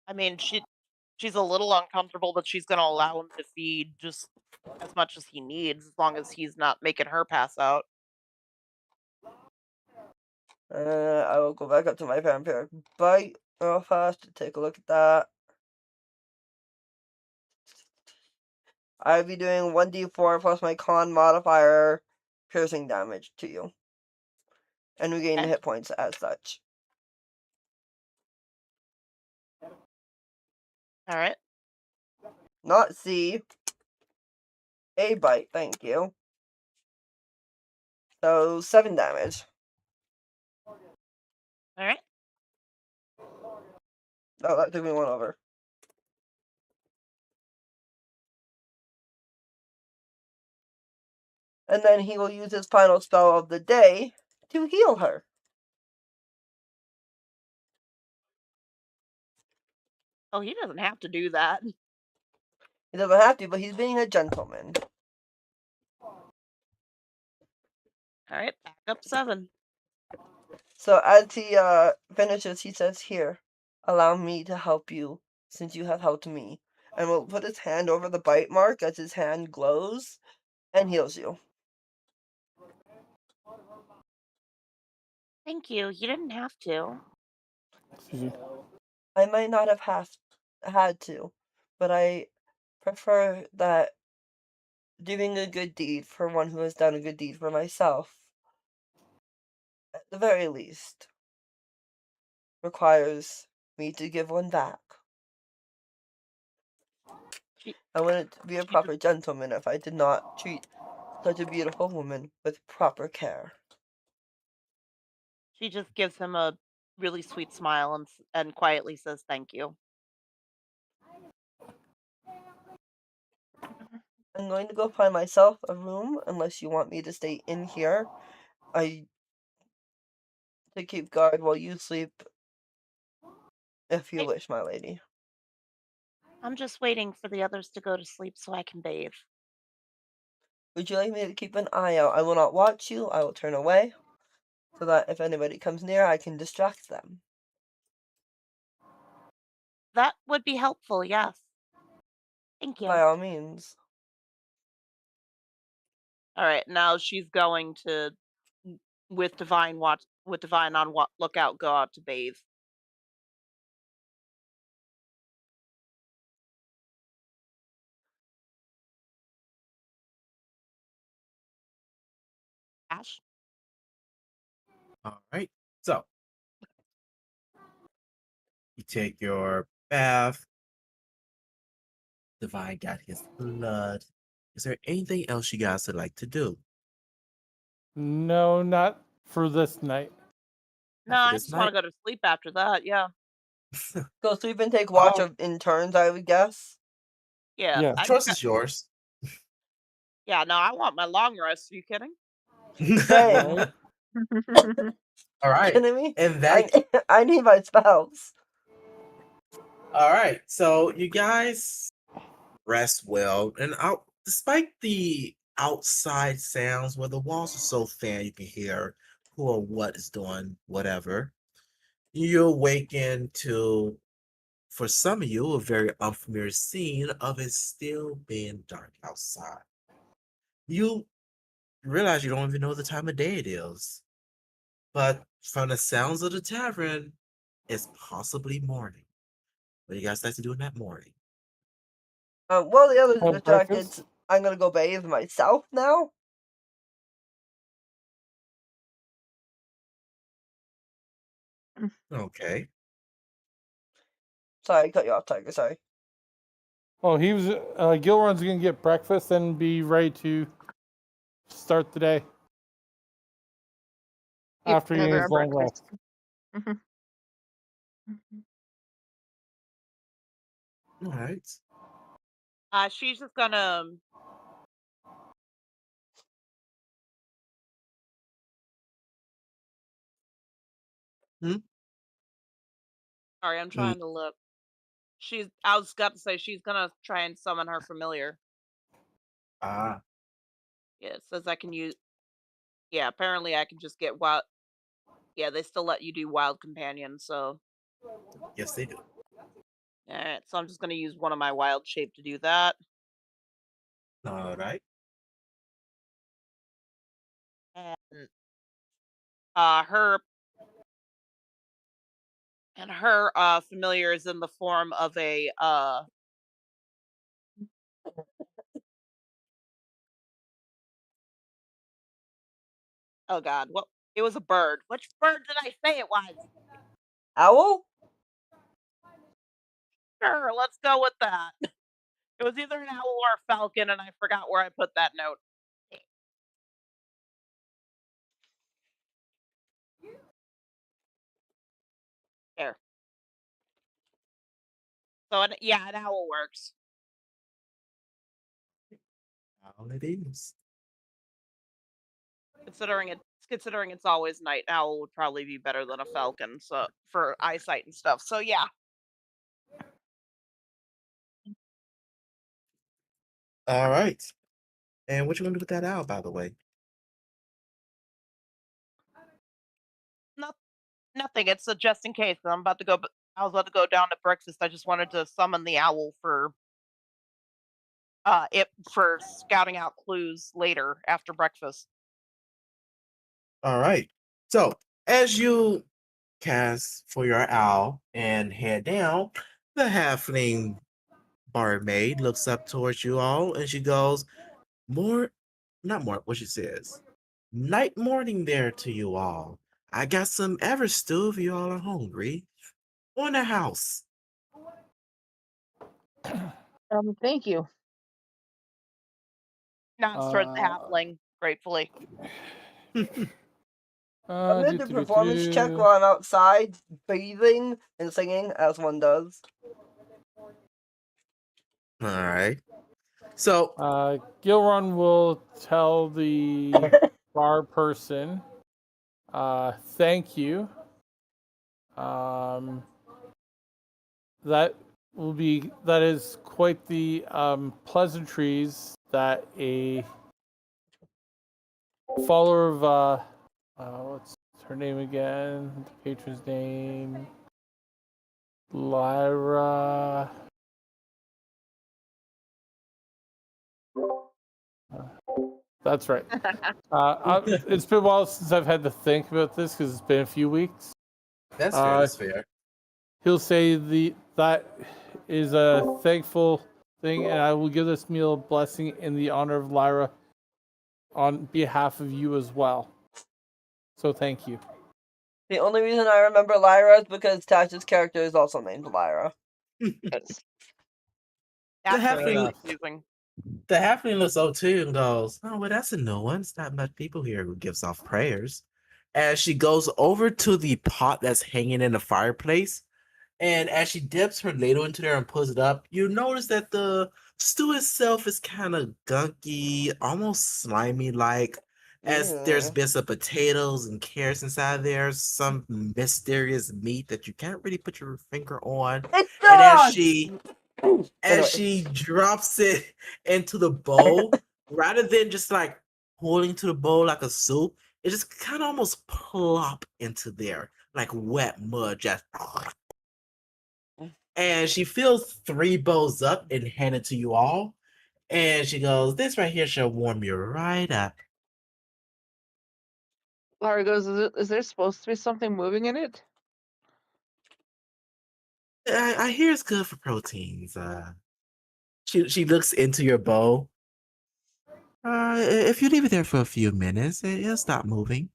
I mean, she's a little uncomfortable that she's going to allow him to feed just as much as he needs, as long as he's not making her pass out. I will go back up to my vampiric bite real fast to take a look at that. I'll be doing 1d4 plus my con modifier piercing damage to you. And regain the Okay. hit points as such. All right. Not C. A bite, thank you. So 7 damage. All right. Oh, that took me 1 over. And then he will use his final spell of the day to heal her. Oh, he doesn't have to do that. He doesn't have to, but he's being a gentleman. All right. Back up 7. So as he finishes, he says, "Here, allow me to help you, since you have helped me." And will put his hand over the bite mark as his hand glows and heals you. Thank you. You didn't have to. Excuse me. I might not have had to, but I prefer that doing a good deed for one who has done a good deed for myself, at the very least, requires me to give one back. She, I wouldn't be a she proper gentleman if I did not treat such a beautiful woman with proper care. She just gives him a really sweet smile and quietly says thank you. I'm going to go find myself a room, unless you want me to stay in here. To keep guard while you sleep, if you Hey, wish, my lady. I'm just waiting for the others to go to sleep so I can bathe. Would you like me to keep an eye out? I will not watch you. I will turn away, so that if anybody comes near, I can distract them. That would be helpful, yes. Thank By you. all means. All right, now she's going to, with Divine on lookout, go out to bathe. Ash? All right. So you take your bath. Divine got his blood. Is there anything else you guys would like to do? No, not for this night. No, After I this just want to night? go to sleep after that. Yeah. Go sleep and take watch Oh. in turns, I would guess. Yeah. Yeah. The I choice just is yours. yeah, no, I want my long rest. Are you kidding? Same. Right? All right. Kidding me? And that I need my spouse. all right. So you guys rest well, and despite the outside sounds where the walls are so thin you can hear who or what is doing whatever, you awaken to, for some of you, a very unfamiliar scene of it still being dark outside. You realize you don't even know the time of day it is, but from the sounds of the tavern, it's possibly morning. What do you guys like to do in that morning? Well, the others Have distracted. breakfast? I'm gonna go bathe myself now. Okay. Sorry, I cut you off, Tiger. Sorry. Oh, he was. Gilron's gonna get breakfast and be ready to start the day Yep, after gonna eating his grab long breakfast. rest. Mhm. All right. She's just gonna sorry, I'm Mm. trying to look. I was got to say she's gonna try and summon her familiar. Ah, Yeah, it says I can use yeah, apparently I can just get wild yeah, they still let you do wild companion, so yes, they do. alright, so I'm just gonna use one of my wild shape to do that. All right. And her familiar is in the form of a oh god, what it was a bird. Which bird did I say it was? Owl? Sure, let's go with that. It was either an owl or a falcon, and I forgot where I put that note. There. So yeah, an owl works. All it is. Considering it's always night, an owl would probably be better than a falcon, so for eyesight and stuff. So yeah. All right. And what you gonna do with that owl, by the way? No, nothing. It's a just in case. I'm about to go. I was about to go down to breakfast. I just wanted to summon the owl for it for scouting out clues later after breakfast. All right. So as you cast for your owl and head down, the halfling barmaid looks up towards you all and she goes, "More, not more, what she says. Night morning there to you all. I got some ever stew if you all are hungry. On the house." Thank you. Nods towards the Uh, halfling, gratefully. I'm gonna do performance check do. while I'm outside bathing and singing, as one does. All right. So, Gilron will tell the bar person, thank you. That is quite the pleasantries that a follower of what's her name again? The patron's name, Lyra. That's right. It's been a while since I've had to think about this because it's been a few weeks. that's fair. That's fair. He'll say that is a thankful thing, and I will give this meal a blessing in the honor of Lyra on behalf of you as well. So thank you. The only reason I remember Lyra is because Tasha's character is also named Lyra. Yes. That's halfling- confusing. The halfling looks up too and goes, "Oh, well, that's a new one. It's not much people here who gives off prayers." As she goes over to the pot that's hanging in the fireplace, and as she dips her ladle into there and pulls it up, you notice that the stew itself is kind of gunky, almost slimy like, as there's Ew. bits of potatoes and carrots inside there, some mysterious meat that you can't really put your finger on. It's And dog! as Anyway. she drops it into the bowl, rather than just like pulling to the bowl like a soup, it just kind of almost plop into there like wet mud just. And she fills 3 bowls up and hand it to you all. And she goes, "This right here shall warm you right up." Laura goes, is there supposed to be something moving in it? I hear it's good for proteins. She looks into your bowl. If you leave it there for a few minutes, it'll stop moving,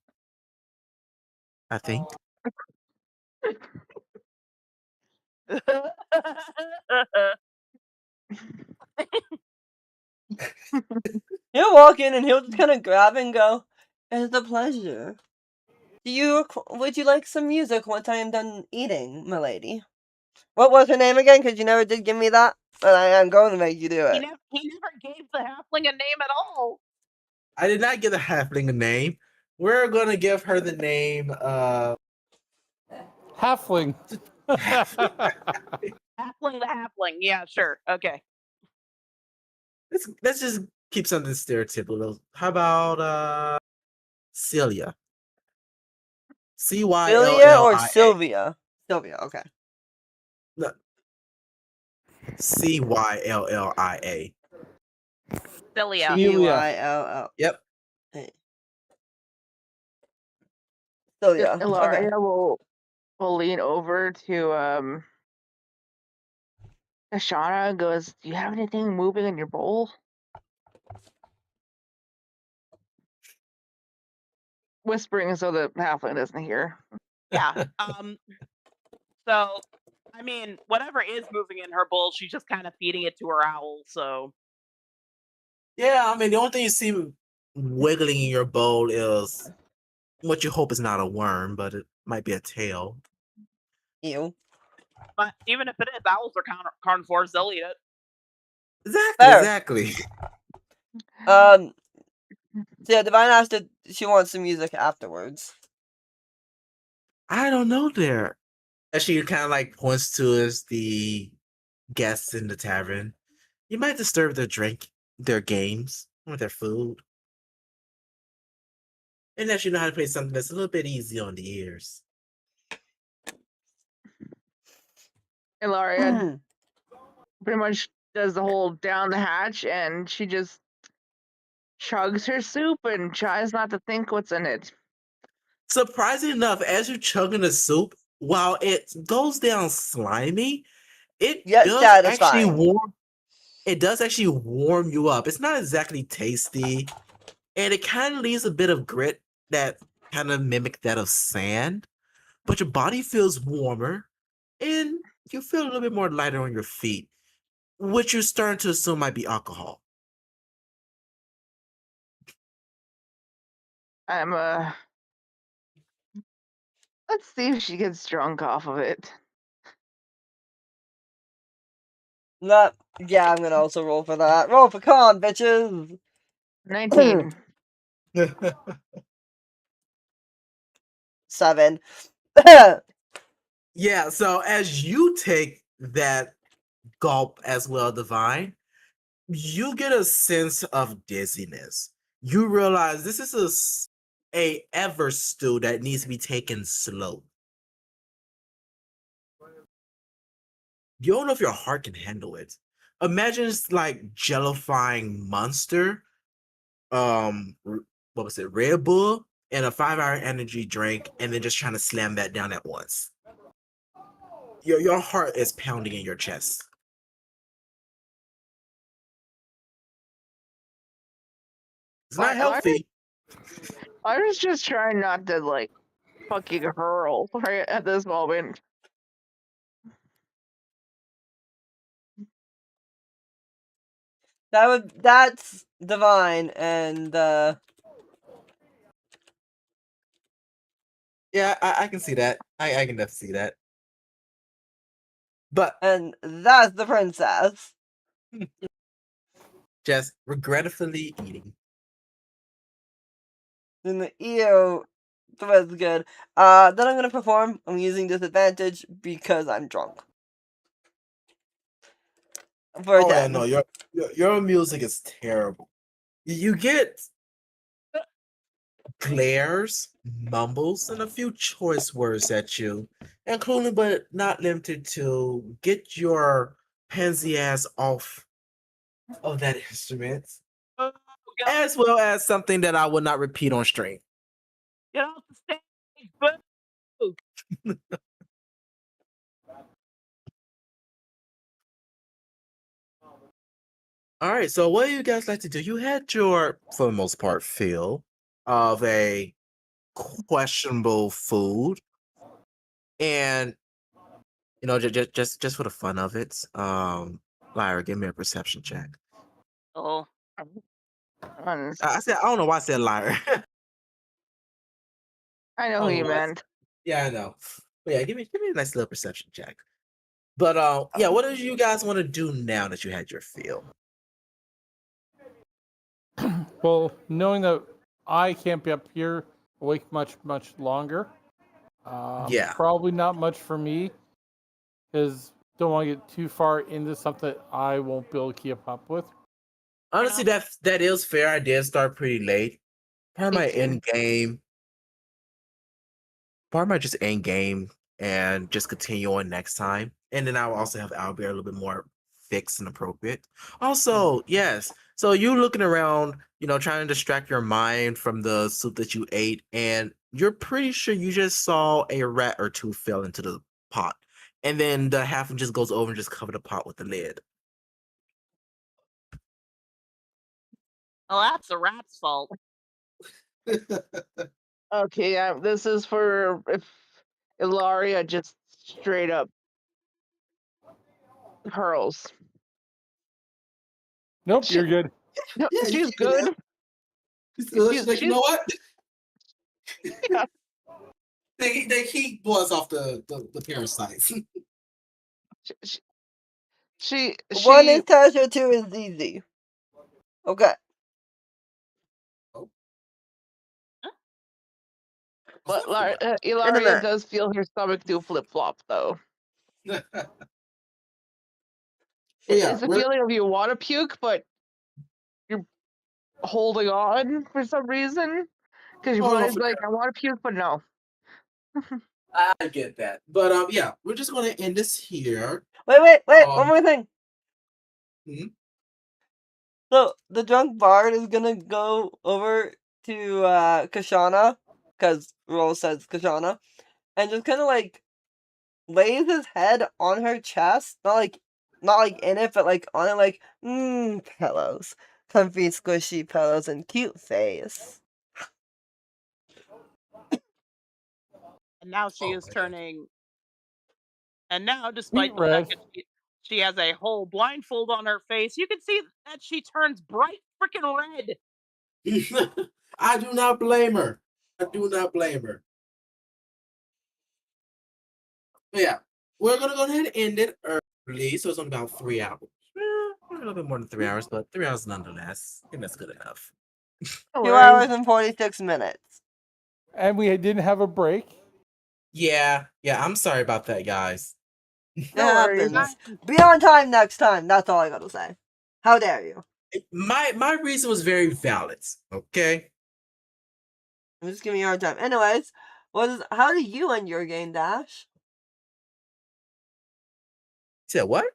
I think. He'll walk in and he'll just kind of grab and go, "It's a pleasure. Would you like some music once I am done eating, milady?" What was her name again? Because you never did give me that. And I am going to make you do He it. never gave the halfling a name at all. I did not give the halfling a name. We're gonna give her the name Halfling. Halfling the halfling. Yeah, sure. Okay. let's just keep something stereotypical. How about Celia? Celia or Cyllia. Sylvia? Sylvia, okay. No, Cyllia. Celia. Cyll. Yep. Sylvia. Okay. Ilaria will lean over to Ashana and goes, "Do you have anything moving in your bowl?" Whispering so the halfling doesn't hear. Yeah. So, I mean, whatever is moving in her bowl, she's just kind of feeding it to her owl. So, Yeah, I mean, the only thing you see wiggling in your bowl is what you hope is not a worm, but it might be a tail. Ew. but even if it is, owls are carnivores. They'll eat it. Exactly. So yeah, Divine asked if she wants some music afterwards. I don't know there. As she kind of like points to us the guests in the tavern. You might disturb their games, or their food. Unless you know how to play something that's a little bit easy on the ears. Ilaria pretty much does the whole down the hatch, and she just chugs her soup and tries not to think what's in it. Surprisingly enough, as you're chugging the soup, while it goes down slimy, it Yet does actually satisfying. warm. It does actually warm you up. It's not exactly tasty, and it kind of leaves a bit of grit that kind of mimic that of sand. But your body feels warmer, and you feel a little bit more lighter on your feet, which you're starting to assume might be alcohol. Let's see if she gets drunk off of it. Yeah, I'm gonna also roll for that. Roll for con, bitches. 19. 7. Yeah, so as you take that gulp as well, Divine, you get a sense of dizziness. You realize this is a ever stew that needs to be taken slow. You don't know if your heart can handle it. Imagine it's like jellifying monster. What was it? Red Bull and a 5-hour energy drink, and then just trying to slam that down at once. Your heart is pounding in your chest. It's not healthy. I was just trying not to, like, fucking hurl right at this moment. That's divine, and Yeah, I can see that. I can definitely see that. But that's the princess. just regretfully eating. Then the EO was good. Then I'm gonna perform. I'm using disadvantage because I'm drunk. For Oh yeah, 10. no, your music is terrible. You get glares, mumbles, and a few choice words at you, including but not limited to get your pansy ass off of that instrument, Oh, get, as well as something that I will not repeat on stream. get off the stage, boo! All right, so what do you guys like to do? You had your, for the most part, fill of a questionable food, and you know, just for the fun of it, Lyra, give me a perception check. Oh, I said I don't know why I said Lyra. I know Oh, who you what? meant. Yeah, I know. But yeah, give me a nice little perception check. But yeah, what do you guys want to do now that you had your fill? Well, knowing that I can't be up here awake much longer, Yeah. probably not much for me, because don't want to get too far into something that I won't be able to keep up with. Honestly, that is fair. I did start pretty late. Part of Me my too. end game. Part of my just end game and just continue on next time. And then I will also have Albert a little bit more fixed and appropriate. Also, yes. So you looking around, you know, trying to distract your mind from the soup that you ate, and you're pretty sure you just saw a rat or two fell into the pot. And then the half just goes over and just cover the pot with the lid. well, that's the rat's fault. Okay, yeah, this is for if Ilaria just straight up hurls. Nope, She- you're good. No, Yeah, she's good. She's good. She's like, you she's- know what? Yeah. They keep boys off the parasites. She 1 is Tasha, 2 is easy. Okay. but In a Ilaria minute. does feel her stomach do flip flop though. Yeah, It's a we're- feeling of you want to puke, but you're holding on for some reason because your Oh, no, body's for like, I want to puke, but no. I get that. But yeah, we're just gonna end this here. Wait, one Um, more thing. Mhm. So, the drunk bard is gonna go over to Kashana, because Roll says Kashana, and just kind of like lays his head on her chest, not like in it, but like on it, like pillows, comfy, squishy pillows, and cute face. And now she Oh, is man. turning. And now, despite the red. fact that she has a whole blindfold on her face, you can see that she turns bright freaking red. I do not blame her. I do not blame her. But yeah, we're gonna go ahead and end it early, so it's only about 3 hours. A little bit more than 3 hours, but 3 hours nonetheless. I think that's good enough. No 2 worries. hours and 46 minutes. And we didn't have a break. Yeah, I'm sorry about that, guys. It No worries. happens. Be on time next time. That's all I gotta say. How dare you? My reason was very valid. Okay. I'm just giving you a hard time. Anyways, how do you end your game, Dash? Said what?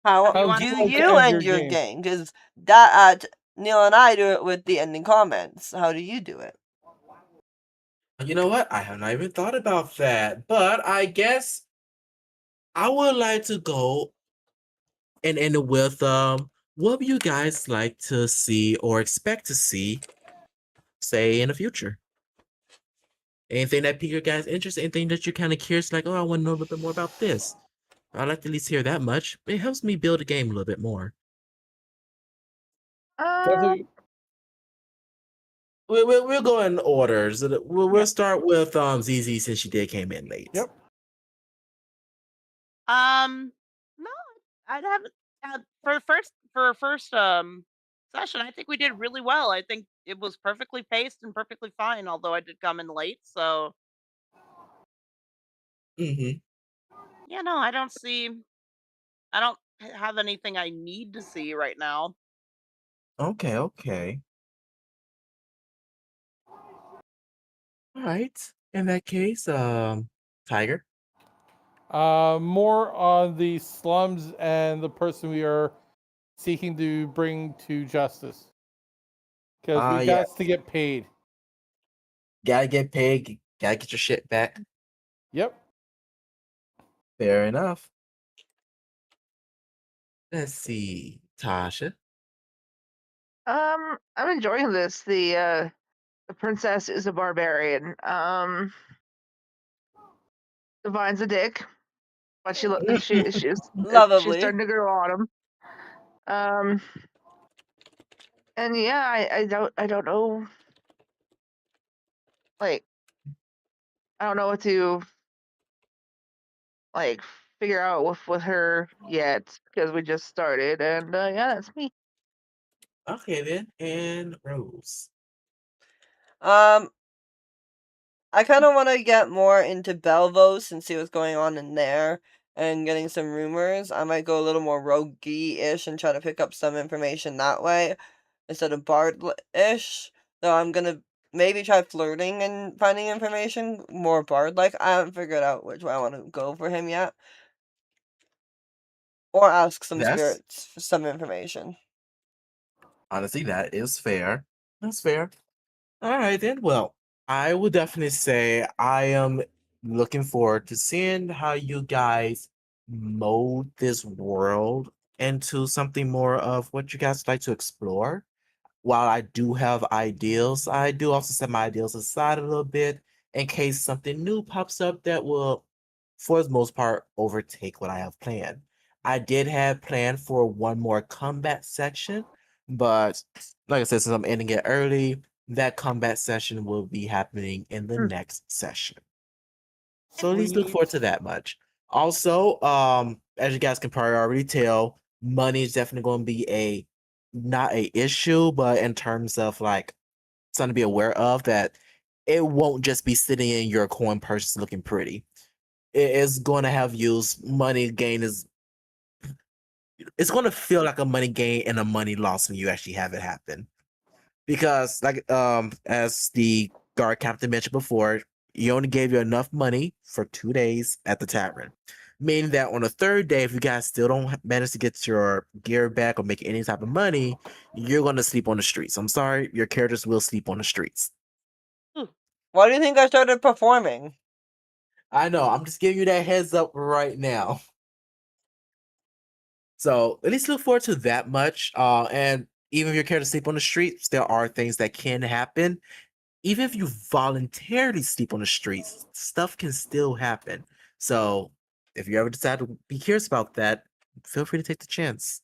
How How do do you like to you end end your your game? game? Because that Neil and I do it with the ending comments. How do you do it? You know what? I have not even thought about that. But I guess I would like to go and end it with what would you guys like to see or expect to see, say, in the future? Anything that pique your guys' interest, anything that you're kind of curious, like, oh, I want to know a little bit more about this. I'd like to at least hear that much. It helps me build a game a little bit more. Definitely. We'll go in orders. We'll Yeah. start with ZZ since she did came in late. Yep. No, I'd have for first session. I think we did really well. I think it was perfectly paced and perfectly fine. Although I did come in late, so Mm-hmm. yeah, no, I don't see. I don't have anything I need to see right now. Okay, okay. All right. In that case, Tiger. More on the slums and the person we are seeking to bring to justice. Because we Yeah. got to get paid. Gotta get paid. Gotta get your shit back. Yep. Fair enough. Let's see, Tasha. I'm enjoying this. The princess is a barbarian. Divine's a dick, but she's Lovably. starting to grow on him. And yeah, I don't know, like, I don't know what to like figure out with her yet because we just started, and yeah, that's me. Okay then, and Rose. I kind of want to get more into Belvos and see what's going on in there and getting some rumors. I might go a little more roguey-ish and try to pick up some information that way instead of bard-ish. So I'm gonna maybe try flirting and finding information more bard-like. I haven't figured out which way I want to go for him yet. Or ask some That's spirits for some information. honestly that is fair. That's fair. All right then. Well, I would definitely say I am looking forward to seeing how you guys mold this world into something more of what you guys like to explore. While I do have ideals, I do also set my ideals aside a little bit in case something new pops up that will, for the most part, overtake what I have planned. I did have planned for one more combat section, but like I said, since I'm ending it early, that combat session will be happening in the Hmm. next session. So at least look Sweet. forward to that much. Also, as you guys can probably already tell, money is definitely going to be a not a issue, but in terms of like something to be aware of that it won't just be sitting in your coin purse looking pretty. It is going to have use. Money gain is it's going to feel like a money gain and a money loss when you actually have it happen. Because like as the guard captain mentioned before, he only gave you enough money for 2 days at the tavern. Meaning that on the third day, if you guys still don't manage to get your gear back or make any type of money, you're gonna sleep on the streets. I'm sorry, your characters will sleep on the streets. Why do you think I started performing? I know, I'm just giving you that heads up right now. So at least look forward to that much. And even if your characters sleep on the streets, there are things that can happen. Even if you voluntarily sleep on the streets, stuff can still happen. So if you ever decide to be curious about that, feel free to take the chance.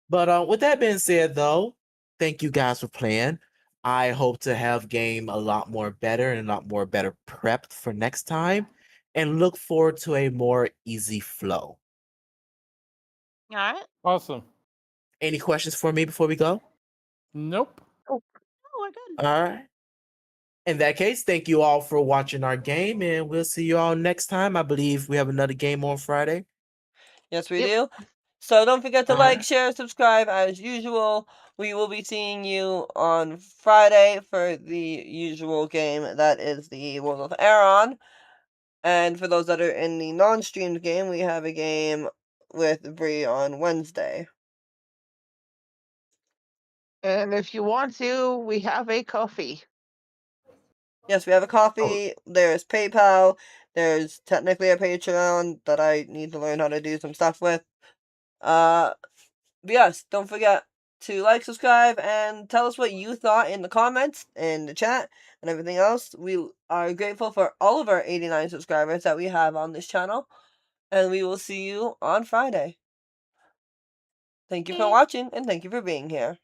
But with that being said, though, thank you guys for playing. I hope to have game a lot more better and a lot more better prepped for next time, and look forward to a more easy flow. All right. Awesome. Any questions for me before we go? Nope. Oh, we're good. All right. In that case, thank you all for watching our game, and we'll see you all next time. I believe we have another game on Friday. Yes, we Yep. do. So don't forget to All like, right. share, subscribe as usual. We will be seeing you on Friday for the usual game that is the World of Aeron. And for those that are in the non-streamed game, we have a game with Bree on Wednesday. And if you want to, we have a coffee. Yes, we have a Oh, coffee. There's PayPal. There's technically a Patreon that I need to learn how to do some stuff with. But yes, don't forget to like, subscribe, and tell us what you thought in the comments, in the chat, and everything else. We are grateful for all of our 89 subscribers that we have on this channel, and we will see you on Friday. Thank you for watching, and thank you for being here.